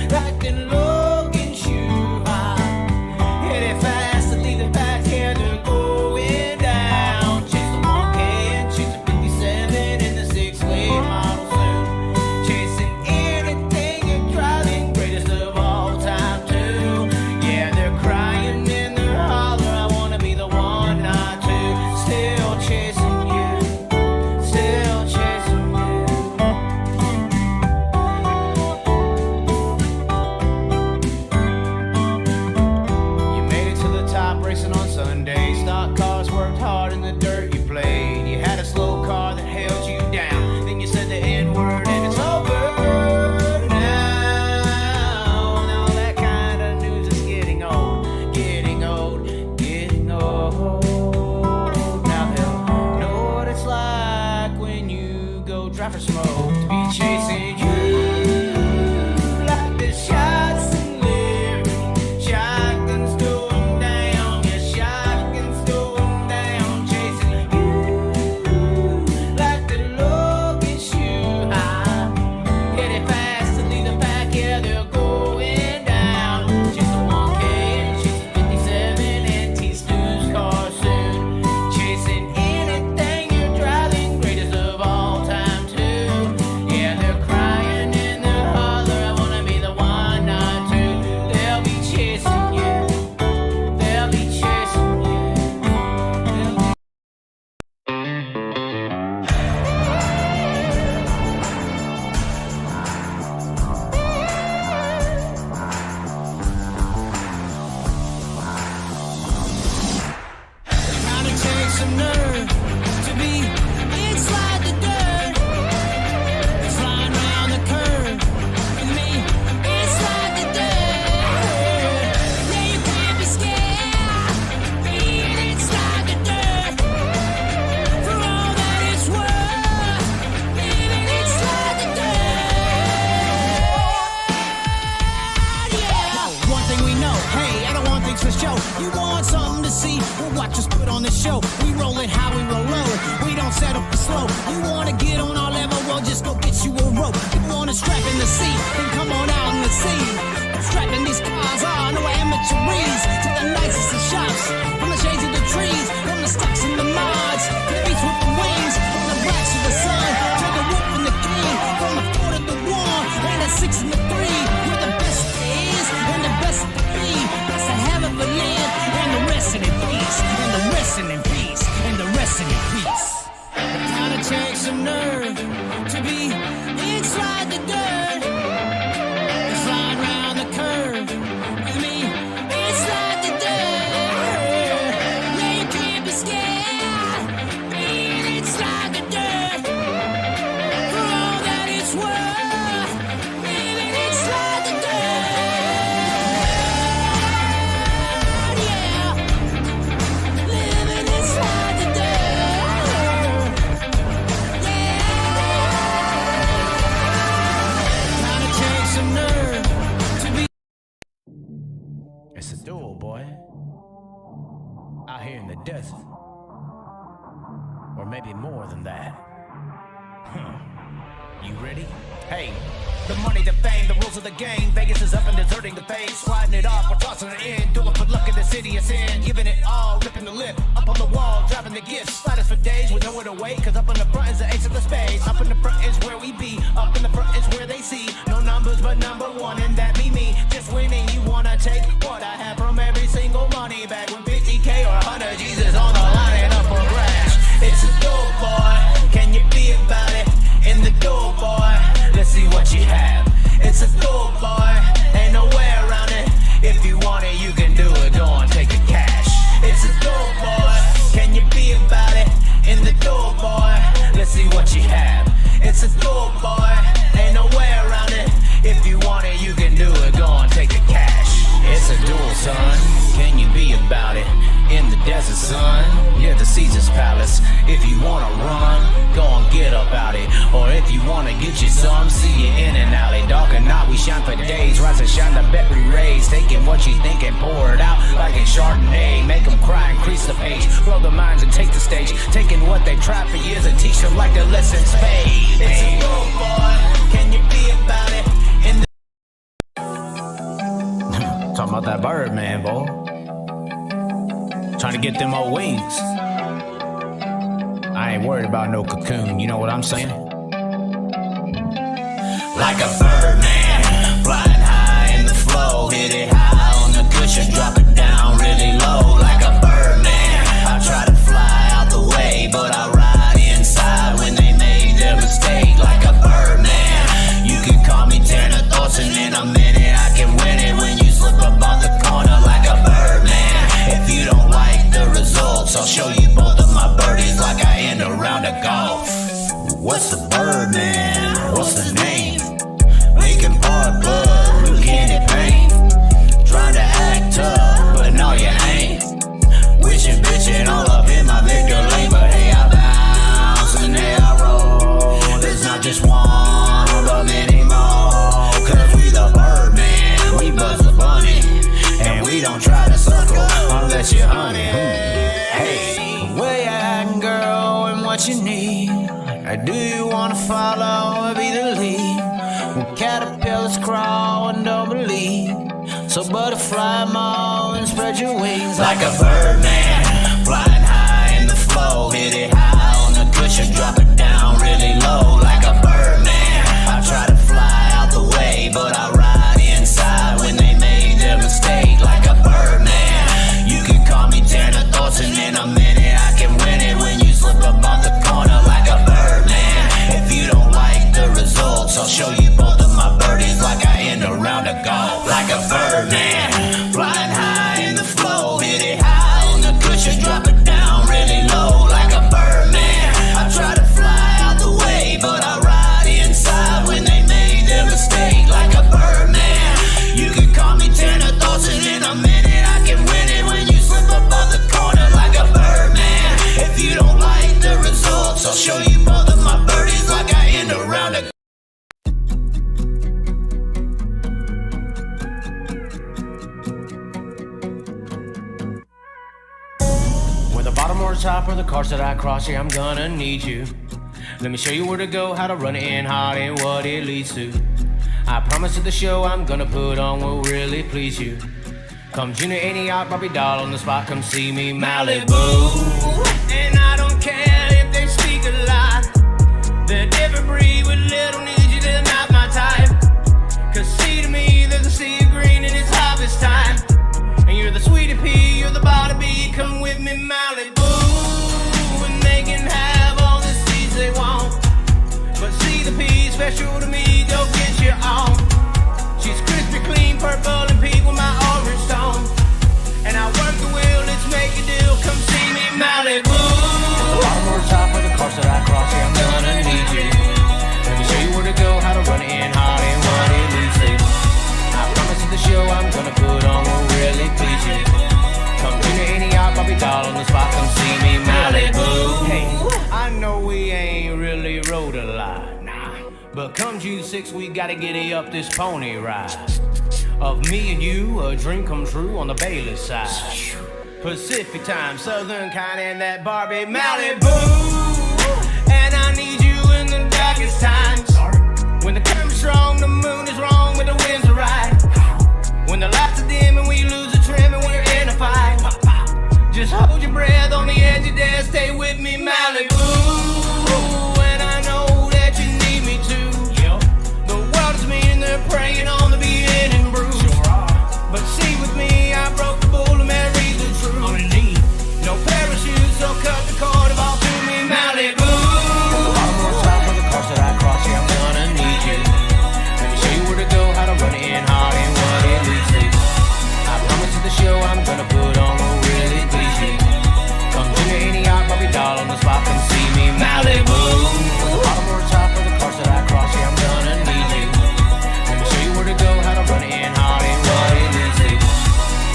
like the Logan shoe high. Hit it fast and leave the back end and going down. Chase the 1K and chase the 57 in the 6-lane model soon. Chasing anything you're driving, greatest of all time too. Yeah, they're crying. You want something to see? Well, watch us put on the show. We roll it how we roll low. We don't settle for slow. You wanna get on our level? Well, just go get you a rope. You wanna strap in the seat? Then come on out in the scene. Strapping these cars on, no amateurs. To the nicest of shops, from the shades of the trees, from the stocks and the mods, to the beats with the wings, from the blacks to the sun, to the wolf and the king, from the 4 to the 1, and the 6 and the 3. We're the best there is, and the best to be. That's a hell of a live, and the rest in peace, and the rest in peace, and the rest in peace. It kinda takes some nerve to be inside the dirt. Slide round the curve with me inside the dirt. Yeah, you can't be scared being inside the dirt. For all that it's worth, living inside the dirt. Yeah, living inside the dirt. Yeah, kinda takes some nerve to be. It's a duel, boy. Out here in the desert. Or maybe more than that. You ready? Hey, the money, the fame, the rules of the game. Vegas is up and deserting the face. Sliding it off, we're tossing it in. Doing for luck in the city it's in. Giving it all, ripping the lip. Up on the wall, driving the gifts. Sliders for days with nowhere to wait. Cause up in the front is the ace of the spades. Up in the front is where we be. Up in the front is where they see. No numbers but number one, and that be me. Just winning, you wanna take what I have from every single money back. When 50K or 100 G's is on the line and up for grabs. It's a door, boy. Can you be about it? In the door, boy. Let's see what you have. It's a door, boy. Ain't no way around it. If you want it, you can do it. Go on, take the cash. It's a door, boy. Can you be about it? In the door, boy. Let's see what you have. It's a door, boy. Ain't no way around it. If you want it, you can do it. Go on, take the cash. It's a duel, son. Can you be about it? In the desert, son. Near the Caesar's palace. If you wanna run, go and get up out it. Or if you wanna get you some, see you in an alley. Dark and night, we shine for days. Rise and shine the bet we raise. Taking what you think and pour it out like in Chardonnay. Make them cry, increase the page. Blow the minds and take the stage. Taking what they tried for years and teach them like the lessons paid. It's a door, boy. Can you be about it? In the Talking about that bird, man, boy. Trying to get them old wings. I ain't worried about no cocoon, you know what I'm saying? like a bird, man, flying high in the flow. Hit it high on the cushion, drop it down really low like a bird, man. I try to fly out the way, but I ride inside when they made their mistake like a bird, man. You can call me Tanner Thorson, in a minute I can win it when you slip up off the corner like a bird, man. If you don't like the results, I'll show you both of my birdies like I end a round of golf. What's the bird, man? What's the name? Lincoln Park blood, New Candy paint. Trying to act tough, but no you ain't. Wishing, bitching all up in my Victor lane, but hey I bounce and hey I roll. There's not just one, but many more. Cause we the bird, man, we buzz the bunny. And we don't try to suckle unless you're honey. Hey, where you at, girl, and what you need? Or do you wanna follow or be the lead? When caterpillars crawl and don't believe, so butterfly them all and spread your wings like a bird, man. Flying high in the flow, hit it high on the cushion, drop it down really low like a bird, man. I try to fly out the way, but I ride inside when they made their mistake like a bird, man. You can call me Tanner Thorson, in a minute I can win it when you slip up off the corner like a bird, man. If you don't like the results, I'll show you both of my birdies like I end a round of golf like a bird, man. Flying high in the flow, hit it high on the cushion, drop it down really low like a bird. bottom or top of the cars that I cross, yeah, I'm gonna need you. Let me show you where to go, how to run it in hot and what it leads to. I promise that the show I'm gonna put on will really please you. Come Junior, Antioch, Bobby Doll on the spot, come see me, Malibu. And I don't care if they speak a lot. The different breed with little need you, they're not my type. Cause see to me, there's a sea of green and it's harvest time. And you're the sweetie pea, you're the bottom bee, come with me, Malibu. And they can have all the seeds they want. But see the pea, special to me, don't get your own. She's crispy, clean, purple, and pink with my orange stone. And I work the wheel, let's make a deal, come see me, Malibu. The bottom or top of the cars that I cross, yeah, I'm gonna need you. Let me show you where to go, how to run it in hot and what it leads to. I promise you the show I'm gonna put on will really please you. Come to the Antioch, Bobby Doll on the spot, come see me, Malibu. Hey, I know we ain't really rode a lot, nah. But come June 6, we gotta get up this pony ride. Of me and you, a dream come true on the Bayless side. Pacific time, southern kind, and that Barbie Malibu. And I need you in the darkest times. When the current's strong, the moon is wrong, but the winds are right. When the lights are dim and we lose the trim and we're in a fight. Just hold your breath on the edge of death, stay with me, Malibu. And I know that you need me too. The world is mean and they're preying on the being and bruise. But see with me, I broke the bull and married the truth. No parachute, so cut the cord of all to me, Malibu. The bottom or top of the cars that I cross, yeah, I'm gonna need you. Let me show you where to go, how to run it in hot and what it leads to. I promise you the show I'm gonna put on will really please you. Come to the Antioch, Bobby Doll on the spot, come see me, Malibu. The bottom or top of the cars that I cross, yeah, I'm gonna need you. Let me show you where to go, how to run it in hot and what it leads to.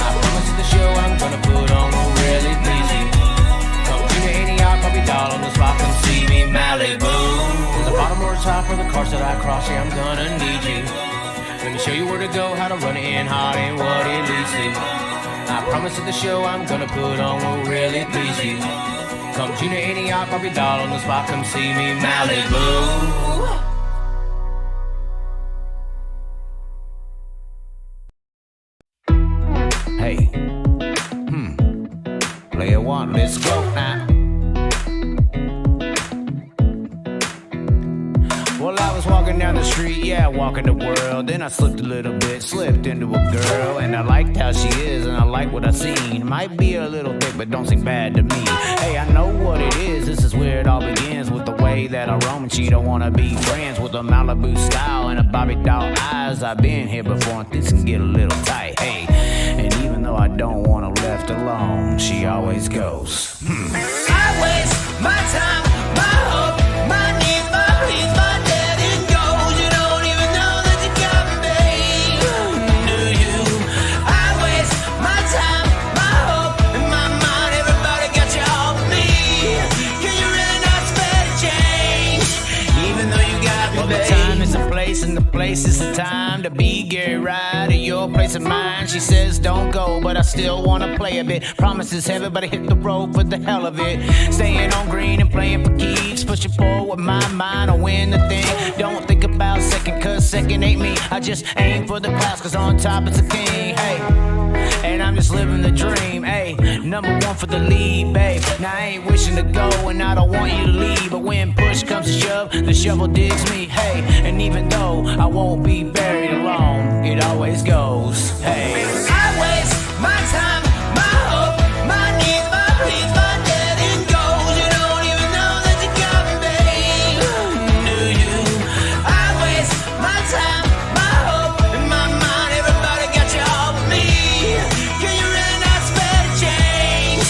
I promise you the show I'm gonna put on will really please you. Come to the Antioch, Bobby Doll on the spot, come see me, Malibu. The bottom or top of the cars that I cross, yeah, I'm gonna need you. Let me show you where to go, how to run it in hot and what it leads to. I promise that the show I'm gonna put on will really please you. Come Junior, Antioch, Bobby Doll on the spot, come see me, Malibu. Hey, player one, let's go now. Well, I was walking down the street, yeah, walking the world. Then I slipped a little bit, slipped into a girl. And I liked how she is, and I like what I seen. Might be a little thick, but don't seem bad to me. Hey, I know what it is, this is where it all begins. With the way that I roam, and she don't wanna be friends. With a Malibu style and a Bobby Doll eyes. I've been here before, and things can get a little tight, hey. And even though I don't want her left alone, she always goes, I waste my time, my hope, my needs, my pleas, my debt and goals. You don't even know that you got me, babe. Do you? I waste my time, my hope, and my mind. Everybody got you all with me. Can you really not spare a change? Even though you got me, well, babe. the time is a place, and the place is the time to be Gary Ride at your place of mine. She says don't go, but I still wanna play a bit. Promises heavy, but I hit the road for the hell of it. Staying on green and playing for keeps, pushing forward my mind, I win the thing. Don't think about second, cause second ain't me. I just aim for the clouds, cause on top it's a king, hey. And I'm just living the dream, hey. Number one for the lead, babe. Now I ain't wishing to go, and I don't want you to leave. But when push comes to shove, the shovel digs me, hey. And even though I won't be buried alone, it always goes, hey. I waste my time, my hope, my needs, my pleas, my debt and goals. You don't even know that you got me, babe. Do you? I waste my time, my hope, and my mind. Everybody got you all with me. Can you really not spare a change?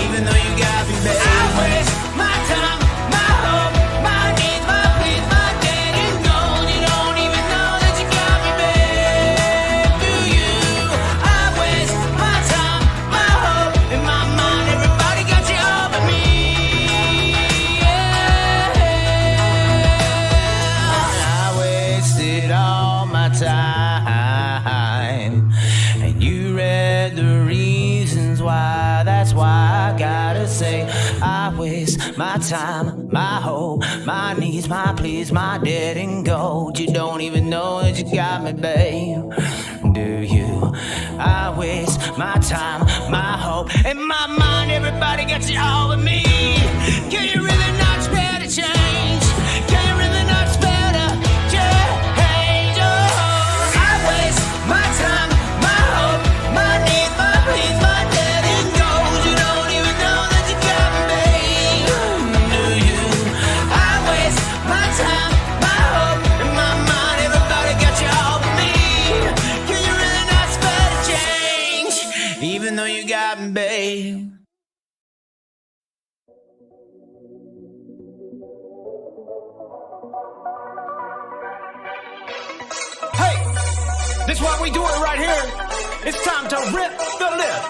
Even though you got me, babe. I waste my time, my hope, my needs, my pleas, my debt and goals. You don't even know that you got me, babe. Do you? I waste my time, my hope, and my mind. Everybody got you all but me. Yeah. I wasted all my time, and you read the reasons why. That's why I gotta say my time, my hope, my needs, my pleas, my debt and gold. You don't even know that you got me, babe. Do you? I waste my time, my hope, and my mind. Everybody got you all with me. Can you really not spare the change? Can you really not spare the change? Oh, I waste my time, my hope, my needs, my pleas, my debt and gold. You don't even know that you got me, babe. Do you? I waste my time, my hope, and my mind. Everybody got you all with me. Can you really not spare the change? Even though you got me, babe. This is why we do it right here. It's time to rip the lip.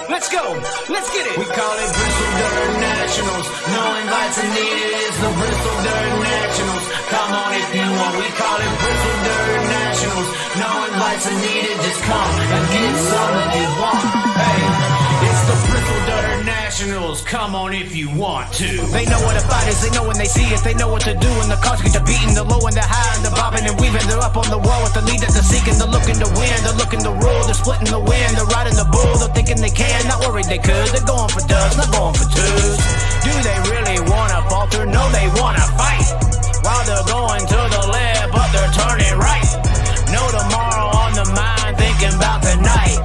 Let's go. Let's get it. We call it Bristol Dirt Nationals. No invites are needed. It's the Bristol Dirt Nationals. Come on if you want. We call it Bristol Dirt Nationals. No invites are needed. Just come and get some if you want. Hey, it's the Bristol Dirt Nationals. Come on if you want to. They know what a fight is. They know when they see it. They know what to do. And the cars get to beating, the low and the high and the bobbing and weaving. They're up on the wall with the lead that they're seeking. They're looking to win. They're looking to rule. They're splitting the wind. They're riding the bull. They're thinking they can. Not worried they could. They're going for dubs, not going for twos. Do they really wanna falter? No, they wanna fight. While they're going to the left, but they're turning right. No tomorrow on the mind, thinking about tonight.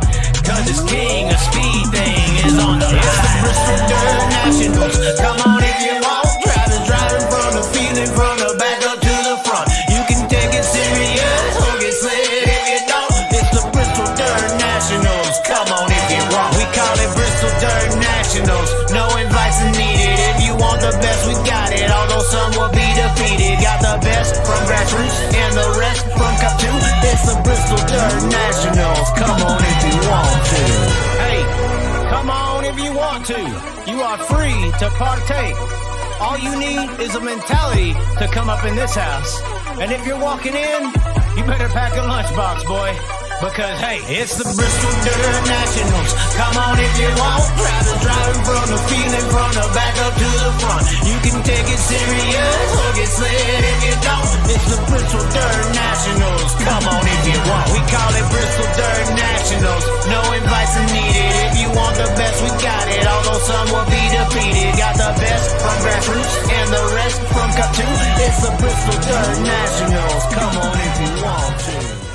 Cause this king of speed thing is on the line. It's the Bristol Dirt Nationals. Come on if you want. Driving from the feeling from the back up to the front. You can take it serious or get slid if you don't. It's the Bristol Dirt Nationals. Come on if you want. We call it Bristol Dirt Nationals. No invites are needed. If you want the best, we got it. Although some will be defeated. Got the best from grassroots and the rest from Cup 2. It's the Bristol Dirt Nationals. Come on if you want to. Hey, come on if you want to. You are free to partake. All you need is a mentality to come up in this house. And if you're walking in, you better pack a lunchbox, boy. Because, hey, it's the Bristol Dirt Nationals. Come on if you want. Driving from the feeling from the back up to the front. You can take it serious or get slid if you don't. It's the Bristol Dirt Nationals. Come on if you want. We call it Bristol Dirt Nationals. No invites are needed. If you want the best, we got it. Although some will be defeated. Got the best from grassroots and the rest from Cup 2. It's the Bristol Dirt Nationals. Come on if you want to.